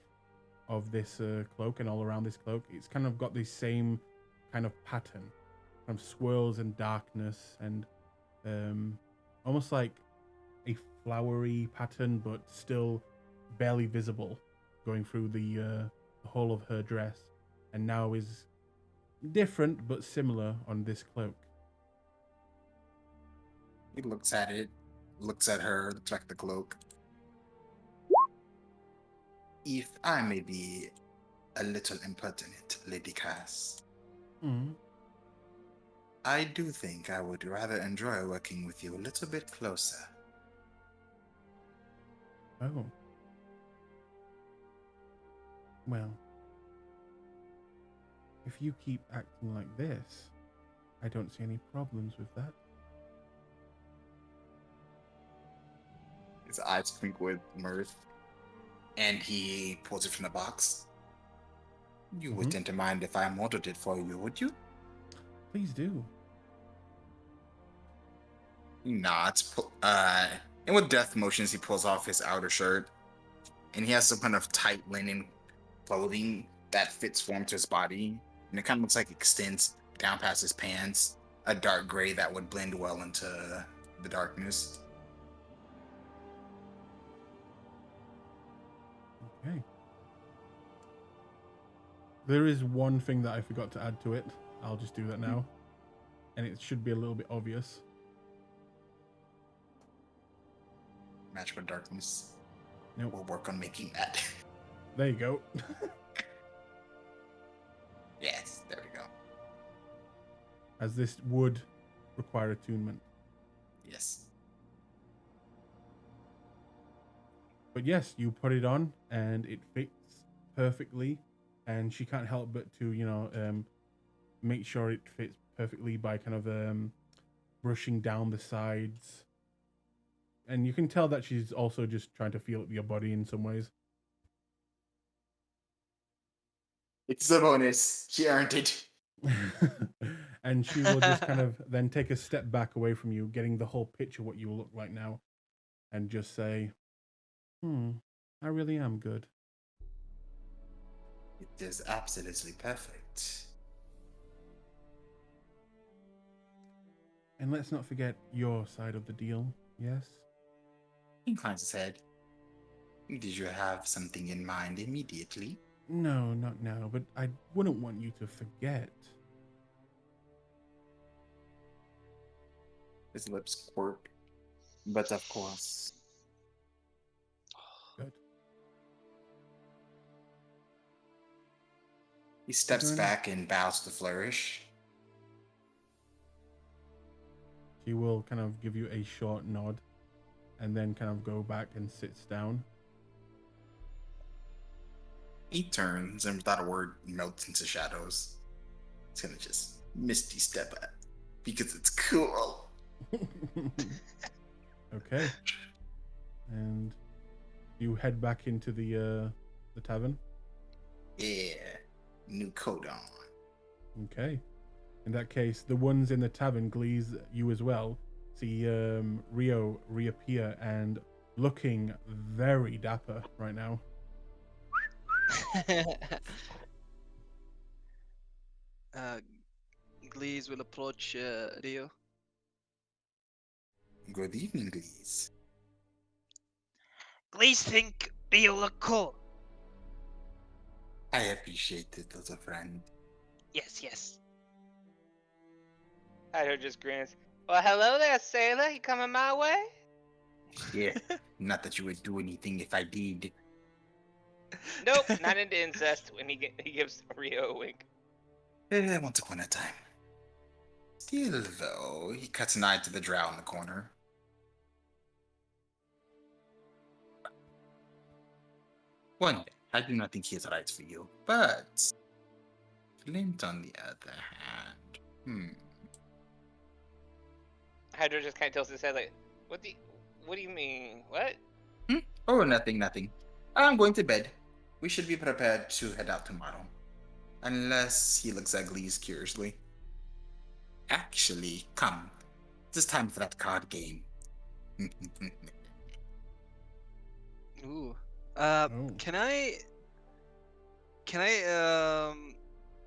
of this cloak and all around this cloak, it's kind of got the same kind of pattern, kind of swirls and darkness, and almost like a flowery pattern, but still barely visible, going through the whole of her dress, and now is different but similar on this cloak. He looks at it, looks at her, looks back at the cloak. If I may be a little impertinent, Lady Cass, I do think I would rather enjoy working with you a little bit closer. Oh. Well, if you keep acting like this, I don't see any problems with that. His eyes twinkle with mirth, and he pulls it from the box. You wouldn't mind if I ordered it for you, would you? Please do. He nods, and with death motions, he pulls off his outer shirt, and he has some kind of tight linen clothing that fits form to his body, and it kind of looks like it extends down past his pants, a dark gray that would blend well into the darkness. Okay. There is one thing that I forgot to add to it. I'll just do that now. And it should be a little bit obvious. Magical darkness. Nope. We'll work on making that. There you go. Yes, there we go. As this would require attunement. Yes. But yes, you put it on and it fits perfectly. And she can't help but to, make sure it fits perfectly by kind of brushing down the sides. And you can tell that she's also just trying to feel your body in some ways. It's a bonus. She earned it. And she will just kind of then take a step back away from you, getting the whole picture what you look like now, and just say, I really am good. It is absolutely perfect. And let's not forget your side of the deal, yes? He inclines his head. Did you have something in mind immediately? No, not now, but I wouldn't want you to forget. His lips quirk. But of course. Good. He steps back and bows to Flourish. She will kind of give you a short nod and then kind of go back and sits down. He turns and without a word melts into shadows. He's gonna just misty step at because it's cool. Okay. And you head back into the tavern. Yeah. New coat on. Okay. In that case, the ones in the tavern glees you as well. See Rio reappear and looking very dapper right now. Glees will approach Rio. Good evening, Glees. Please think Rio look cool. I appreciate it, little friend. Yes. Hydra just grins. Well, hello there, sailor. You coming my way? Yeah, not that you would do anything if I did. Nope, not into incest. When he gives Rio a wink. Once upon a time. Still, though, he cuts an eye to the drow in the corner. One day, I do not think he is right for you, but Flint, on the other hand, Hydra just kind of tilts his head like, what do you mean? What? Oh, nothing, nothing. I'm going to bed. We should be prepared to head out tomorrow. Unless he looks at Glees curiously. Actually, come. It is time for that card game. Ooh. Oh. Can I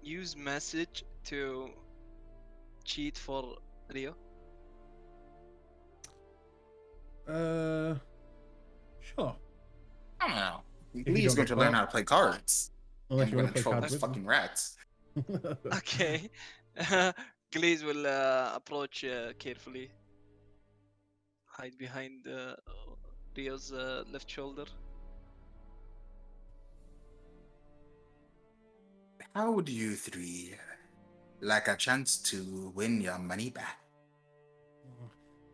use message to cheat for Rio? Sure. I don't know. you Glee's don't going get to learn caught. how to play cards. Unless I'm you going want to to play troll cards those with fucking rats. them. Okay. Glaze will approach carefully. Hide behind Rio's left shoulder. How would you three like a chance to win your money back?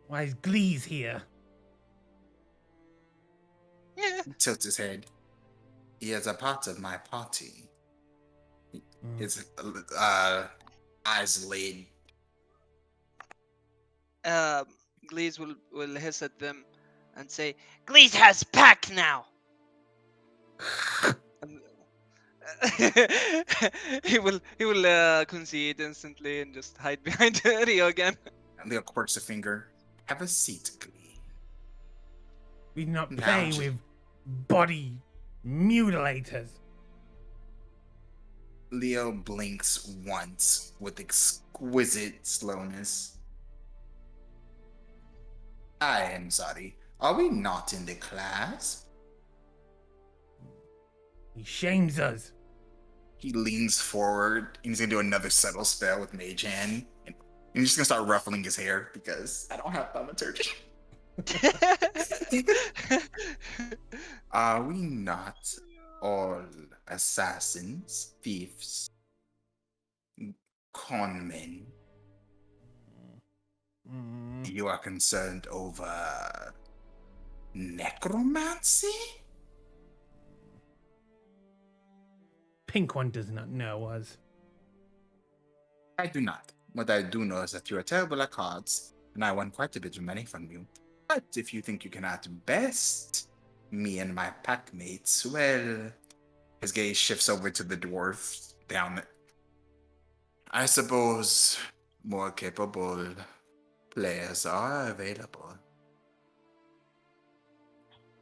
Why is Glees here? Tilts his head. He is a part of my party. His eyes laid. Glaze will hiss at them and say, Glees has pack now. and he will concede instantly and just hide behind Rio again. And Leo quirks a finger. Have a seat, Glee. We do not Now play just- with body mutilators. Leo blinks once with exquisite slowness. I am sorry. Are we not in the class? He shames us. He leans forward and he's gonna do another subtle spell with Mage Hand. And he's just gonna start ruffling his hair because I don't have thaumaturgy. Are we not all assassins, thieves, conmen? You are concerned over necromancy? Pink one does not know us. I do not. What I do know is that you are terrible at cards, and I want quite a bit of money from you. But if you think you can outbest me and my pack mates, well, his gaze shifts over to the dwarf down. I suppose more capable players are available.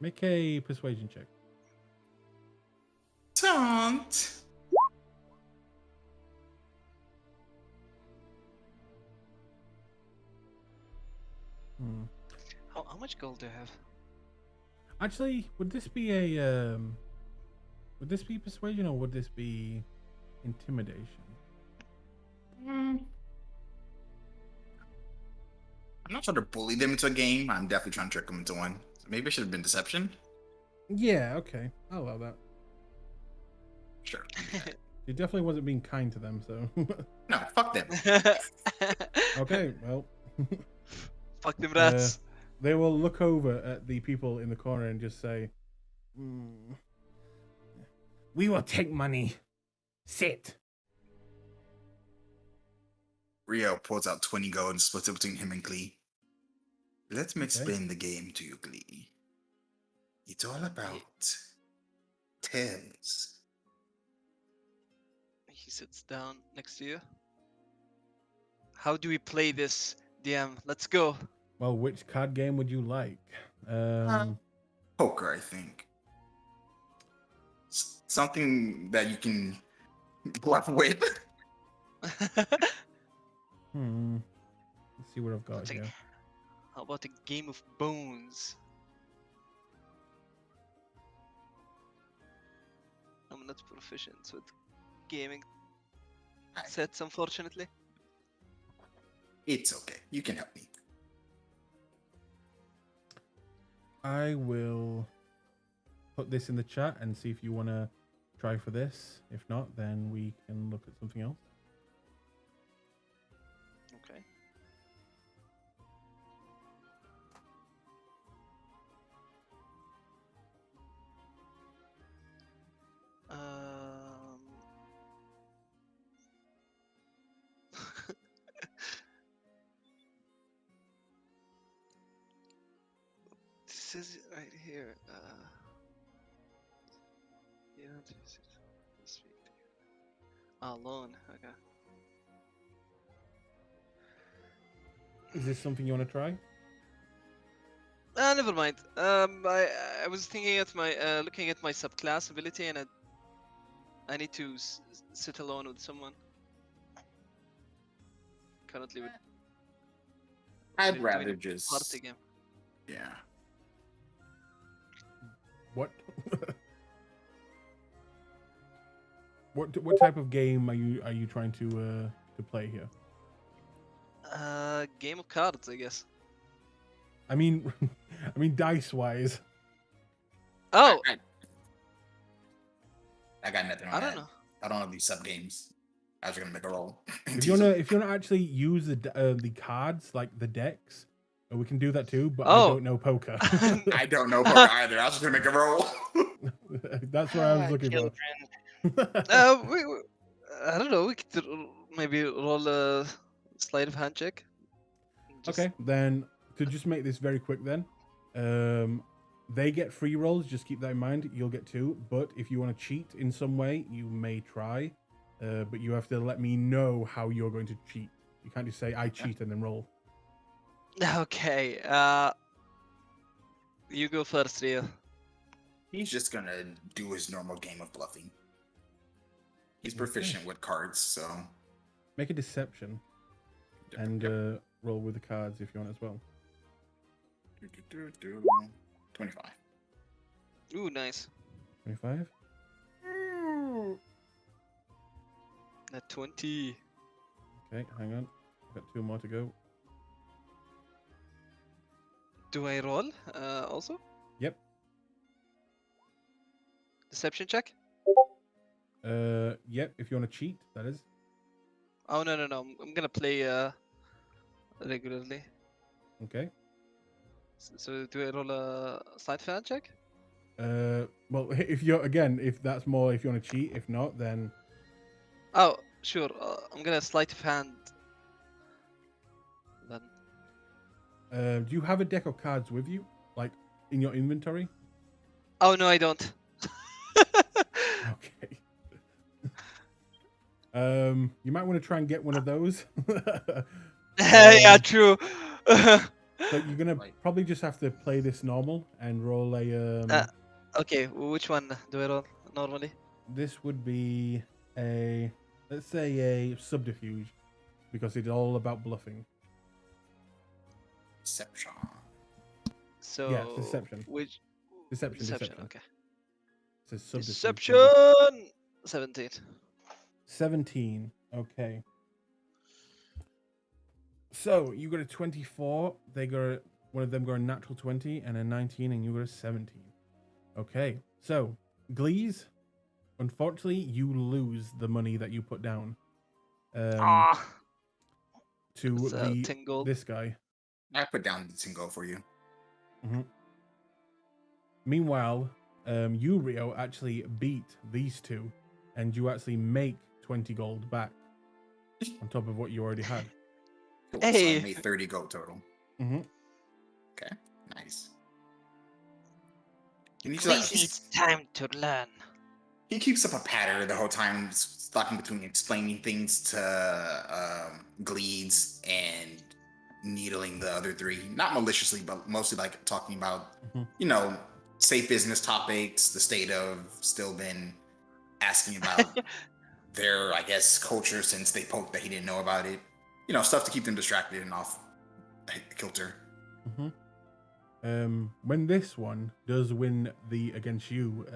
Make a persuasion check. Don't. How much gold do you have? Actually, would this be a would this be persuasion or would this be intimidation? I'm not trying to bully them into a game. I'm definitely trying to trick them into one. So maybe it should have been deception. Yeah, okay. I'll allow that. Sure. You definitely wasn't being kind to them, so. No, fuck them. Okay, well. Fuck them rats. They will look over at the people in the corner and just say, "We will take money. Sit." Rio pulls out 20 gold and splits it between him and Glee. Let me explain the game to you, Glee. It's all about tails. He sits down next to you. How do we play this, DM? Let's go. Well, which card game would you like? Poker, I think. Something that you can bluff with. Let's see what I've got It's like- here. How about a game of bones? I'm not proficient with gaming sets, unfortunately. It's okay. You can help me. I will put this in the chat and see if you want to try for this. If not, then we can look at something else. Okay. says it right here. You know, speak to alone. Okay. Is this something you want to try? Never mind. I was thinking at my looking at my subclass ability, and I need to sit alone with someone. Currently, with I'd doing rather a just. party game. Yeah. What? What type of game are you trying to play here? Game of cards, I guess. I mean, I mean dice wise. Oh, I got nothing on I that. don't know. I don't know these sub games. I was gonna make a roll. If you wanna actually use the cards like the decks, we can do that too. But I Oh. don't know poker. I don't know poker either. I was just gonna make a roll. That's what I was looking Children. for. I don't know. We could maybe roll a sleight of hand check. Just- Okay, then to just make this very quick, then they get free rolls. Just keep that in mind. You'll get 2, but if you want to cheat in some way, you may try. But you have to let me know how you're going to cheat. You can't just say I cheat and then roll. Okay. You go first, Rio. He's just gonna do his normal game of bluffing. He's proficient with cards, so. Make a deception and roll with the cards if you want as well. 25. Ooh, nice. 25. At 20. Okay, hang on. I've got 2 more to go. Do I roll? Also? Yep. Deception check? Yep. If you want to cheat, that is. Oh no. I'm gonna play regularly. Okay. So do I roll a sleight of hand check? Well, if that's more, if you want to cheat. If not, then Oh, sure. I'm gonna sleight of hand. Then. do you have a deck of cards with you, like in your inventory? Oh no, I don't. Okay. You might want to try and get one of those. Yeah, true. So you're gonna probably just have to play this normal and roll a. Okay, which one do I roll normally? This would be let's say a subterfuge, because it's all about bluffing. Deception. So Yeah, deception. Which Deception. Okay. It's a subterfuge. Deception. 17. 17. Okay. So you got a 24. They got one of them got a natural 20 and a 19, and you got a 17. Okay. So Glees, unfortunately, you lose the money that you put down. To It's 10 gold. this guy. I put down the single for you. Mm-hmm. Meanwhile, you, Rio, actually beat these two, and you actually make 20 gold back on top of what you already had. Cool. Hey. So I made 30 gold total. Mm-hmm. Okay, nice. And Please needs time to learn. he keeps up a pattern the whole time, stopping between explaining things to Gleeds and needling the other 3. Not maliciously, but mostly like talking about, safe business topics, the state of still been asking about their, I guess, culture since they poked that he didn't know about it. Stuff to keep them distracted and off kilter. Mm-hmm. When this one does win against you,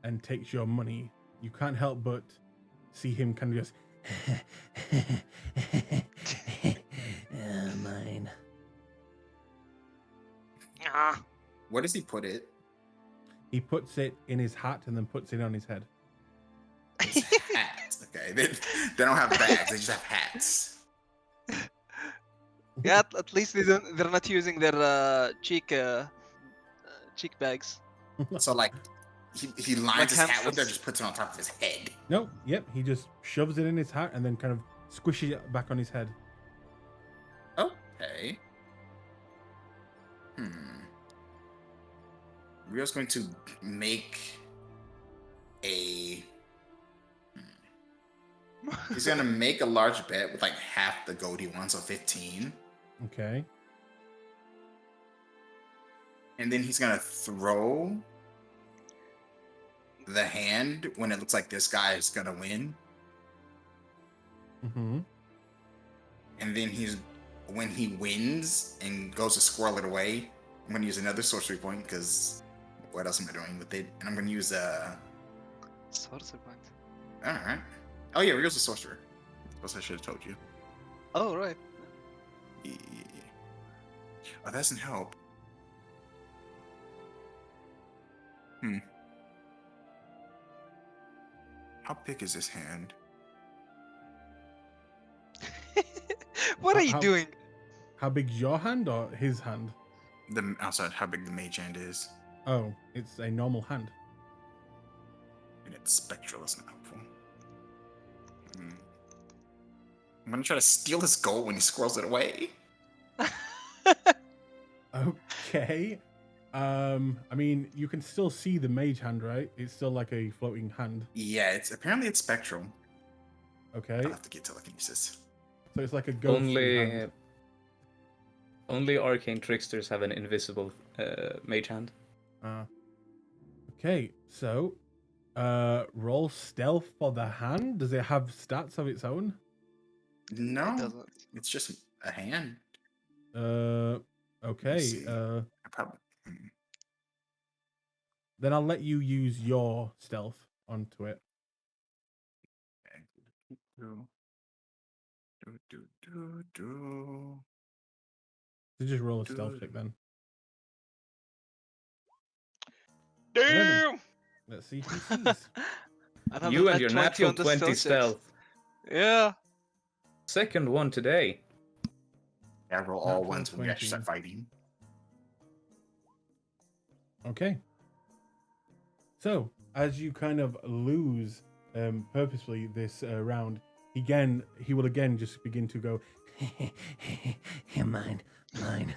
and takes your money, you can't help but see him kind of just mine. Where does he put it? He puts it in his hat and then puts it on his head. His hats. Okay, they don't have bags; they just have hats. Yeah, at least they're not using their cheek bags. So like, he lines his hat with it, or hamsters. just puts it on top of his head. Nope. Yep. He just shoves it in his hat and then kind of squishes it back on his head. Okay. Rio's going to make a. He's gonna make a large bet with like half the gold he wants, so 15. Okay. And then he's gonna throw the hand when it looks like this guy is gonna win. Mm-hmm. And then when he wins and goes to squirrel it away, I'm gonna use another sorcery point because what else am I doing with it? And I'm gonna use Sorcerer point. Alright. Oh yeah, Rio's a sorcerer. Suppose I should have told you. Oh, right. Yeah. Oh, that doesn't help. How big is this hand? What are you How- doing? How big's your hand or his hand? The outside, how big the mage hand is. Oh, it's a normal hand. And it's spectral, that's not helpful. I'm gonna try to steal his gold when he squirrels it away. Okay. I mean, you can still see the mage hand, right? It's still like a floating hand. Yeah, it's spectral. Okay. I'll have to get telekinesis. So it's like a ghostly hand. Only arcane tricksters have an invisible mage hand. Okay, so roll stealth for the hand. Does it have stats of its own? It No, doesn't. it's just a hand. Okay. see. I probably. Then I'll let you use your stealth onto it. So just roll a stealth check then. Damn! Let's see who sees. Another You and nat your 20 natural on the 20 checks. stealth. Yeah. Second one today. I roll all Natural ones when we actually 20. start fighting. Okay. So, as you kind of lose purposefully this round, he will again just begin to go, mine, mine.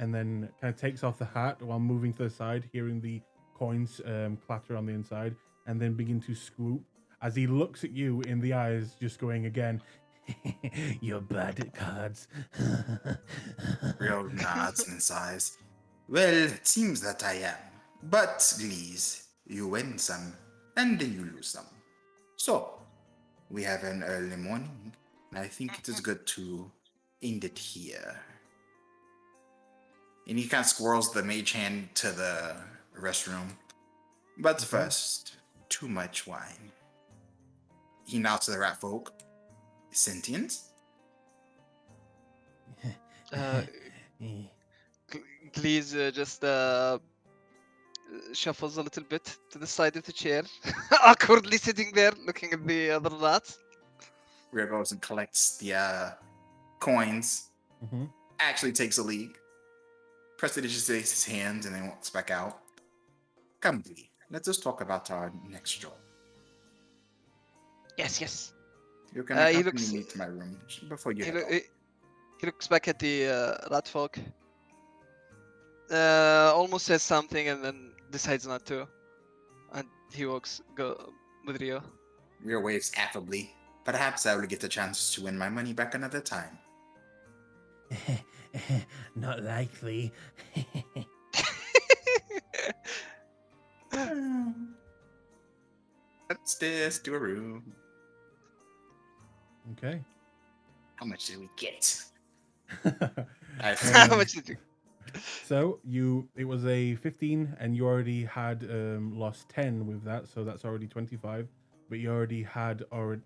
And then kind of takes off the hat while moving to the side, hearing the coins clatter on the inside, and then begin to swoop as he looks at you in the eyes, just going again, you're bad at cards. Rio nods and sighs. Well, it seems that I am. But, please, you win some, and then you lose some. So, we have an early morning, and I think it is good to end it here. And he kind of squirrels the mage hand to the restroom. But first, too much wine. He nods to the rat folk. Sentient? Glees just shuffles a little bit to the side of the chair, awkwardly sitting there looking at the other rats. Rio goes and collects the coins. Mm-hmm. Actually takes a leak. Prestidigitates his hands and then walks back out. Come, Glee. Let's just talk about our next job. Yes, yes. You can He accompany looks- me to my room before you He, head loo- off. he looks back at the rat folk, almost says something and then decides not to, and he go with Rio. Rio waves affably. Perhaps I will get the chance to win my money back another time. Not likely. Upstairs to a room. Okay. How much did we get? How much did you? So it was a 15, and you already had lost 10 with that, so that's already 25. But you already had on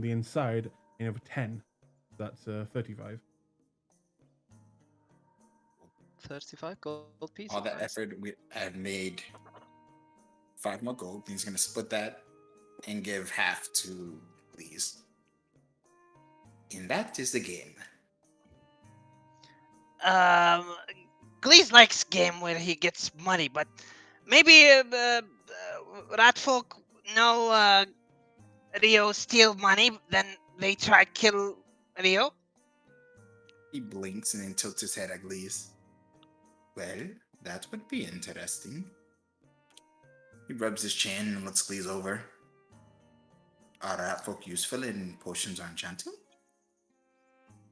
the inside another 10. That's 35. 35 gold pieces. All that nice. effort, I've made 5 more gold. He's going to split that and give half to Glees. And that is the game. Glees likes game where he gets money, but maybe Ratfolk know Rio steal money, then they try kill Rio. He blinks and then tilts his head at Glees. Well, that would be interesting. He rubs his chin and lets Glees over. Are rat folk useful in potions or enchanting?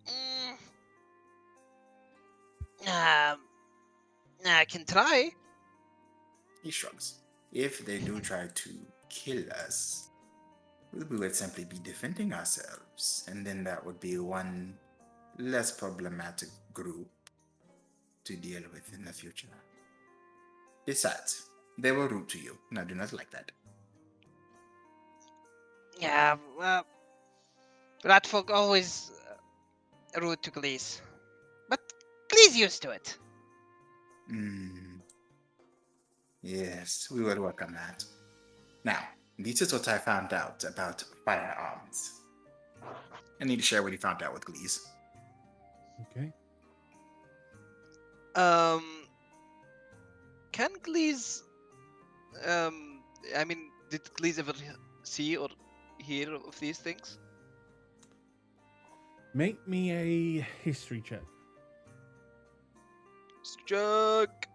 Mm, um, I can try. He shrugs. If they do try to kill us, we would simply be defending ourselves, and then that would be one less problematic group to deal with in the future. Besides, they were rude to you, and I do not like that. Yeah, Ratfolk always rude to Glees. But Glees used to it. Yes, we will work on that. Now, this is what I found out about firearms. I need to share what he found out with Glees. Okay. Can Glees, I mean, did Glees ever see or hear of these things? Make me a history check. Struck.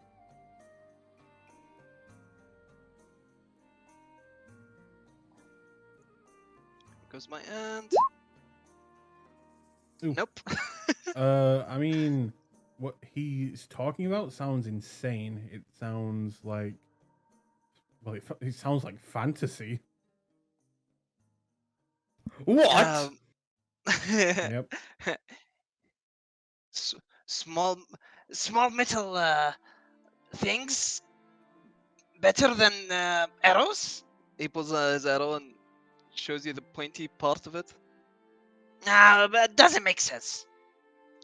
Goes my aunt. Ooh. Nope. I mean, what he's talking about sounds insane. It sounds like, well, it sounds like fantasy. What? Yep. Small metal things better than arrows? He pulls his arrow and shows you the pointy part of it. No, but it doesn't make sense.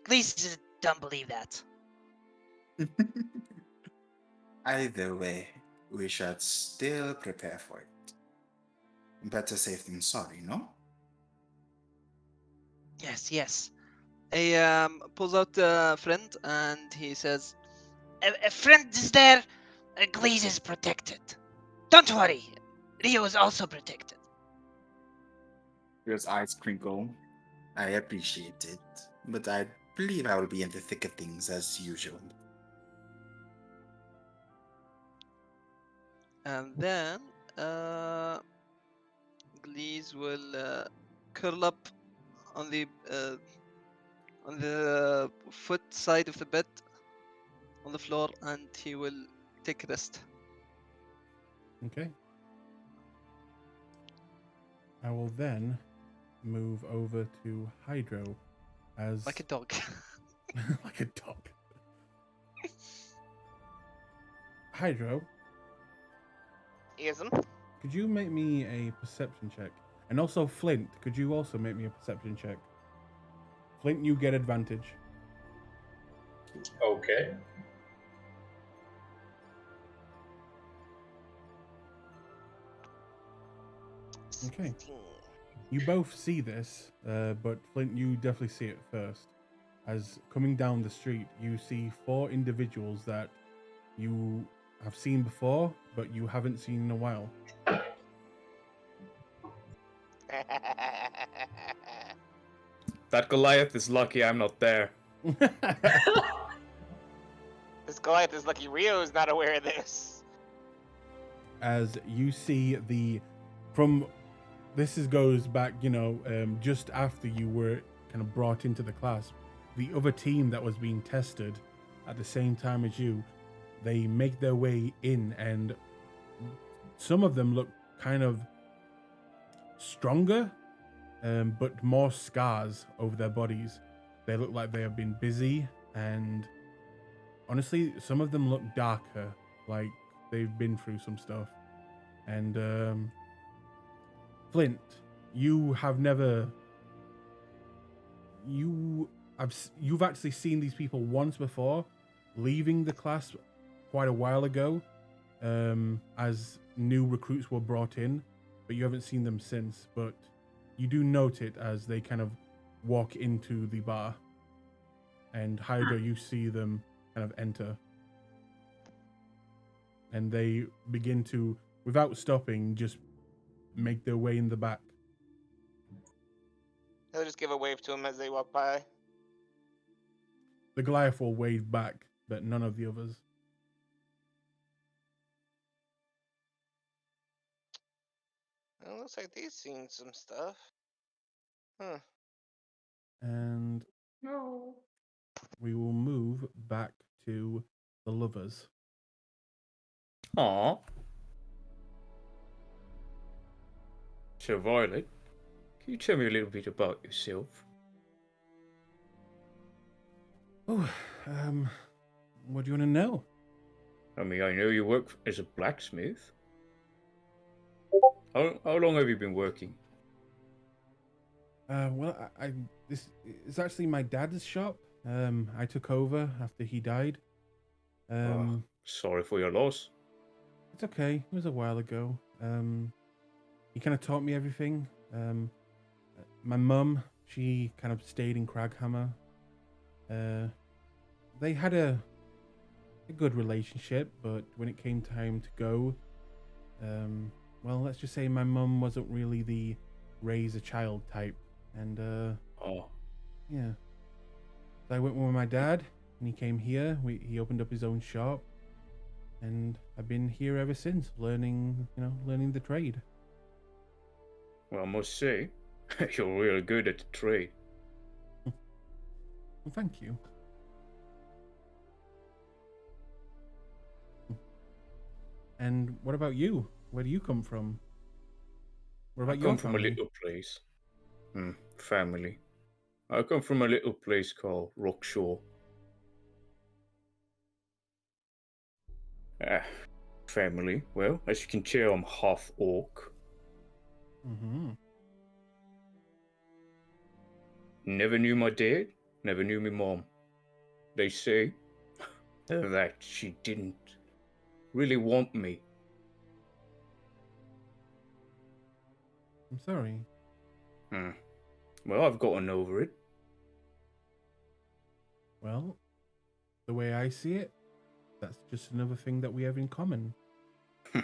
Glees just don't believe that. Either way, we should still prepare for it. Better safe than sorry, no? Yes. He pulls out a friend and he says, A friend is there. Glees is protected. Don't worry. Rio is also protected. His eyes crinkle. I appreciate it, but I believe I will be in the thick of things as usual. and then Glees will curl up on the foot side of the bed on the floor, and he will take rest. Okay. I will then move over to Hydro as Like a dog. like a dog. Hydro, Ism. could you make me a perception check? And also Flint, could you also make me a perception check? Flint, you get advantage. Okay. Okay. You both see this, but Flint, you definitely see it first. As coming down the street, you see 4 individuals that you have seen before, but you haven't seen in a while. That Goliath is lucky I'm not there. This Goliath is lucky Rio's not aware of this. As you see goes back, just after you were kind of brought into the class, the other team that was being tested at the same time as you, they make their way in, and some of them look kind of stronger, but more scars over their bodies. They look like they have been busy, and honestly, some of them look darker, like they've been through some stuff. And Flint, you've actually seen these people once before, leaving the class quite a while ago, as new recruits were brought in, but you haven't seen them since. But you do note it as they kind of walk into the bar, and Hydra, you see them kind of enter, and they begin to, without stopping, just make their way in the back. He'll just give a wave to him as they walk by. The Goliath will wave back, but none of the others. It looks like they've seen some stuff. Huh. And we will move back to the lovers. Aw. So, Violet, can you tell me a little bit about yourself? Oh, what do you want to know? I mean, I know you work as a blacksmith. How long have you been working? Well, this is actually my dad's shop. I took over after he died. Sorry for your loss. It's okay. It was a while ago. He kind of taught me everything. My mum, she kind of stayed in Craghammer. They had a good relationship, but when it came time to go, well, let's just say my mum wasn't really the raise a child type, and yeah. So I went with my dad, and he came here. He opened up his own shop, and I've been here ever since, learning the trade. Well, I must say, you're really good at the trade. Well, thank you. And what about you? Where do you come from? What about I your come from a family? little place. Family. I come from a little place called Rockshore. Family. Well, as you can tell, I'm half orc. Mm-hmm. Never knew my dad, never knew my mom. They say that she didn't really want me. I'm sorry. Well, I've gotten over it. Well, the way I see it, that's just another thing that we have in common. Yeah.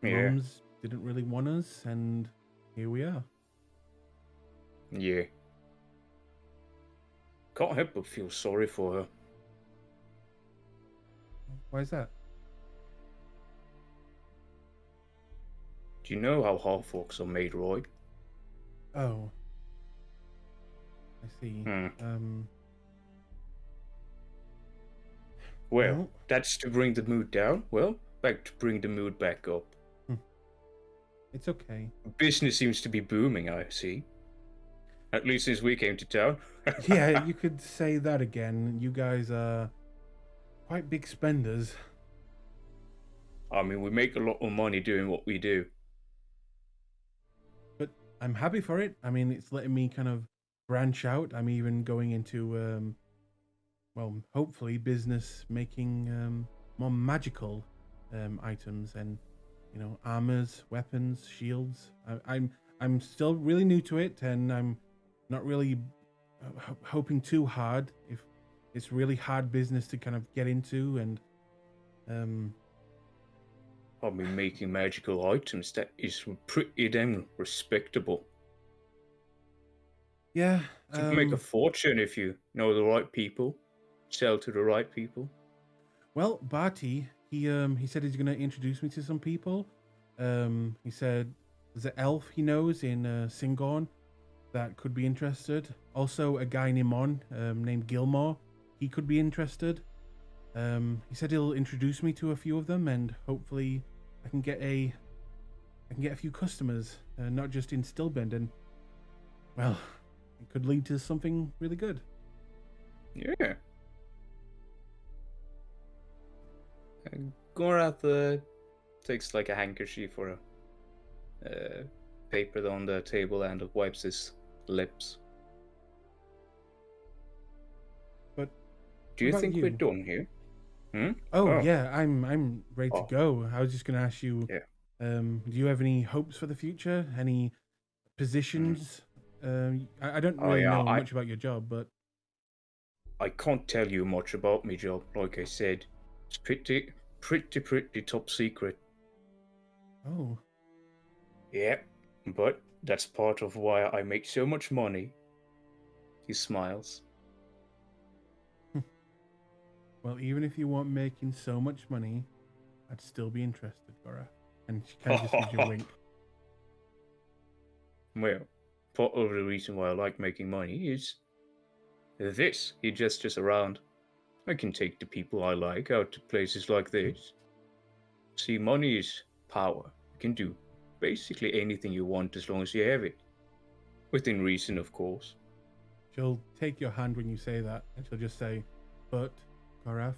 Mums didn't really want us, and here we are. Yeah. Can't help but feel sorry for her. Why is that? Do you know how half orcs are made, right? Oh. I see. Well, that's to bring the mood down. Well, back to bring the mood back up. It's okay. Business seems to be booming, I see. At least since we came to town. Yeah, you could say that again. You guys are quite big spenders. I mean, we make a lot of money doing what we do. But I'm happy for it. I mean, it's letting me kind of branch out. I'm even going into, well, hopefully business making more magical items and, armors, weapons, shields. I'm still really new to it, and I'm not really hoping too hard. If it's really hard business to kind of get into, and I mean, making magical items, that is pretty damn respectable. yeah, You can make a fortune if you know the right people, sell to the right people. Well, Barty, he said he's gonna introduce me to some people. He said there's an elf he knows in Singorn that could be interested. Also, a guy named Gilmore, he could be interested. He said he'll introduce me to a few of them, and hopefully, I can get a few customers, not just in Stillbend, and well, it could lead to something really good. Yeah. Gorath takes like a handkerchief or a paper on the table and wipes his lips. But do you think we're done here? Oh yeah, I'm ready to go. I was just gonna ask you, do you have any hopes for the future? Any positions? I don't really know much about your job, but I can't tell you much about my job. Like I said, it's pretty top secret. Oh. Yeah, but that's part of why I make so much money. He smiles. Well, even if you weren't making so much money, I'd still be interested, Gora. And she kind of just gives you a wink. Well, part of the reason why I like making money is this. He gestures around. I can take the people I like out to places like this. See, money is power. You can do basically anything you want as long as you have it. Within reason, of course. She'll take your hand when you say that, and she'll just say, but, Garaf,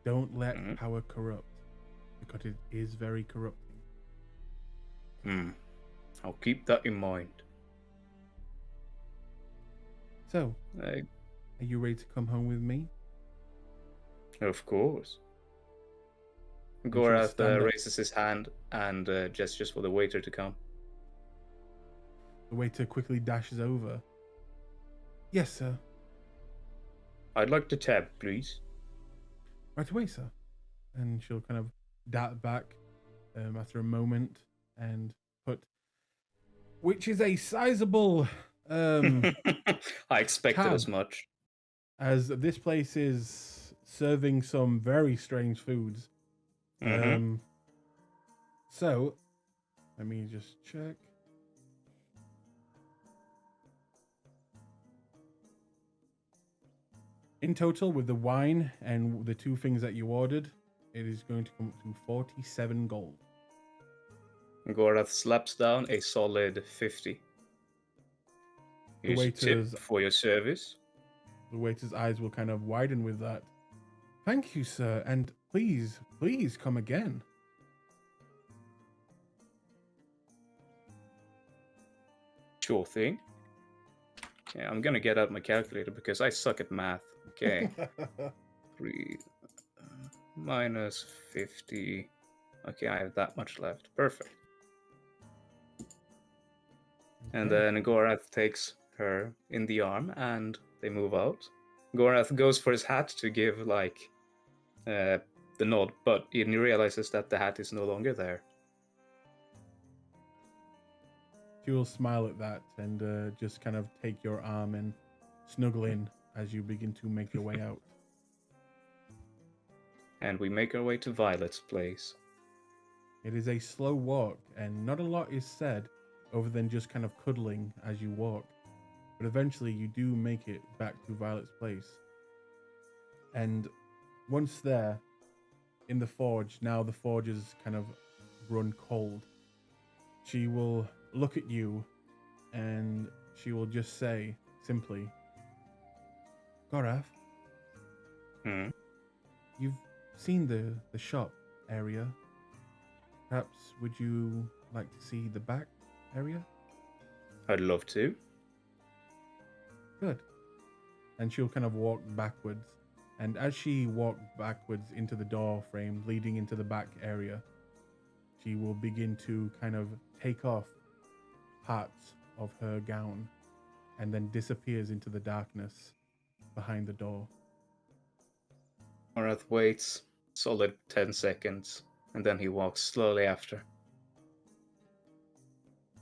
don't let power corrupt, because it is very corrupting. I'll keep that in mind. So, are you ready to come home with me? Of course. And she'll Gorath stand up. raises his hand and gestures for the waiter to come. The waiter quickly dashes over. Yes, sir. I'd like the tab, please. Right away, sir. And she'll kind of dart back after a moment and put, which is a sizable I expected tab, as much. as this place is serving some very strange foods. So, let me just check. In total, with the wine and the two things that you ordered, it is going to come up to 47 gold. Gorath slaps down a solid 50. Here's a tip for your service. The waiter's eyes will kind of widen with that. Thank you, sir, and please come again. Sure thing. Okay, I'm gonna get out my calculator because I suck at math. Okay. 3 minus 50. Okay, I have that much left. Perfect. And then Gorath takes her in the arm and they move out. Gorath goes for his hat to give, the nod, but he realizes that the hat is no longer there. She will smile at that and just kind of take your arm and snuggle in as you begin to make your way out. And we make our way to Violet's place. It is a slow walk, and not a lot is said other than just kind of cuddling as you walk. But eventually you do make it back to Violet's place. And once there, in the forge, now the forge is kind of run cold. She will look at you and she will just say simply, Gorath, you've seen the shop area. Perhaps would you like to see the back area? I'd love to. Good. And she'll kind of walk backwards. And as she walked backwards into the door frame leading into the back area, she will begin to kind of take off parts of her gown and then disappears into the darkness behind the door. Gorath waits solid 10 seconds, and then he walks slowly after.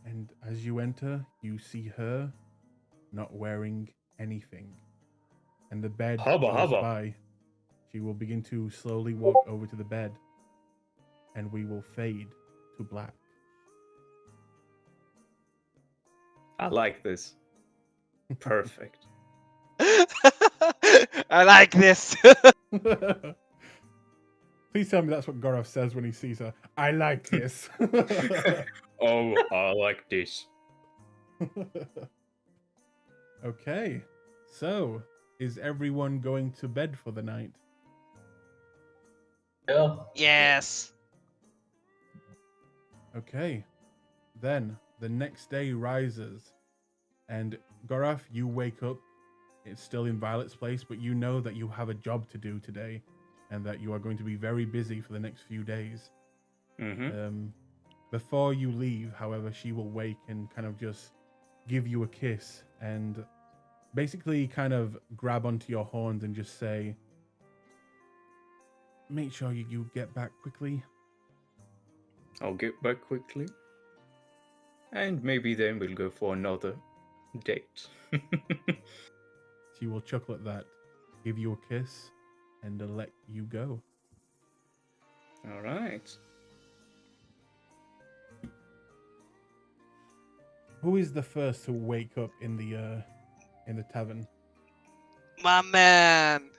And as you enter, you see her not wearing anything. And the bed close by, she will begin to slowly walk over to the bed, and we will fade to black. I like this. Perfect. I like this. Please tell me that's what Gorath says when he sees her. I like this. Oh, I like this. Okay, so is everyone going to bed for the night? Yeah. Yes. Okay, then the next day rises, and Gorath, you wake up. It's still in Violet's place, but you know that you have a job to do today, and that you are going to be very busy for the next few days. Before you leave, however, she will wake and kind of just give you a kiss and basically kind of grab onto your horns and just say, make sure you get back quickly. I'll get back quickly. And maybe then we'll go for another date. She will chuckle at that, give you a kiss, and let you go. All right. Who is the first to wake up in the tavern? My man.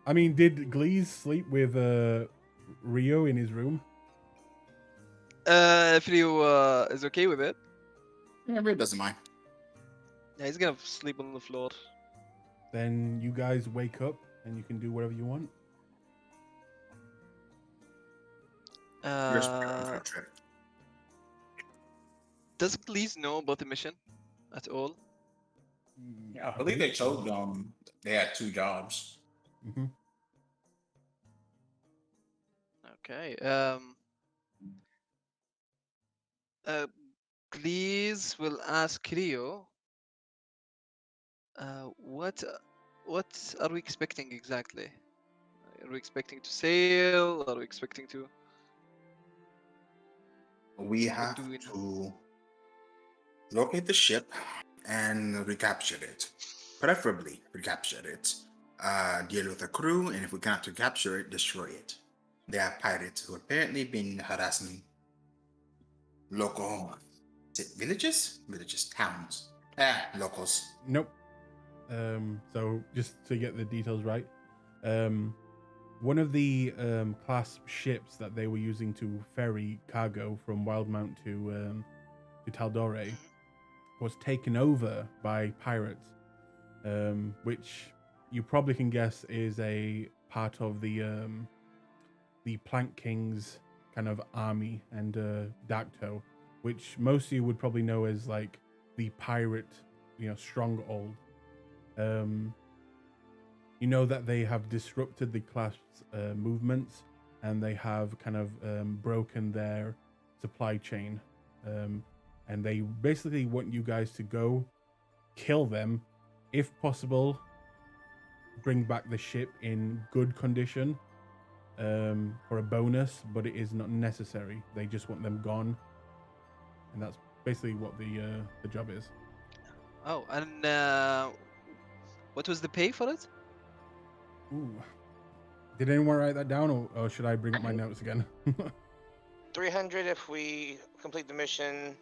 I mean, did Glees sleep with Rio in his room? If Rio is okay with it, Yeah, Ray doesn't mind. yeah, he's gonna sleep on the floor. Then you guys wake up and you can do whatever you want. We're preparing for Uh, the trip. does Glees know about the mission at all? Yeah, I believe they told them they had 2 jobs. Mm-hmm. Okay. Glees will ask Rio. What are we expecting exactly? Are we expecting to sail? Are we expecting to? We What have do we know? to locate the ship and recapture it. Preferably recapture it. Deal with the crew, and if we cannot recapture it, destroy it. They are pirates who apparently been harassing local villages? Villages, towns. Locals. Nope. So just to get the details right, one of the Clasp ships that they were using to ferry cargo from Wildmount to tal'dorei was taken over by pirates, which you probably can guess is a part of the Plank King's kind of army and Dacto, which most of you would probably know as like the pirate, stronghold. You know that they have disrupted the Clasp's movements, and they have kind of broken their supply chain, and they basically want you guys to go kill them, if possible. Bring back the ship in good condition for a bonus, but it is not necessary. They just want them gone, and that's basically what the job is. Oh, and what was the pay for it? Ooh. Did anyone write that down, or should I bring up my notes again? 300 if we complete the mission,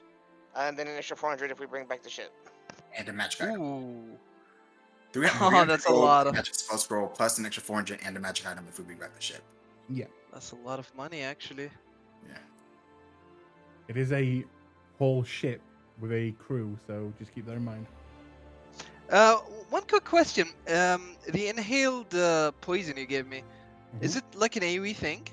and then an extra 400 if we bring back the ship. And a magic item. Ooh. 300 that's a gold, lot of. magic spell scroll, plus an extra 400 and a magic item if we bring back the ship. Yeah. That's a lot of money, actually. Yeah. It is a whole ship with a crew, so just keep that in mind. One quick question. The inhaled poison you gave me, is it like an AoE thing?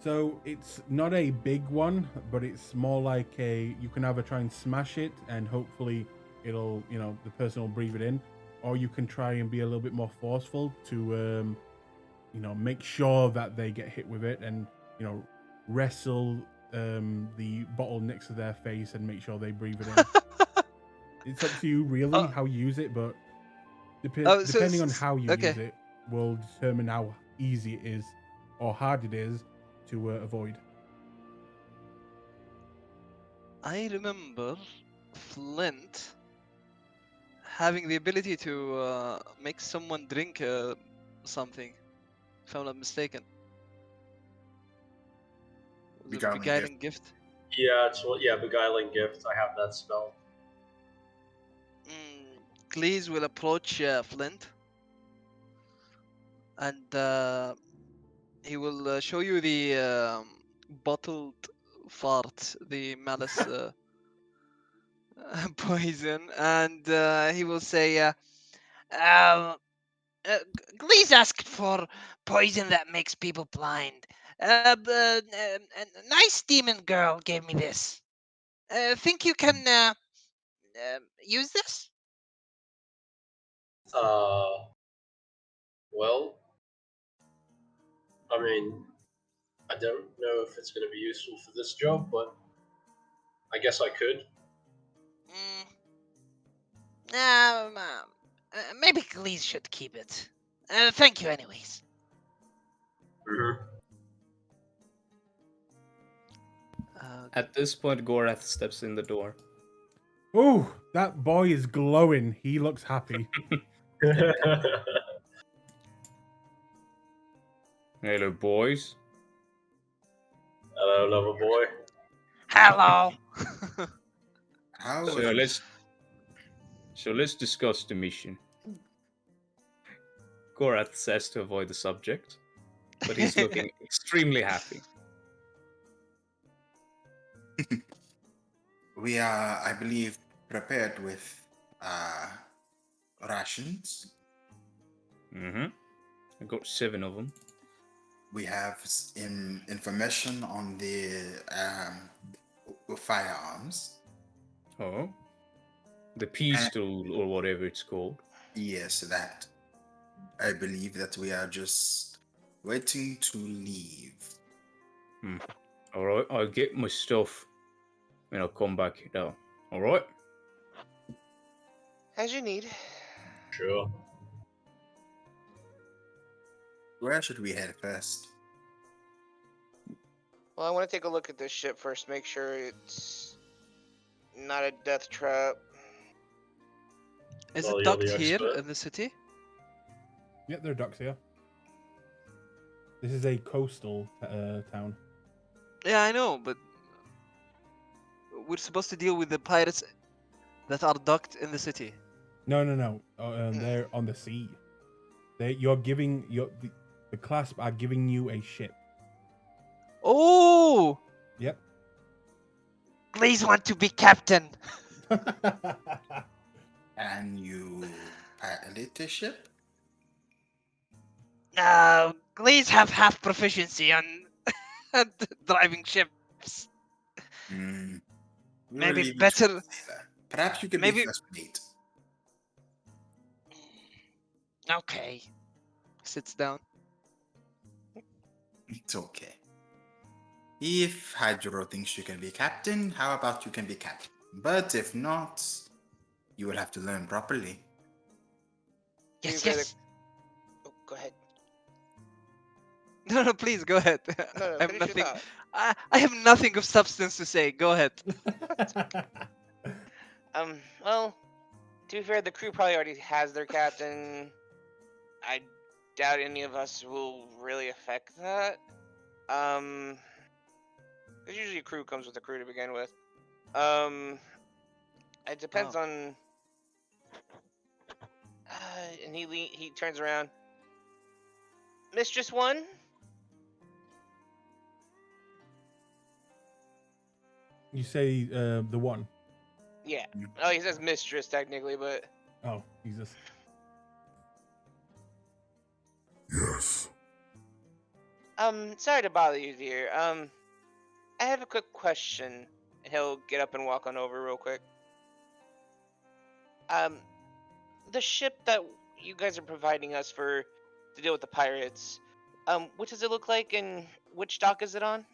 So it's not a big one, but it's more like you can either try and smash it and hopefully it'll, the person will breathe it in, or you can try and be a little bit more forceful to, make sure that they get hit with it and, wrestle the bottle next to their face and make sure they breathe it in. It's up to you, really, how you use it, but depending on how you use it will determine how easy it is or hard it is to avoid. I remember Flint having the ability to make someone drink something, if I'm not mistaken. Was it Beguiling Beguiling Gift? Yeah, Beguiling Gift. I have that spell. Glees will approach Flint, and he will show you the bottled fart, the malice poison, and he will say, Glees asked for poison that makes people blind. A nice demon girl gave me this. Think you can use this? Well, I mean, I don't know if it's going to be useful for this job, but I guess I could. Maybe Glees should keep it. Thank you, anyways. Mm-hmm. At this point, Gorath steps in the door. Oh, that boy is glowing. He looks happy. Hello, boys. Hello, lover boy. Hello. How So let's discuss the mission. Gorath says to avoid the subject, but he's looking extremely happy. we are, I believe, prepared with rations. Mm-hmm. I got 7 of them. We have information on the firearms. Oh. The pistol or whatever it's called. Yes, that. I believe that we are just waiting to leave. Alright, I'll get my stuff and I'll come back down. Alright? As you need. Sure. Where should we head first? Well, I want to take a look at this ship first, make sure it's not a death trap. Is Well, it you're docked the here expert. in the city? Yep, there are docks here. This is a coastal town. Yeah, I know, but we're supposed to deal with the pirates that are docked in the city. No. They're on the sea. You're giving the Clasp are giving you a ship. Oh! Yep. Please want to be captain. And you pilot the ship? Please have half proficiency on driving ships. Hmm. We'll Maybe leave it to better- the sailor. Perhaps you could maybe- be first mate. Okay. Sits down. It's okay. If Hydro thinks you can be captain, how about you can be captain? But if not, you will have to learn properly. Yes, Be very- yes. Oh, go ahead. No, please go ahead. No, I have finish your nothing. thought. I have nothing of substance to say. Go ahead. Well, to be fair, the crew probably already has their captain. I doubt any of us will really affect that. Because usually a crew comes with a crew to begin with. It depends Oh. on. And he turns around. Mistress One. You say the one. Yeah. Oh, he says mistress technically, but Oh, Jesus. Yes. sorry to bother you, dear. I have a quick question, and he'll get up and walk on over real quick. The ship that you guys are providing us for to deal with the pirates, what does it look like, and which dock is it on?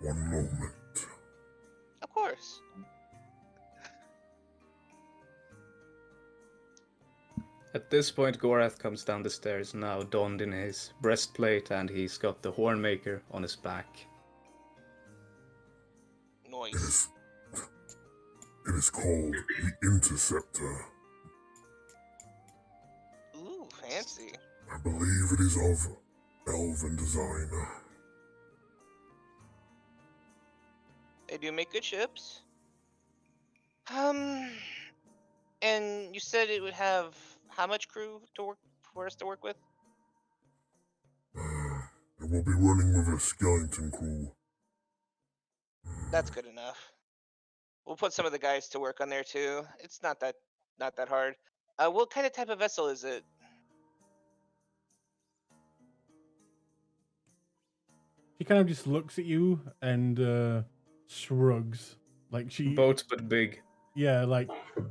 One moment. Of course. At this point, Gorath comes down the stairs, now donned in his breastplate, and he's got the Hornmaker on his back. Noise. It is called the Interceptor. Ooh, fancy. I believe it is of elven design. They do make good ships. And you said it would have how much crew to work for us to work with? It will be running with a skeleton crew. That's good enough. We'll put some of the guys to work on there too. It's not that hard. What kind of type of vessel is it? She kind of just looks at you and shrugs, like she. Boat, but big. Yeah, like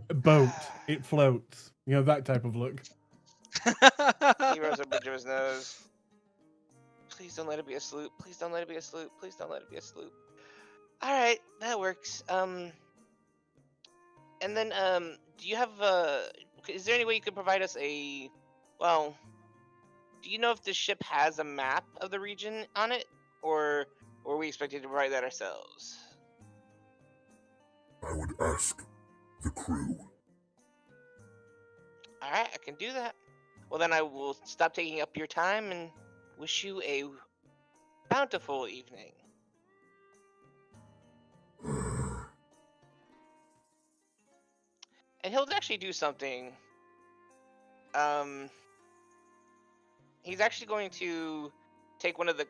a boat. It floats. You know, that type of look. He rose a bridge of his nose. Please don't let it be a sloop. Please don't let it be a sloop. Please don't let it be a sloop. All right, that works. And then do you have is there any way you could provide us a, well, do you know if the ship has a map of the region on it, or or are we expected to provide that ourselves? I would ask the crew. All right, I can do that. Well, then I will stop taking up your time and wish you a bountiful evening. And he'll actually do something. He's actually going to take one of the.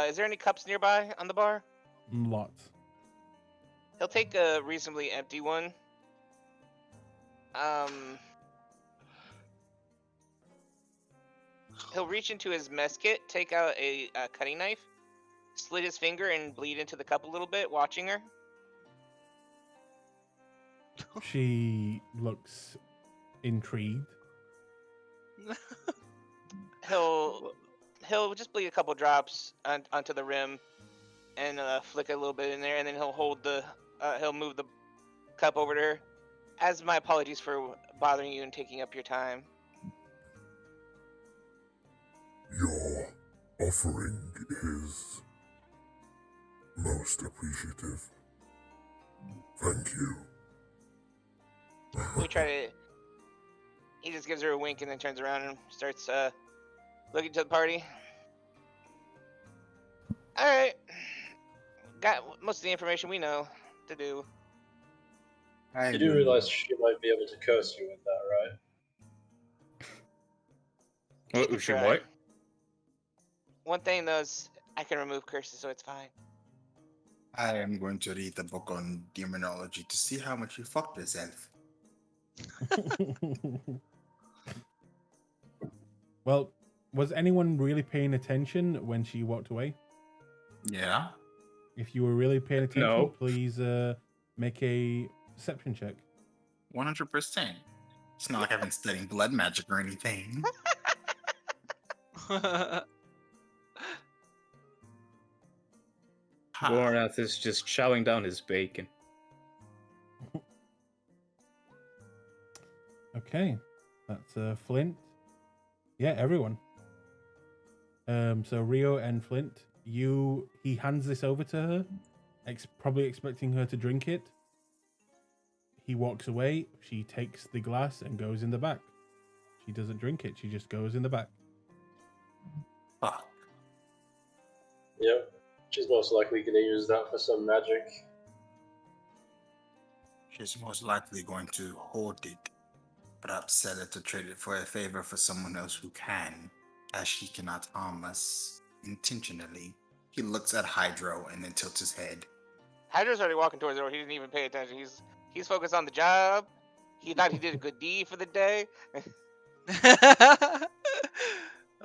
Is there any cups nearby on the bar? Lots. He'll take a reasonably empty one. He'll reach into his mess kit, take out a cutting knife, slit his finger, and bleed into the cup a little bit, watching her. She looks intrigued. He'll just bleed a couple drops onto the rim, and flick a little bit in there, and then he'll hold the he'll move the cup over to her. As my apologies for bothering you and taking up your time. Your offering is most appreciative. Thank you. We try to. He just gives her a wink and then turns around and starts looking to the party. All right, got most of the information we know to do. You do realize she might be able to curse you with that, right? What, she Try. might? One thing though is I can remove curses, so it's fine. I am going to read the book on demonology to see how much you fucked this elf. Well, was anyone really paying attention when she walked away? Yeah. If you were really paying attention, No. please make a perception check. 100%. It's not like I've been studying blood magic or anything. Ha. Gorath is just chowing down his bacon. Okay, that's Flint. Yeah, everyone. So Rio and Flint, he hands this over to her, probably expecting her to drink it. He walks away. She takes the glass and goes in the back. She doesn't drink it. She just goes in the back. Fuck. Yep. She's most likely going to use that for some magic. She's most likely going to hoard it, perhaps sell it or trade it for a favor for someone else who can, as she cannot harm us intentionally. He looks at Hydro and then tilts his head. Hydra's already walking towards the door. He didn't even pay attention. He's focused on the job. He thought he did a good deed for the day.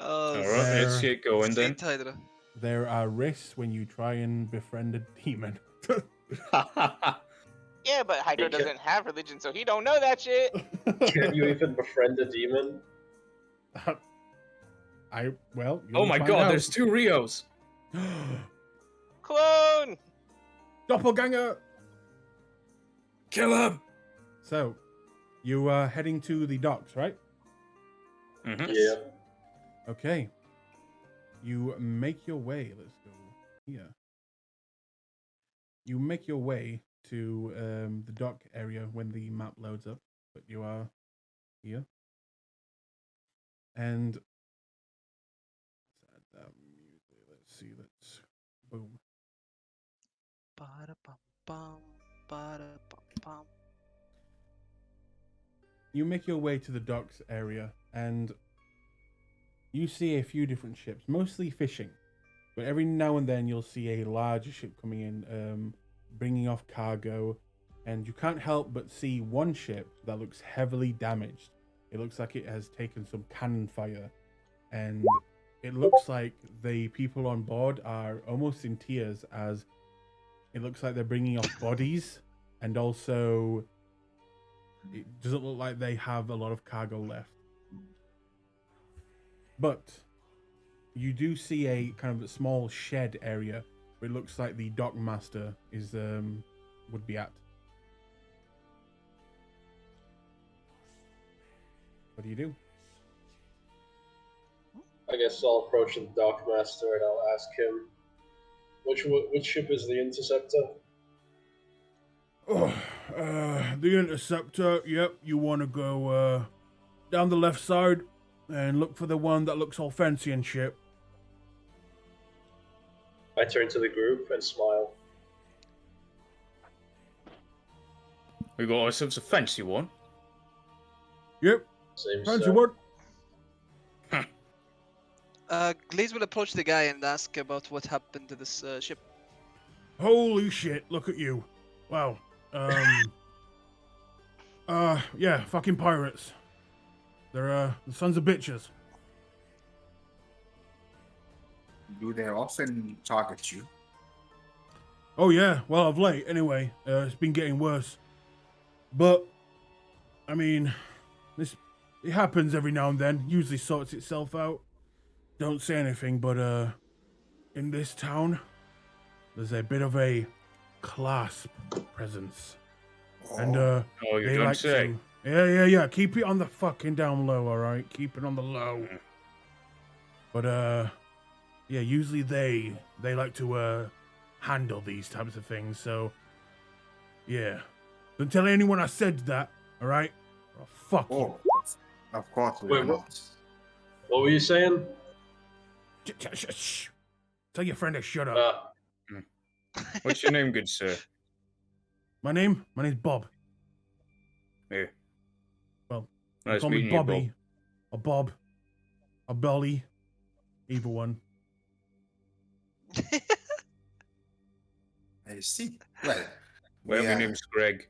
Oh, Alright, let's There- get going then. sweet Hydra. There are risks when you try and befriend a demon. Yeah, but Hydra Okay. doesn't have religion, so he don't know that shit. Can you even befriend a demon? Well. Oh my god, there's 2 Rios! Clone! Doppelganger. Kill him! So, you are heading to the docks, right? Mm-hmm. Yeah. Okay. You make your way. Let's go here. You make your way to the dock area when the map loads up, but you are here. And let's add that music. Let's see. Let's boom. Ba-da-bum-bum, ba-da-bum-bum. You make your way to the docks area, and you see a few different ships, mostly fishing. But every now and then you'll see a larger ship coming in, bringing off cargo. And you can't help but see one ship that looks heavily damaged. It looks like it has taken some cannon fire. And it looks like the people on board are almost in tears, as it looks like they're bringing off bodies. And also, it doesn't look like they have a lot of cargo left. But you do see a kind of a small shed area where it looks like the dock master is would be at. What do you do? I guess I'll approach the dockmaster and I'll ask him, Which ship is the Interceptor? Oh, the Interceptor. Yep, you want to go down the left side and look for the one that looks all fancy and shit. I turn to the group and smile. We got ourselves a fancy one. Yep, Seems fancy so. one. Glaze will approach the guy and ask about what happened to this ship. Holy shit! Look at you. Wow. Yeah, fucking pirates. They're the sons of bitches. Do they often target you? Oh yeah, well of late anyway. It's been getting worse. But I mean, it happens every now and then. Usually sorts itself out. Don't say anything, but in this town, there's a bit of a Clasp presence, and Oh, you they don't like say. to. Yeah. Keep it on the fucking down low, all right. Keep it on the low. But yeah. Usually they like to handle these types of things. So yeah, don't tell anyone I said that. All right. Oh, fuck you. Oh, of course we Wait, are what? not. What were you saying? Shh. Tell your friend to shut up. What's your name, good sir? My name's Bob. Yeah. Well, Nice call me meeting you, Bobby, Bob. or Bob, or Bolly, either one. I see. Well, Well, we my are- name's Greg.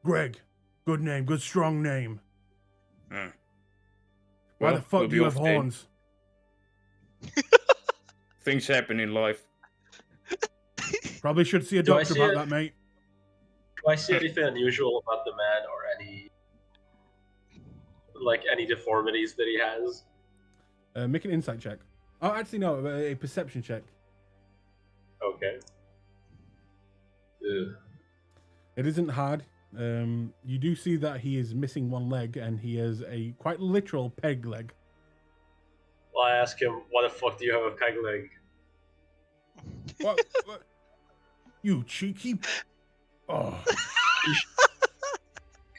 Greg, good name, good strong name. Hmm. Why Well, the fuck we'll do be you off have then. horns? Things happen in life. Probably should see a Do I doctor see about it? that, mate. Do I see anything unusual about the man, or any deformities that he has? Make an insight check. Oh, actually, no, a perception check. Okay. Ugh. It isn't hard. You do see that he is missing one leg, and he has a quite literal peg leg. Well, I ask him, "Why the fuck do you have a peg leg?" What? You cheeky. Oh.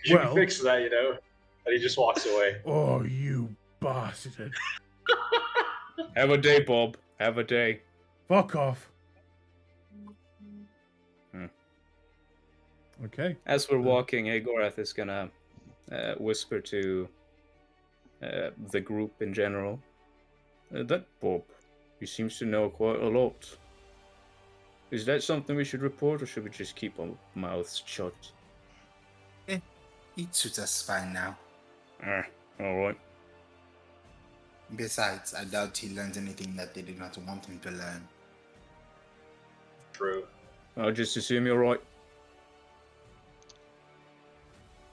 You Well- can fix that, you know. And he just walks away. Oh, you bastard. Have a day, Bob. Have a day. Fuck off. Hmm. Okay. As we're walking, Agorath is gonna whisper to the group in general. That Bob, he seems to know quite a lot. Is that something we should report, or should we just keep our mouths shut? It suits us fine now. Alright. Besides, I doubt he learns anything that they did not want him to learn. True. I'll just assume you're right.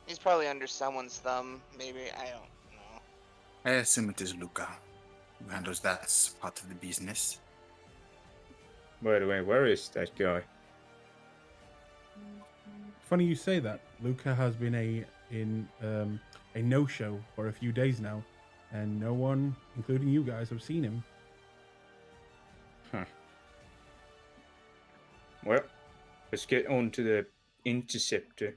He's probably under someone's thumb, maybe. I don't know. I assume it is Luca who handles that part of the business. By the way, where is that guy? Funny you say that. Luca has been a no-show for a few days now, and no one, including you guys, have seen him. Well, let's get on to the Interceptor.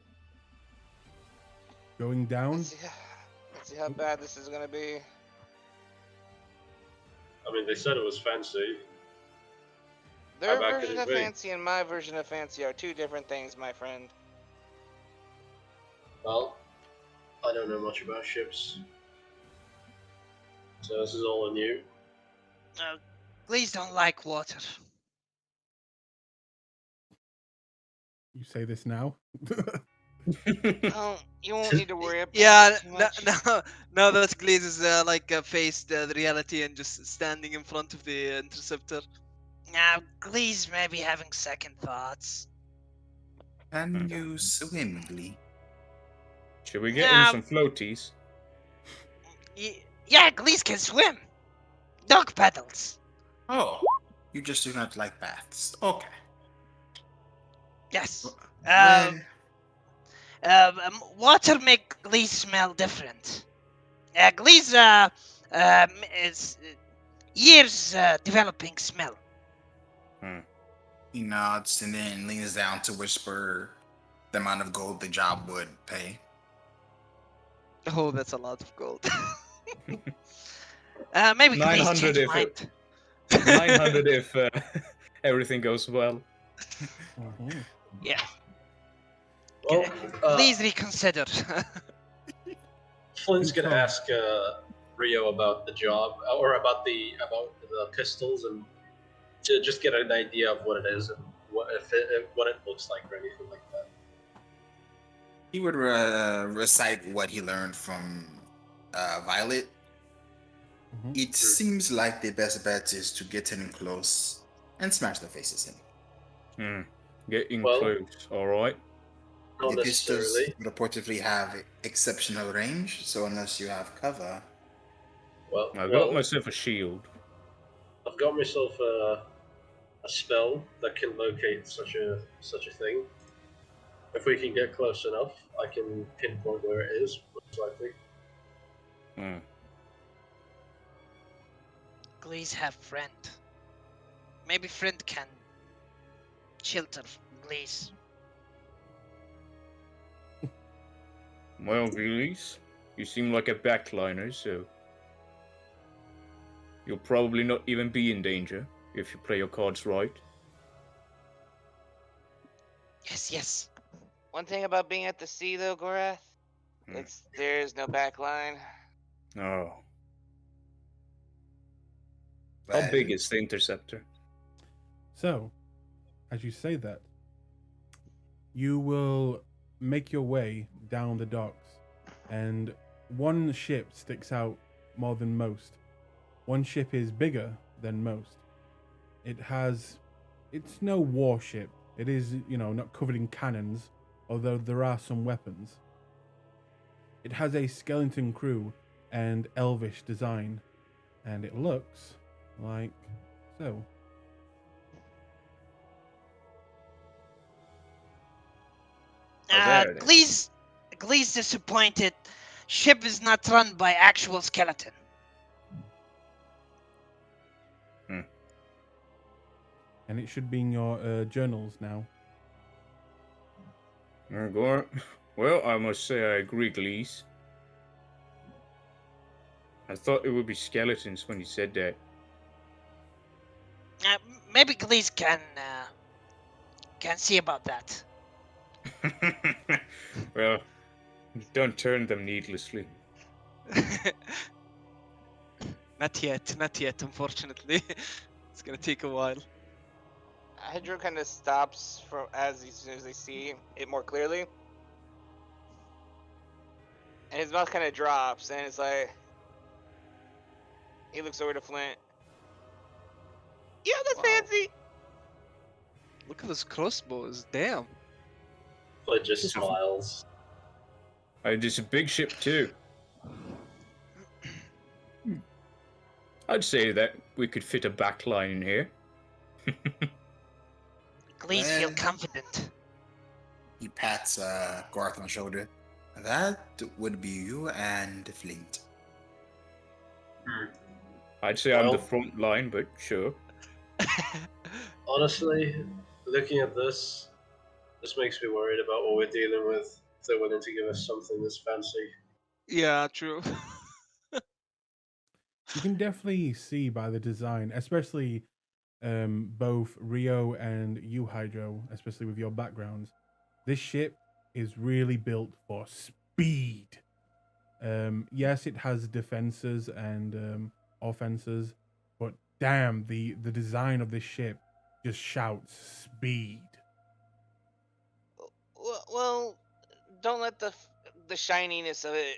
Going down. Let's see how bad this is gonna be. I mean, they said it was fancy. Their How bad could version it of be? fancy and my version of fancy are two different things, my friend. Well, I don't know much about ships. So this is all new. Please don't like water. You say this now? Oh, you won't need to worry about Yeah, it too much. now that Glaze is faced the reality and just standing in front of the interceptor. Now, Glee's maybe having second thoughts. Can you swim, Glee? Should we get Nah. in some floaties? Yeah, Glee's can swim. Dog pedals. Oh, you just do not like baths. Okay. Yes. Well, Water make Glee smell different. Glee's is, years developing smell. He nods and then leans down to whisper the amount of gold the job would pay. Oh, that's a lot of gold. Maybe Glees 900 change if mind. 900 if everything goes well. Mhm. Yeah. Well, Please reconsider. Flint's gonna Control. ask Rio about the job or about the pistols and to just get an idea of what it is and what it looks like or anything like that. He would recite what he learned from Violet. Mhm. It seems like the best bet is to get in close and smash their faces in. Getting Well- close, alright. Not The pistols necessarily. reportedly have exceptional range, so unless you have cover, I got myself a shield. I've got myself a spell that can locate such a thing. If we can get close enough, I can pinpoint where it is, most likely. Hmm. Glees have friend. Maybe friend can shelter Glees. Well, Gillies, you seem like a backliner, so you'll probably not even be in danger if you play your cards right. Yes. One thing about being at the sea, though, Gorath, there's no back line. Oh. How but big is the interceptor? So, as you say that, you will make your way down the docks, and one ship sticks out more than most. One ship is bigger than most. It's no warship. It is, not covered in cannons, although there are some weapons. It has a skeleton crew and elvish design, and it looks like so. There it is. Glees disappointed. Ship is not run by actual skeleton. And it should be in your journals now. Well, I must say I agree, Glees. I thought it would be skeletons when you said that. Maybe Glees can see about that. Well, don't turn them needlessly. Not yet, unfortunately. It's gonna take a while. Hydro kind of stops as soon as they see it more clearly. And his mouth kind of drops, and it's like... He looks over to Flint. Yeah, that's Wow. fancy! Look at those crossbows, damn. Flint just smiles. It's a big ship too. I'd say that we could fit a backline in here. Glees feel Well- confident. he pats Garth on the shoulder. That would be you and Flint. I'd say I'm the Well- front line, but sure. Honestly, looking at this makes me worried about what we're dealing with. If they're willing to give us something this fancy. Yeah, true. You can definitely see by the design, especially both Rio and you, Hydro, especially with your backgrounds. This ship is really built for speed. Yes, it has defenses and offenses, but damn, the design of this ship just shouts speed. Well, don't let the shininess of it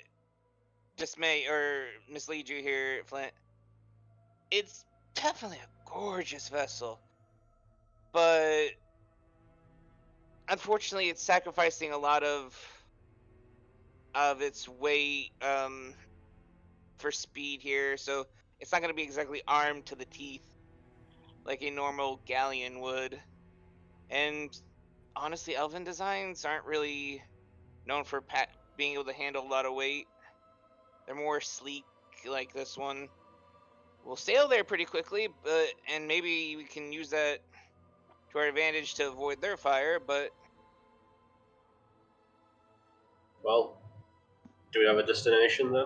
dismay or mislead you here, Flint. It's definitely a gorgeous vessel, but unfortunately, it's sacrificing a lot of its weight for speed here, so it's not going to be exactly armed to the teeth like a normal galleon would. And honestly, elven designs aren't really known for being able to handle a lot of weight. They're more sleek, like this one. We'll sail there pretty quickly, and maybe we can use that to our advantage to avoid their fire, but Well, do we have a destination then?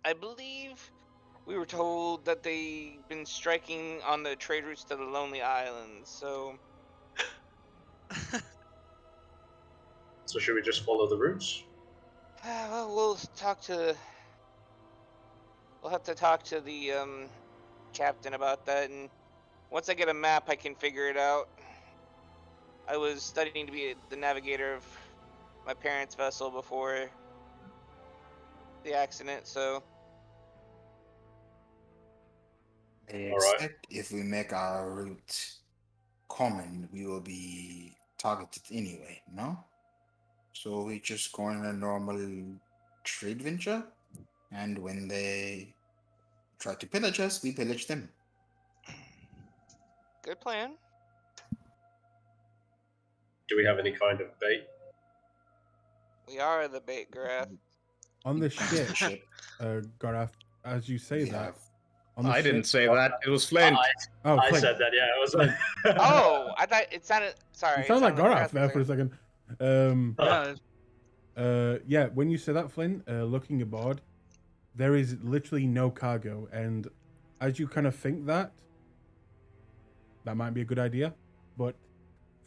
I believe we were told that they've been striking on the trade routes to the Lonely Islands, so So should we just follow the routes? well, we'll have to talk to the captain about that, and once I get a map, I can figure it out. I was studying to be the navigator of my parents' vessel before the accident, so I All right. expect if we make our route common, we will be targeted anyway, no? So we just go on a normal trade venture, and when they try to pillage us, we pillage them. good plan. Do we have any kind of bait? We are the bait graph. On the Thanks to ship, the ship, Gareth, as you say we that, have. on the I didn't ship- say that. It was Flint. Oh, I Flint. said that. Yeah, it was. Flint. Oh, I thought it sounded. Sorry, You it sound like sounded Gareth there for a second. Yeah, when you say that, Flint, looking aboard, there is literally no cargo, and as you kind of think that might be a good idea, but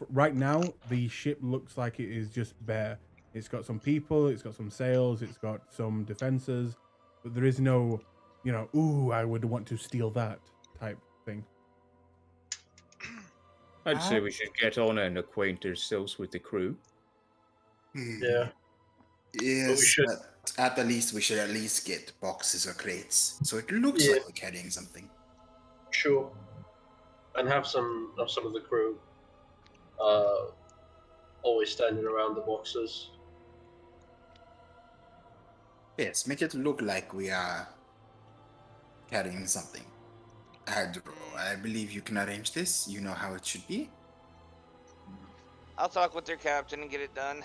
right now the ship looks like it is just bare. It's got some people, it's got some sails, it's got some defenses, but there is no, ooh, I would want to steal that type thing. I'd say we should get on and acquaint ourselves with the crew. Yeah. Yes, should- but at the least we should at least get boxes or crates, so it looks Yeah. like we're carrying something. Sure. And have some of the crew always standing around the boxes. Yes, make it look like we are carrying something. Hadro, I believe you can arrange this. You know how it should be. I'll talk with their captain and get it done.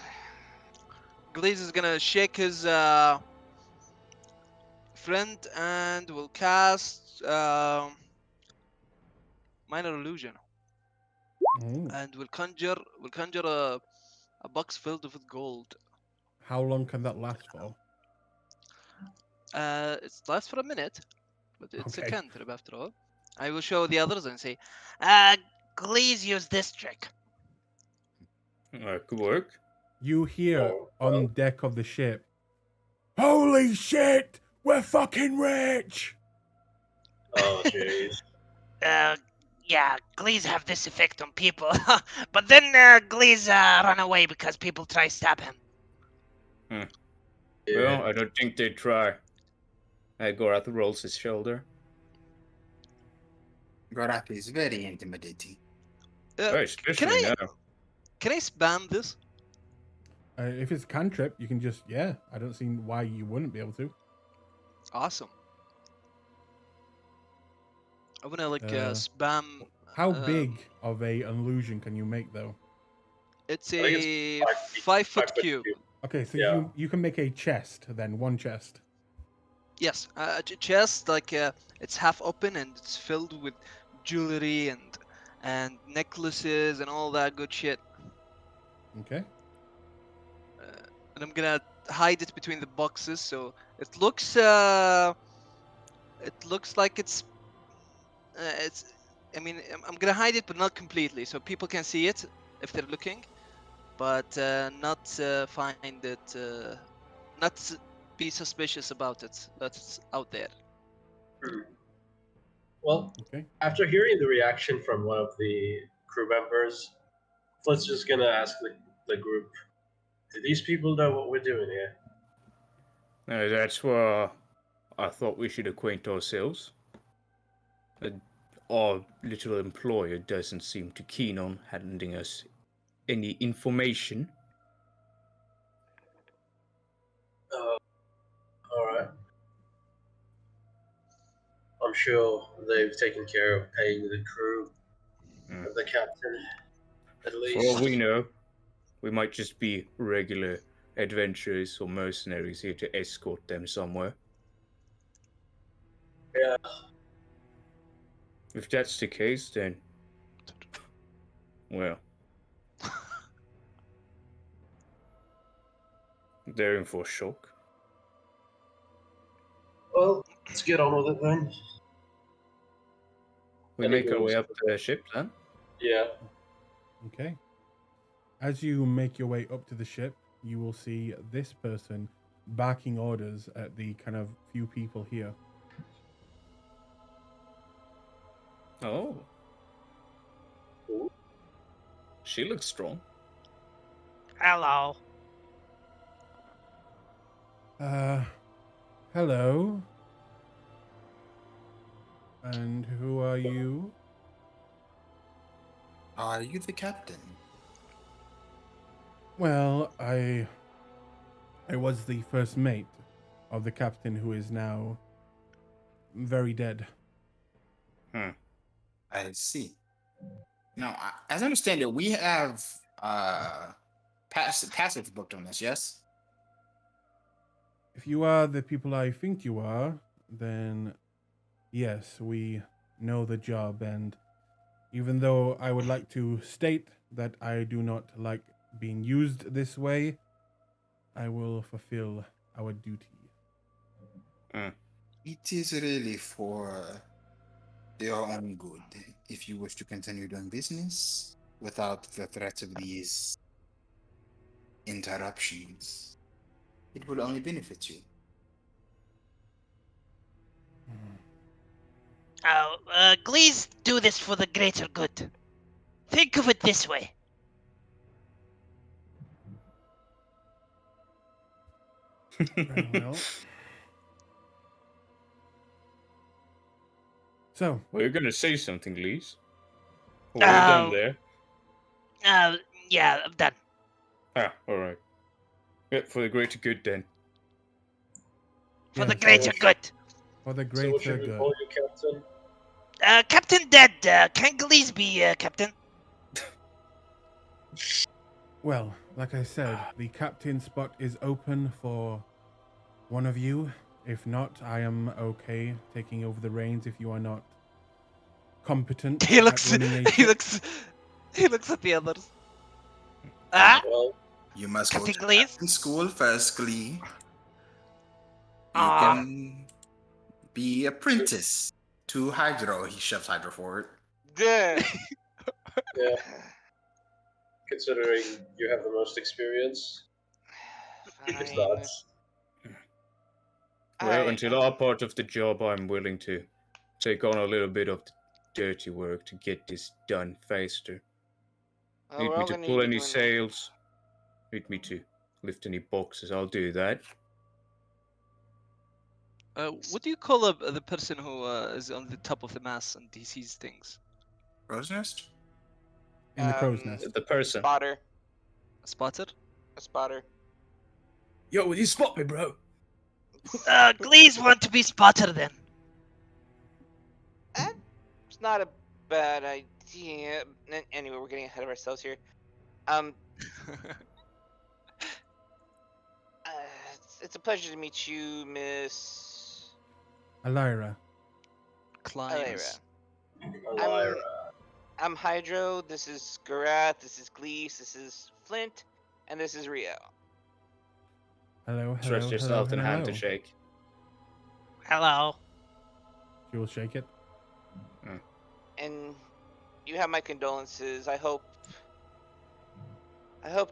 Glaze is gonna shake his friend and will cast minor illusion, Ooh. and will conjure a box filled with gold. How long can that last for? It lasts for a minute, but it's Okay. a cantrip after all. I will show the others and say, Please use this trick. Could work. You hear Oh, on well. deck of the ship, "Holy shit, we're fucking rich!" Oh, jeez. Yeah, Glees have this effect on people, but then Glees run away because people try stab him. Well, I don't think they'd try. Gorath rolls his shoulder. Gorath is very intimidating. Especially now. can I spam this? If it's cantrip, you can just, I don't see why you wouldn't be able to. Awesome. I wanna spam. How big of a illusion can you make, though? It's I think it's a 5 feet- 5-foot 5 foot cube. Okay, so Yeah. you can make a chest, then one chest. Yes, a chest it's half open and it's filled with jewelry and necklaces and all that good shit. Okay. And I'm gonna hide it between the boxes, so it looks like it's. I mean, I'm gonna hide it, but not completely, so people can see it if they're looking, but not find it, not be suspicious about it. That's out there. Well, Okay. after hearing the reaction from one of the crew members, Flint's just gonna ask the group, do these people know what we're doing here? That's why I thought we should acquaint ourselves. Our little employer doesn't seem too keen on handing us any information. Alright. I'm sure they've taken care of paying the crew and the captain, at For least. all we know, we might just be regular adventurers or mercenaries here to escort them somewhere. Yeah. If that's the case, then Well, they're in for shock. Well, let's get on with it then. We Any make our way moves? up to the ship then. Yeah. Okay. As you make your way up to the ship, you will see this person barking orders at the kind of few people here. Oh. Ooh. She looks strong. Hello. Hello. And who are you? Are you the captain? Well, I was the first mate of the captain who is now very dead. I see. Now, as I understand it, we have passive booked on this, yes? If you are the people I think you are, then yes, we know the job, and even though I would like to state that I do not like being used this way, I will fulfill our duty. It is really for your own good. If you wish to continue doing business without the threat of these interruptions, it will only benefit you. Please do this for the greater good. Think of it this way. Very well. So, Well, you're gonna say something, Lise. Well, you done Oh. there? Yeah, I'm done. Ah, alright. Yeah, for the greater good then. For the yes, greater yes. good. for the So what greater should we good. call you, Captain? Captain Dead, can Glees be, Captain? Well, like I said, the captain spot is open for one of you. If not, I am okay taking over the reins if you are not competent He at looks. running a He ship. looks. He looks at the others. Well, You must go Captain to Glees? captain school first, Glee. You Aw. can be apprentice to Hydro. He shoves Hydro forward. Duh. yeah. Considering you have the most experience, it's Fine. not. Well, Alright, until our part of the job, I'm willing to take on a little bit of the dirty work to get this done faster. well, Need we're me all to gonna pull need to any join sails? Need me to lift any boxes? I'll do that. What do you call the person who is on the top of the mast and he sees things? Rose Nest? In the crow's Um, nest. The person. Spotter. A spotter? A spotter. Yo, will you spot me, bro? Glees want to be spotter then. It's not a bad idea. Anyway, we're getting ahead of ourselves here. It's a pleasure to meet you, Miss Alyra. Climbs. Alyra. I'm Hydro. This is Garath. This is Glees. This is Flint, and this is Rio. Hello, Trust hello, yourself hello, in hand to hello. shake. Hello. She will shake it. And you have my condolences. I hope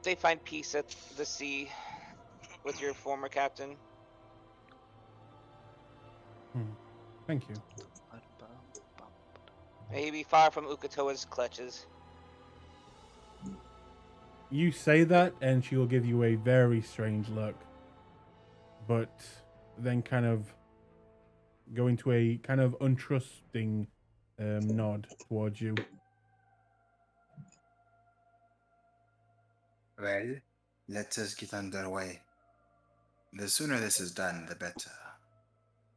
they find peace at the sea with your former captain. Thank you. May he be far from Ukatoa's clutches. You say that, and she will give you a very strange look. But then kind of go into a kind of untrusting nod towards you. Well, let us get underway. The sooner this is done, the better.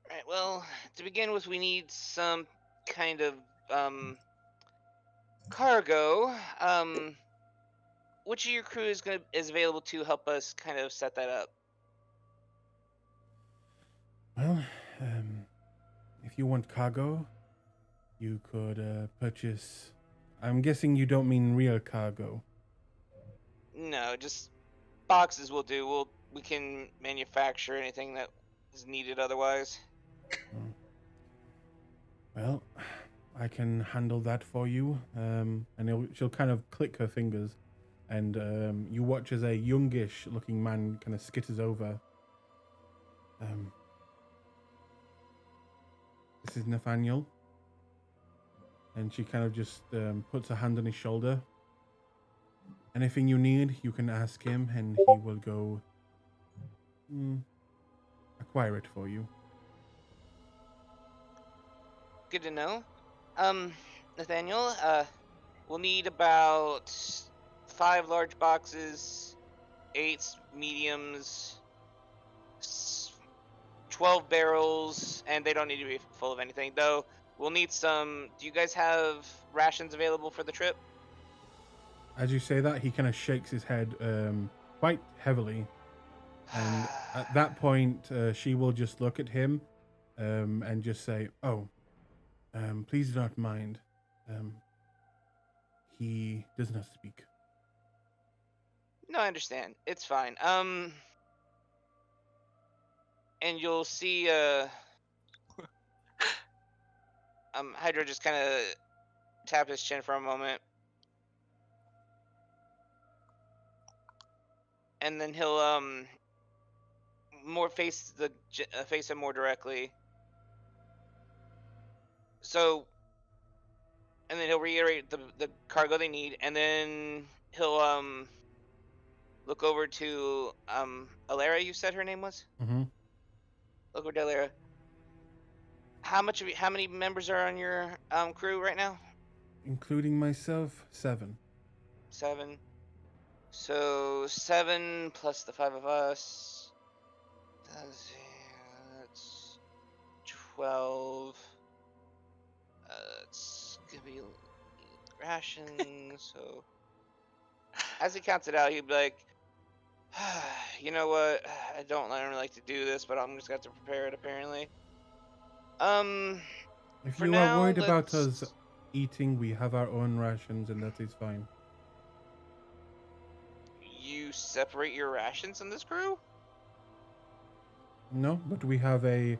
Right, well, to begin with, we need some kind of cargo. Which of your crew is available to help us kind of set that up? Well, if you want cargo, you could purchase I'm guessing you don't mean real cargo. No, just boxes will do. We can manufacture anything that is needed otherwise. Well, I can handle that for you. And she'll kind of click her fingers, and you watch as a youngish-looking man kind of skitters over. This is Nathaniel. And she kind of just puts her hand on his shoulder. Anything you need, you can ask him, and he will go acquire it for you. Good to know. Nathaniel, we'll need about 5 large boxes, 8 mediums, 12 barrels, and they don't need to be full of anything. Though, we'll need some... Do you guys have rations available for the trip? As you say that, he kind of shakes his head quite heavily. And at that point, she will just look at him and just say, "Oh, please do not mind. He does not speak." No, I understand. It's fine. And you'll see, Hydra just kind of tap his chin for a moment. And then he'll, more face him more directly. So, and then he'll reiterate the cargo they need, and then he'll, look over to, Alara, you said her name was? Mm-hmm. Look over to Alara. How many members are on your, crew right now? Including myself, 7. 7. So 7 plus the 5 of us. That's 12. It's gonna be rations. So as he counts it out, he'd be like, "You know what? I don't really like to do this, but I'm just gonna have to prepare it. Apparently." If For you now, are worried about let's- us eating, we have our own rations, and that is fine. You separate your rations in this crew? No, but we have a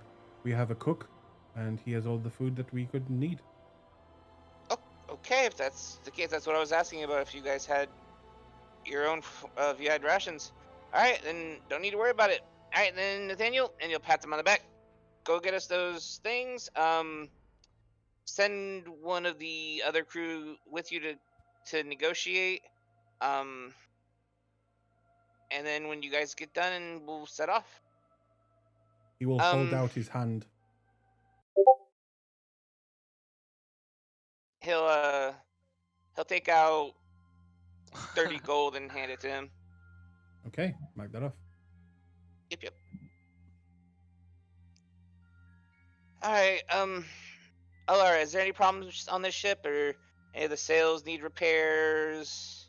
cook, and he has all the food that we could need. Oh, okay. If that's the case, that's what I was asking about. If you guys had your own, if you had rations. All right, then don't need to worry about it. All right, then Nathaniel, and you'll pat them on the back. Go get us those things. Send one of the other crew with you to negotiate. And then when you guys get done, we'll set off. He will hold out his hand. He'll take out 30 gold and hand it to him. Okay, mark that off. Yep. All right. Alara, is there any problems on this ship, or any of the sails need repairs?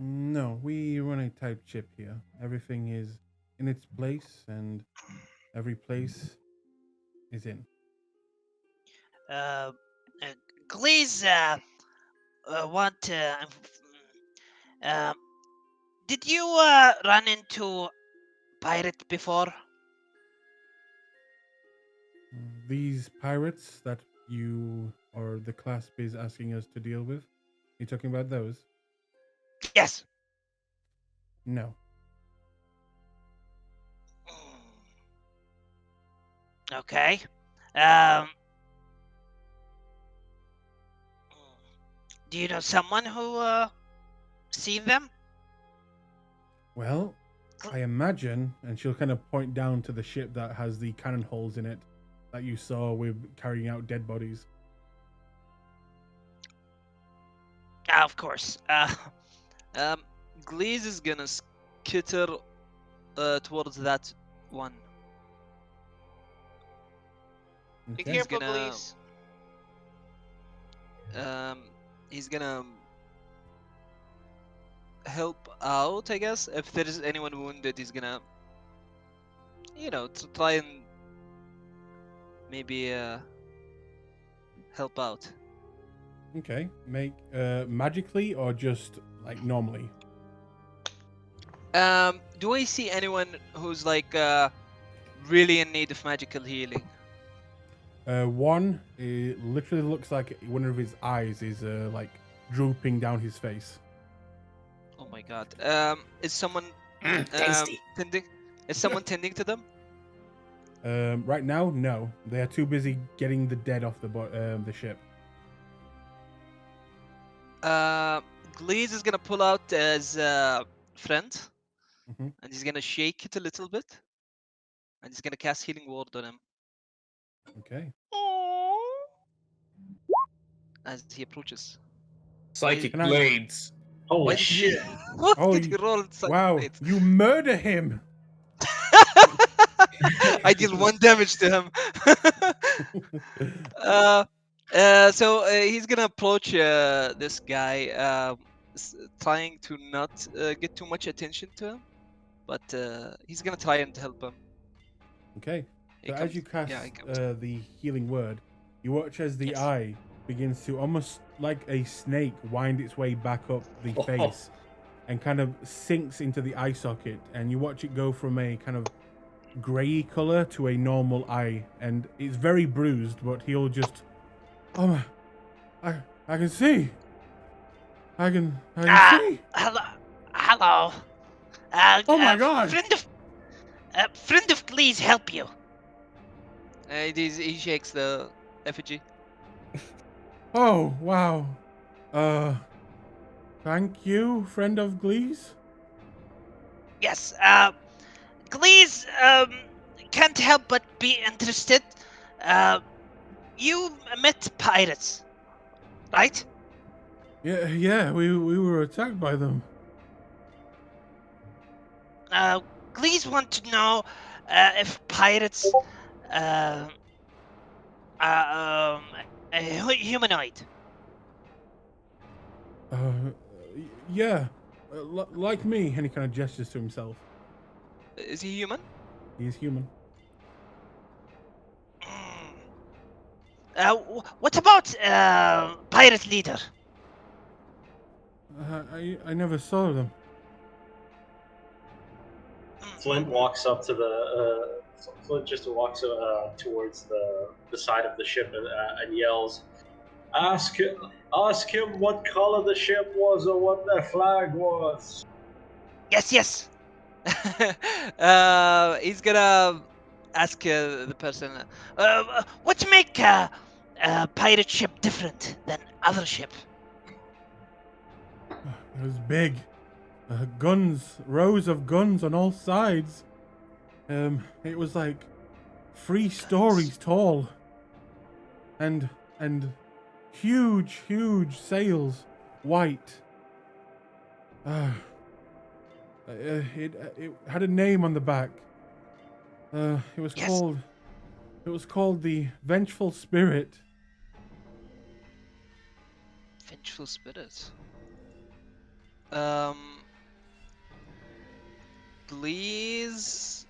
No, we run a tight ship here. Everything is in its place, and every place is in. Please, did you run into pirate before? These pirates that you or the Clasp is asking us to deal with, you talking about those? Yes. No. Okay. Do you know someone who seen them? Well, I imagine, and she'll kind of point down to the ship that has the cannon holes in it that you saw with carrying out dead bodies. Of course. Glees is gonna skitter towards that one. Be Okay. careful, gonna- please. He's gonna help out, I guess. If there is anyone wounded, he's gonna, to try and maybe help out. Okay. Make magically or just like normally? Do I see anyone who's like really in need of magical healing? One, it literally looks like one of his eyes is like drooping down his face. Oh my god. Is someone Tasty. tending? Is someone tending to them? Right now, no. They are too busy getting the dead off the ship. Glees is gonna pull out his friend, Mhm. and he's gonna shake it a little bit, and he's gonna cast healing word on him Okay. as he approaches. Psychic Can I- blades. Holy Why did he? shit! What Oh, did he roll? Wow, you murder him. I deal 1 damage to him. He's gonna approach this guy, trying to not get too much attention to him, but he's gonna try and help him. Okay. He So as comes- you cast yeah, he comes. the healing word, you watch as the Yes. eye begins to almost like a snake wind its way back up the Oh. face and kind of sinks into the eye socket, and you watch it go from a kind of grey color to a normal eye, and it's very bruised, but he'll just, oh my, I can see. I can see. Hello. Oh my God. Friend of Glee's help you. He shakes the effigy. Oh wow. Thank you, friend of Glees. Yes. Glee's can't help but be interested. You met pirates, right? Yeah, we were attacked by them. Glee's want to know if pirates are humanoid. Yeah, like me, and he kind of gestures to himself. Is he human? He is human. What about pirate leader? I never saw them. Flint walks up to the. Flint just walks towards the side of the ship and yells, Ask him what color the ship was or what their flag was." Yes. He's gonna ask the person. What make pirate ship different than other ship? It was big. Guns, rows of guns on all sides. It was like 3 stories tall. And huge sails, white. It had a name on the back. It was Yes. called the Vengeful Spirit. Vengeful spirit. Please,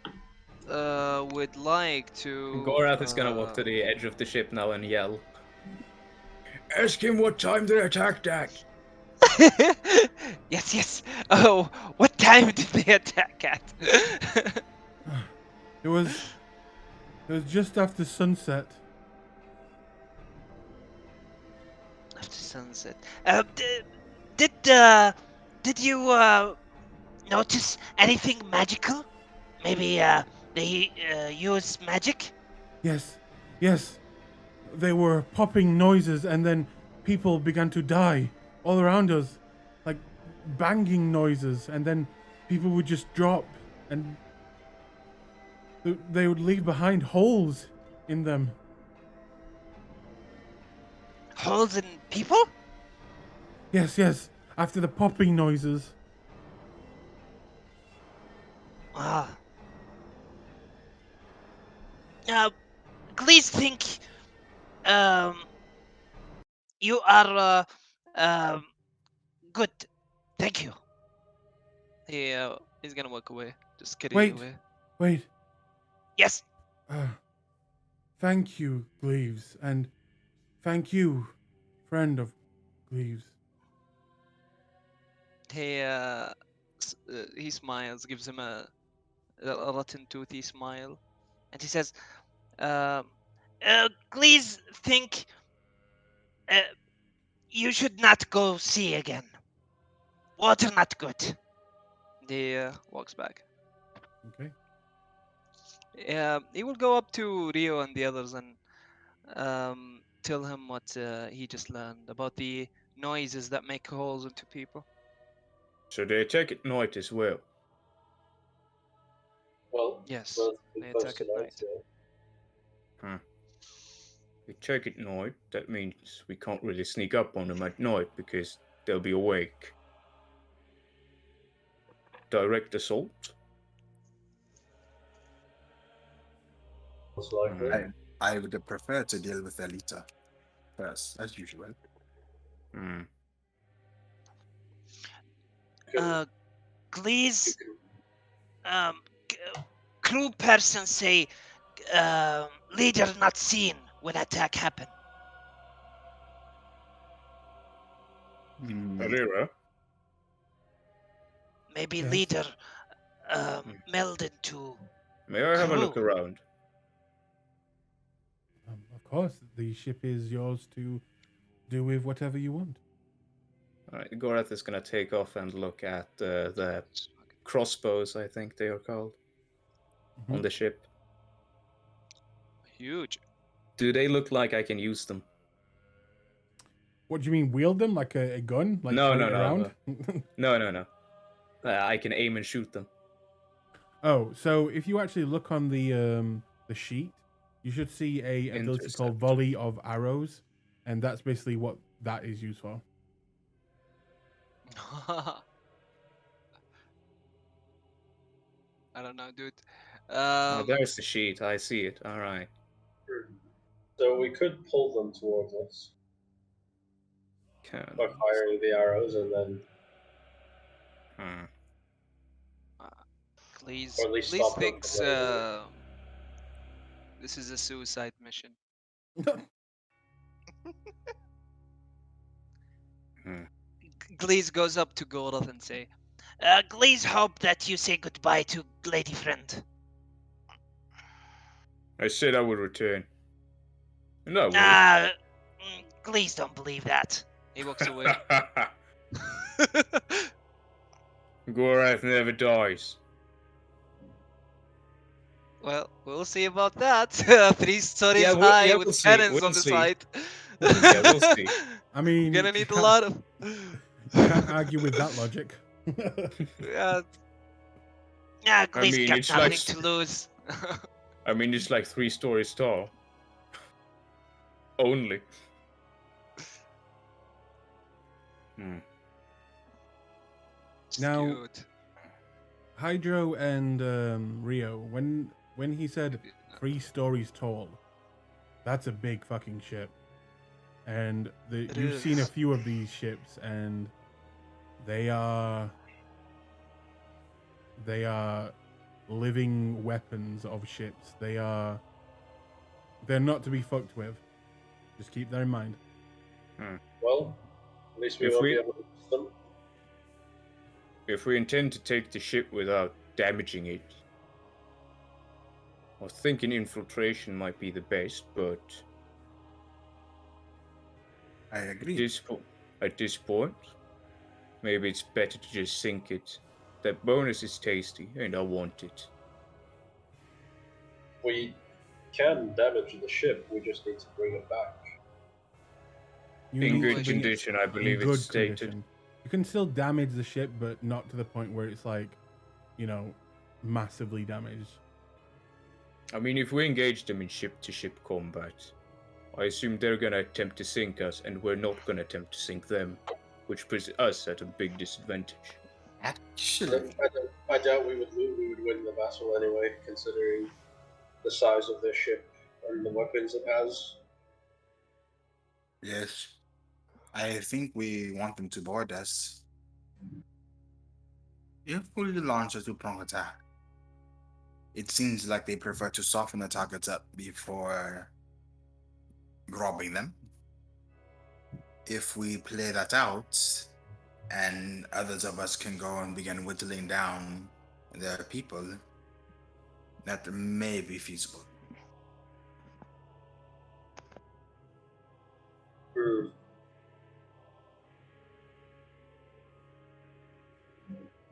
would like to. Gorath is gonna walk to the edge of the ship now and yell. Ask him what time they attacked at. Yes. Oh, what time did they attack at? It was just after sunset. After sunset. Did you notice anything magical? Maybe they use magic? Yes. They were popping noises, and then people began to die all around us, like banging noises, and then people would just drop, and they would leave behind holes in them. Holes in people? Yes. After the popping noises. Ah. Please think you are good. Thank you. He's gonna walk away. Just kidding Wait. away. Wait. Yes. Thank you, Gleaves, and thank you, friend of Leaves. He smiles, gives him a rotten toothy smile, and he says, Please think you should not go see again. Water not good. he walks back. Okay. He will go up to Rio and the others and tell him what he just learned about the noises that make holes into people. So they attack at night as well. Well, Yes, relatively they close attack at tonight, night. yeah. We attack at night. That means we can't really sneak up on them at night because they'll be awake. Direct assault. Most likely. I would prefer to deal with Elita first, as usual. Hmm. Please, crew person say, leader not seen when attack happen. Alira. Maybe Yes. leader meld into May I have a look crew. around? Of course, the ship is yours to do with whatever you want. Alright, Gorath is gonna take off and look at the crossbows, I think they are called, on the ship. Huge. Do they look like I can use them? What do you mean, wield them like a gun? Like No, carry no, it no, around? No. I can aim and shoot them. Oh, so if you actually look on the sheet, you should see a ability called Intercept. Volley of Arrows, and that's basically what that is used for. I don't know, dude. Oh, there's the sheet. I see it. All right. So we could pull them towards us by firing the arrows, and then, Please, or at least please stop them thinks from running away. this is a suicide mission. Glees goes up to Goroth and say, Please hope that you say goodbye to lady friend. I said I would return. And I will. Please don't believe that. he walks away. Gorath never dies. Well, we'll see about that. 3 stories high with we'll see, cannons we'll on the see. side. Yeah, we'll see. I mean, You're gonna need a lot of. You can't argue with that logic. Yeah. Glee's mean, got it's nothing like- to lose. I mean, it's like 3 stories tall. Only. Now- Dude. Hydro and Rio, when he said 3 stories tall, that's a big fucking ship. And you've seen a is. few of these ships, and they are living weapons of ships. They're not to be fucked with. Just keep that in mind. Well, at least we If won't we- be able to use them. If we intend to take the ship without damaging it, I was thinking infiltration might be the best, but I agree. at this point, maybe it's better to just sink it. That bonus is tasty, and I want it. We can damage the ship, we just need to bring it back. You In need to good bring it condition, I in believe good it's stated. condition. You can still damage the ship, but not to the point where it's like, massively damaged. I mean, if we engage them in ship-to-ship combat, I assume they're gonna attempt to sink us, and we're not gonna attempt to sink them, which puts us at a big disadvantage. Actually, I doubt we would win the battle anyway, considering the size of their ship and the weapons it has. yes. I think we want them to board us. If we launch a two-prong attack, it seems like they prefer to soften the targets up before grabbing them. if we play that out, and others of us can go and begin whittling down their people, that may be feasible. Hmm.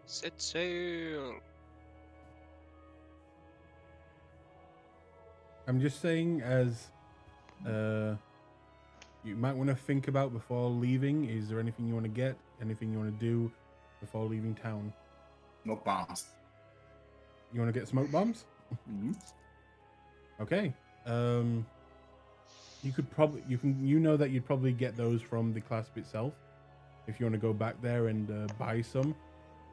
Set sail. I'm just saying, as you might want to think about before leaving. Is there anything you want to get? Anything you want to do before leaving town? Smoke bombs. You want to get smoke bombs? Mm-hmm. Okay. You could probably you know that you'd probably get those from the Clasp itself if you want to go back there and buy some.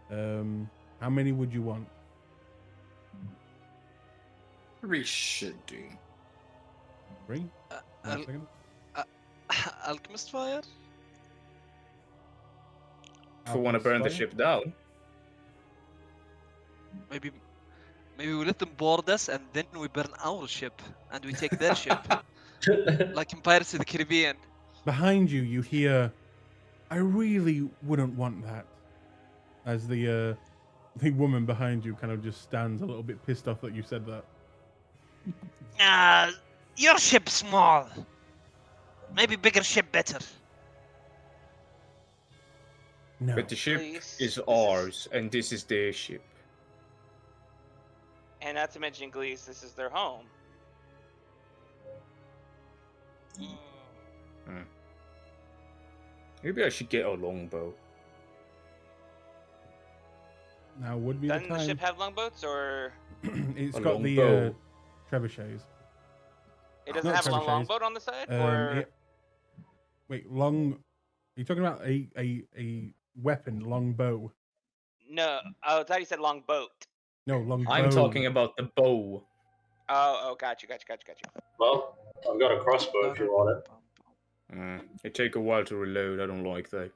How many would you want? 3 should do. 3? Al- Second. Alchemist fire? If we want to burn the Fire? ship down, Maybe we let them board us and then we burn our ship and we take their ship, like in Pirates of the Caribbean. Behind you, you hear, "I really wouldn't want that." As the woman behind you kind of just stands a little bit pissed off that you said that. Your ship's small. Maybe bigger ship better. No. but the ship Please, is this is- ours, and this is their ship. And not to mention Glees, this is their home. Maybe I should get a longbow. Now would be Doesn't the the time. ship have longboats, or It's A got the longbow. trebuchets. it doesn't Not have a long trebuchets. longboat on the side? Or Wait, long. Are you talking about a weapon, long bow? no? Oh, I thought you said long boat. No, long I'm bow. talking about the bow. Oh, got you. Well, I've got a crossbow if you want it. It take a while to reload. I don't like that.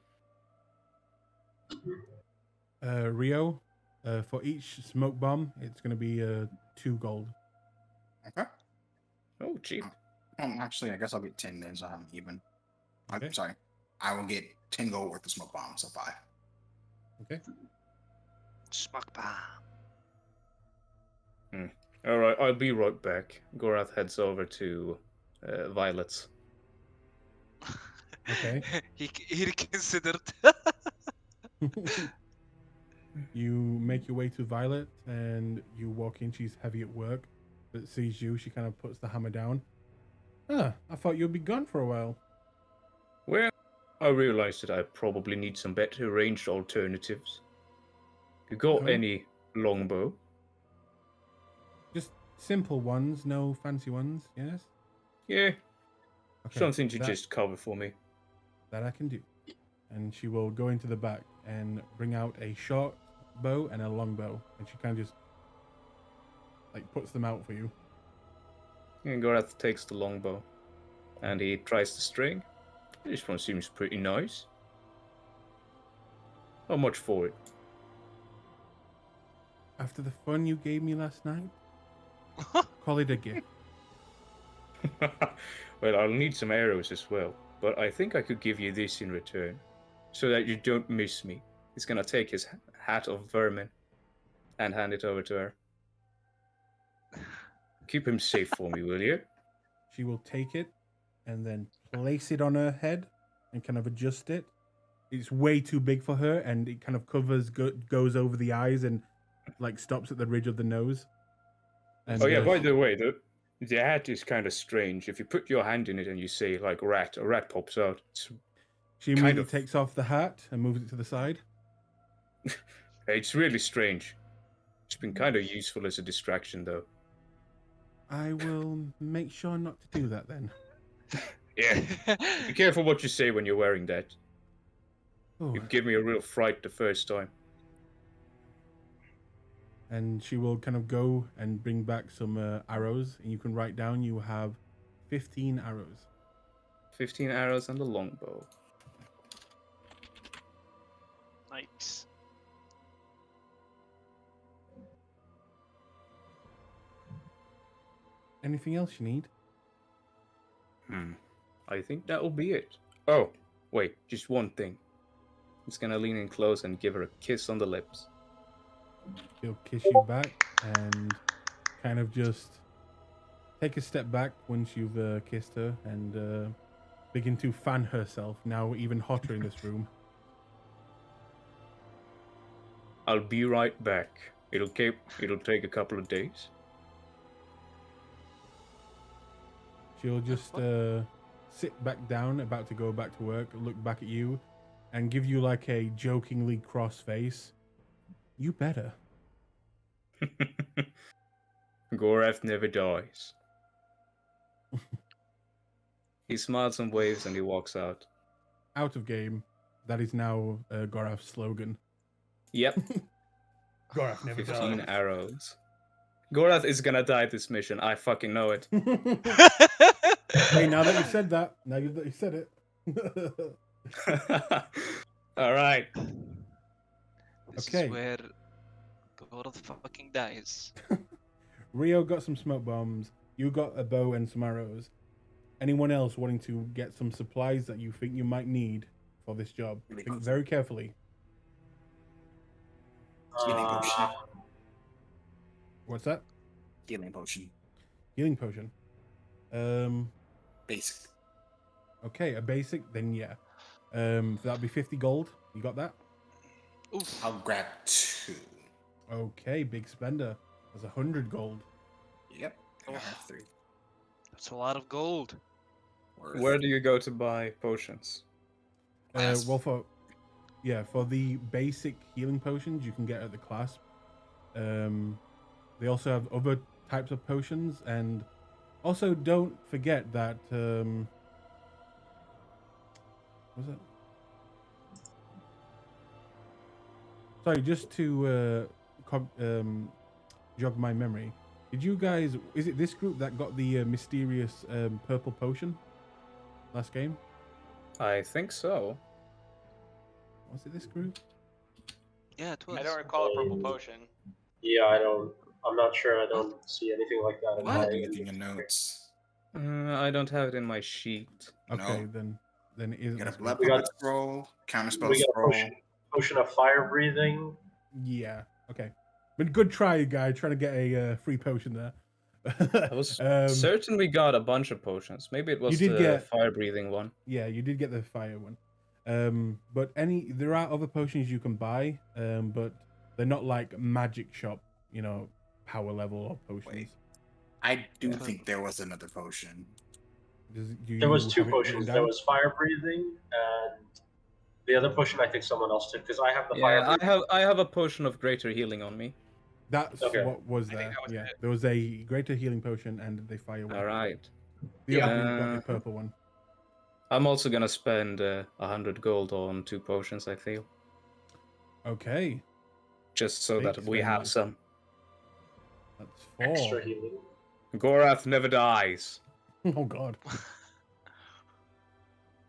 Rio, for each smoke bomb, it's going to be 2 gold. Okay. Oh, cheap. Actually, I guess I'll get 10 then, so I'm even. Okay. I'm sorry. I will get 10 gold worth of smoke bombs, so 5. Okay. Smoke bomb. All right, I'll be right back. Gorath heads over to Violet's. Okay. he reconsidered. You make your way to Violet, and you walk in. She's heavy at work, but sees you. She kind of puts the hammer down. I thought you'd be gone for a while. Well, I realized that I probably need some better ranged alternatives. You got Oh. any longbow? Just simple ones, no fancy ones. Yes. Yeah, Okay. something to that- just cover for me. that I can do. And she will go into the back and bring out a short bow and a long bow, and she kind of just like puts them out for you. And Gorath takes the longbow, and he tries the string. This one seems pretty nice. How much for it? After the fun you gave me last night, call it a gift. Well, I'll need some arrows as well, but I think I could give you this in return, so that you don't miss me. He's gonna take his hat of vermin and hand it over to her. Keep him safe for me, will you? She will take it and then place it on her head and kind of adjust it. It's way too big for her, and it kind of goes over the eyes and like stops at the ridge of the nose. And, Oh yeah, by she- the way, the hat is kind of strange. If you put your hand in it and you say like rat, a rat pops out. she kind immediately of- takes off the hat and moves it to the side. It's really strange. It's been kind of useful as a distraction, though. I will make sure not to do that then. Yeah, be careful what you say when you're wearing that. Oh. You gave me a real fright the first time. And she will kind of go and bring back some arrows, and you can write down you have 15 arrows. 15 arrows and a longbow. Nice. Anything else you need? I think that will be it. Oh, Wait, just one thing. He's gonna lean in close and give her a kiss on the lips. She'll kiss you back and kind of just take a step back once you've kissed her and begin to fan herself, now even hotter in this room. I'll be right back. It'll take a couple of days. She'll just sit back down, about to go back to work, look back at you, and give you like a jokingly cross face. You better. Gorath never dies. He smiles and waves and he walks out. Out of game. That is now Gorath's slogan. Yep. Gorath never 15 dies. arrows. Gorath is gonna die this mission. I fucking know it. Hey, now that you said that, now that you said it. All right. This Okay. is where Gorath fucking dies. Rio got some smoke bombs. You got a bow and some arrows. Anyone else wanting to get some supplies that you think you might need for this job? Think very carefully. Healing potion. What's that? Healing potion. Healing potion. Basic. Okay, a basic, then yeah. That'd be 50 gold. You got that? Oof. I'll grab 2. Okay, big spender. That's 100 gold. Yep. And I have 3. That's a lot of gold. Worth. Where do you go to buy potions? Clasp. Well, for the basic healing potions you can get at the Clasp. They also have other types of potions, and also don't forget that what's that? Sorry, just to jog my memory. Did you guys? Is it this group that got the mysterious purple potion last game? I think so. Was it this group? Yeah, it was. I don't recall a purple potion. Yeah, I'm not sure. I don't see anything like that in I don't have my. anything in notes. I don't have it in my sheet. Okay, No. then it We isn't. got a this group. blood We got- puppet scroll, counterspell We got a scroll. potion of fire breathing. Yeah. Okay. But good try, guy. Trying to get a free potion there. I was Um, certain we got a bunch of potions. Maybe it was did the get- fire breathing one. Yeah, you did get the fire one. But there are other potions you can buy, but they're not like magic shop, power level or potions. Wait. I do think there was another potion. There was 2 have it written potions. down? There was fire breathing, and the other potion I think someone else took because I have the fire. Yeah, breathing. I have a potion of greater healing on me. That's Okay. what was I think there. that was Yeah, it. there was a greater healing potion and the fire one. All right. The other Yeah. group got the purple one. I'm also gonna spend 100 gold on 2 potions. I feel Okay, just so Big that we spender. have some. that's 4. Extra healing. Gorath never dies. Oh God.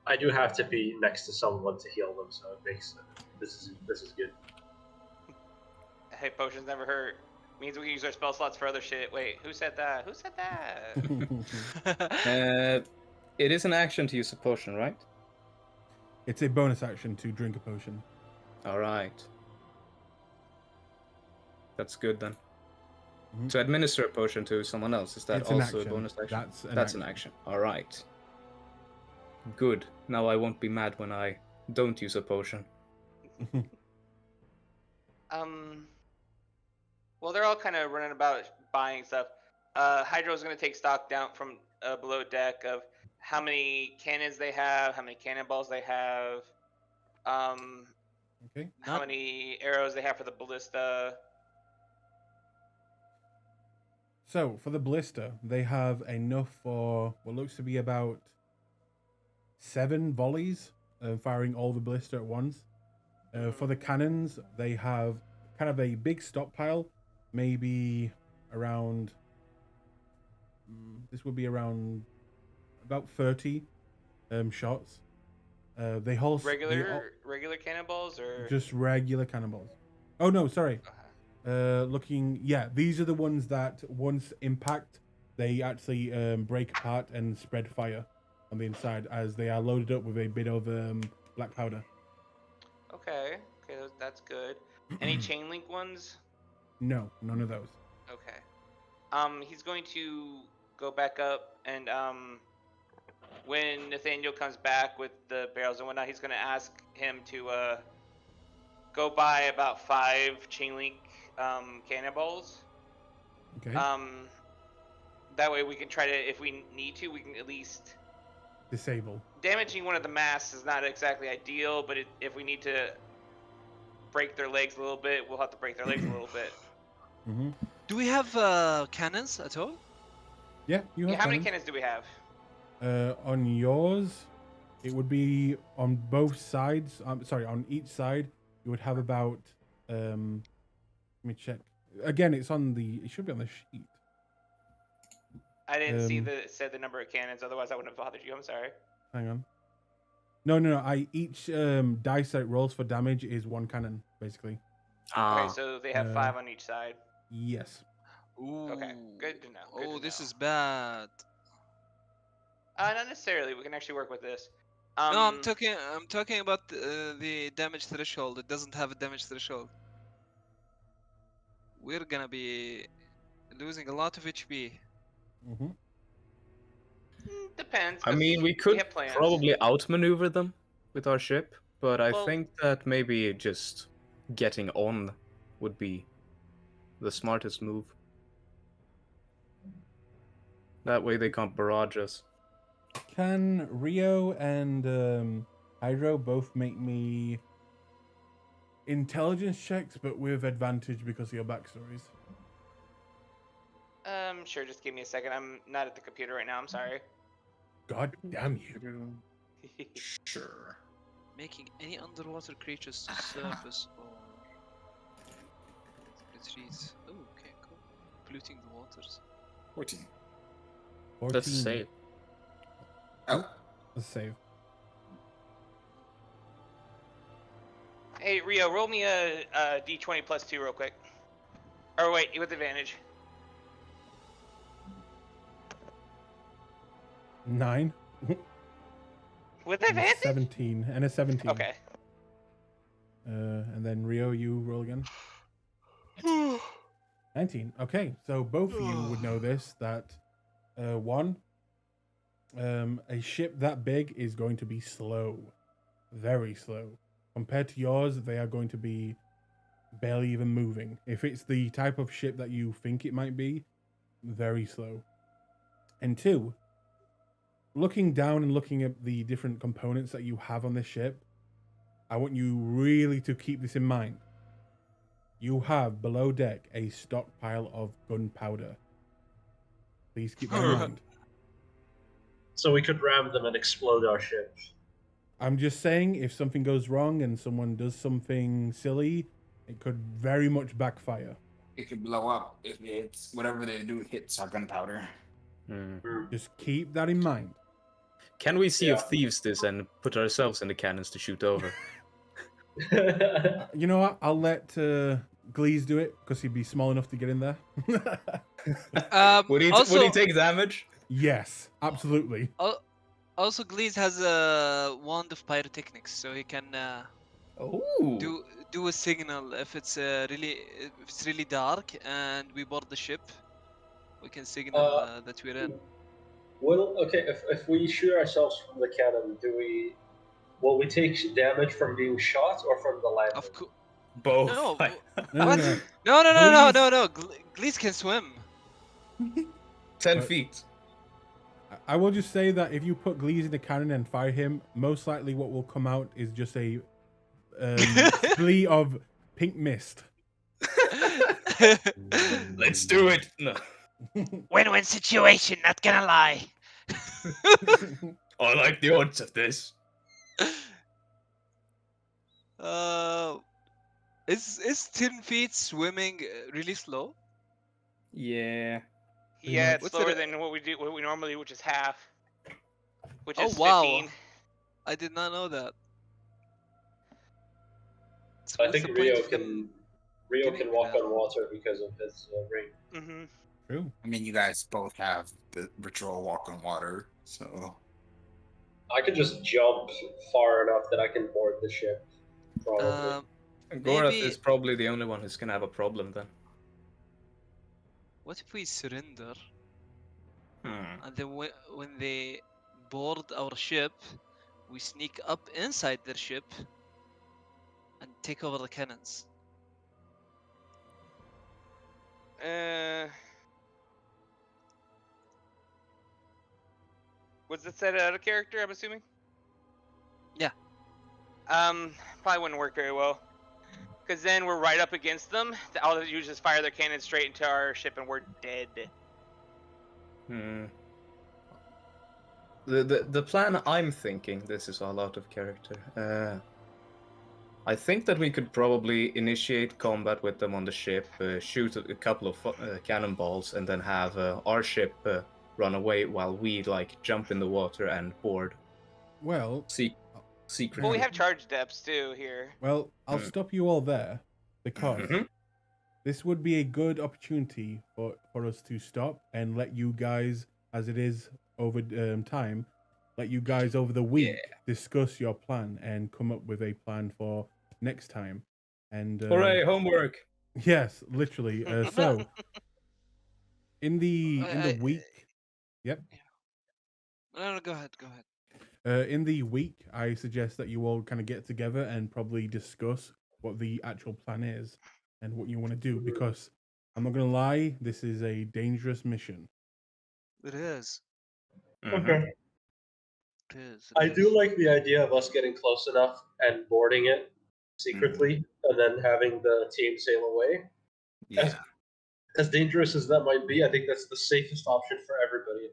I do have to be next to someone to heal them, so it makes this is good. Hey, potions never hurt. Means we can use our spell slots for other shit. Wait, who said that? Who said that? It is an action to use a potion, right? It's a bonus action to drink a potion. All right. That's good then. Mhm. To administer a potion to someone else, is that It's an also action. a bonus action? That's an action. All right. Good. Now I won't be mad when I don't use a potion. Well, they're all kind of running about buying stuff. Hydro's going to take stock down from below deck of how many cannons they have, how many cannonballs they have, Okay. how many arrows they have for the ballista. So for the ballista, they have enough for what looks to be about 7 volleys, firing all the ballista at once. For the cannons, they have kind of a big stockpile, maybe around. This would be around about 30 shots. They hold Regular cannonballs or just regular cannonballs. Oh no, sorry. Okay. Yeah, these are the ones that once impact, they actually break apart and spread fire. on the inside as they are loaded up with a bit of black powder. Okay, that's good. Any chain link ones? No, none of those. Okay. He's going to go back up and when Nathaniel comes back with the barrels and whatnot, he's gonna ask him to go buy about 5 chain link cannonballs. Okay. That way we can try to, if we need to, we can at least Disable. damaging one of the masts is not exactly ideal, but if we need to break their legs a little bit, we'll have to break their legs a little bit. Mm-hmm. Do we have cannons at all? Yeah, you have Yeah, how many cannons. cannons do we have? On yours, it would be on both sides. Sorry, on each side, you would have about. Let me check. Again, it's on the. It should be on the sheet. I didn't see said the number of cannons, otherwise I wouldn't have bothered you. I'm sorry. Hang on. No. Each dice that rolls for damage is 1 cannon, basically. Okay, so they have 5 on each side. Yes. Ooh. Okay, good to know. Good to This know. is bad. Not necessarily. We can actually work with this. No, I'm talking about the damage threshold. It doesn't have a damage threshold. We're gonna be losing a lot of HP. Mm-hmm. Depends. I 'cause mean, we could have plans. probably outmaneuver them with our ship, but I Well- think that maybe just getting on would be the smartest move. That way they can't barrage us. Can Rio and Hydro both make me intelligence checks, but with advantage because of your backstories? Sure. Just give me a second. I'm not at the computer right now. I'm sorry. God damn you. Sure. Making any underwater creatures to surface or retreat. Oh, okay, cool. Polluting the waters. 14. 14. Let's save. Oh. Let's save. Hey Rio, roll me a d20 plus 2 real quick. Or wait, with advantage. 9. With And a advantage? 17. And a 17. Okay. And then Rio, you roll again. 19. Okay, so both of you would know this, that one, a ship that big is going to be slow. Very slow. Compared to yours, they are going to be barely even moving. If it's the type of ship that you think it might be, very slow. And 2, looking down and looking at the different components that you have on this ship, I want you really to keep this in mind. You have below deck a stockpile of gunpowder. Please keep that in mind. So we could ram them and explode our ship. I'm just saying, if something goes wrong and someone does something silly, it could very much backfire. It could blow up if it's whatever they do hits our gunpowder. Just keep that in mind. Can we Sea Yeah. of Thieves this and put ourselves in the cannons to shoot over? You know what? I'll let Glees do it because he'd be small enough to get in there. Would Also, he take damage? Yes, absolutely. also Glees has a wand of pyrotechnics, so he can Oh. do a signal if it's really dark and we board the ship. We can signal that we're in. Well, okay, if we shoot ourselves from the cannon, will we take damage from being shot or from the landing? Of course. Both. No, No, what? no. No. Glees can swim. 10 But- feet. I will just say that if you put Glees in the cannon and fire him, most likely what will come out is just a spree of pink mist. Let's do it. No. Win-win situation, not gonna lie. I like the odds of this. Is 10 feet swimming really slow? Yeah. Yeah, it's What's slower it- than what we normally, which is half. Which Oh, is wow. 15. I did not know that. So I what's think the point Rio of him can giving me walk that? on water because of his ring. Mm-hmm. True. I mean, you guys both have the ritual walk on water, so I could just jump far enough that I can board the ship. Probably. Gorath Maybe- is probably the only one who's gonna have a problem then. What if we surrender Hmm. and then when they board our ship, we sneak up inside their ship and take over the cannons? Was it set out of character? I'm assuming. Yeah. Probably wouldn't work very well. Because then we're right up against them. All they do is just fire their cannons straight into our ship, and we're dead. Hmm. The plan I'm thinking, this is all out of character. I think that we could probably initiate combat with them on the ship, shoot a couple of cannonballs, and then have our ship run away while we like jump in the water and board Well, secretly. Well, we have charge depths too here. well, I'll stop you all there because Mhm. this would be a good opportunity for us to stop and let you guys, as it is over time, let you guys over the week discuss your plan and come up with a plan for next time. And Hooray, homework! yes, literally. So in the week, yep. No, go ahead. In the week, I suggest that you all kind of get together and probably discuss what the actual plan is and what you want to do. Because I'm not gonna lie, this is a dangerous mission. It is. Okay. It is. I do like the idea of us getting close enough and boarding it secretly, and then having the team sail away. Yeah. As dangerous as that might be, I think that's the safest option for everybody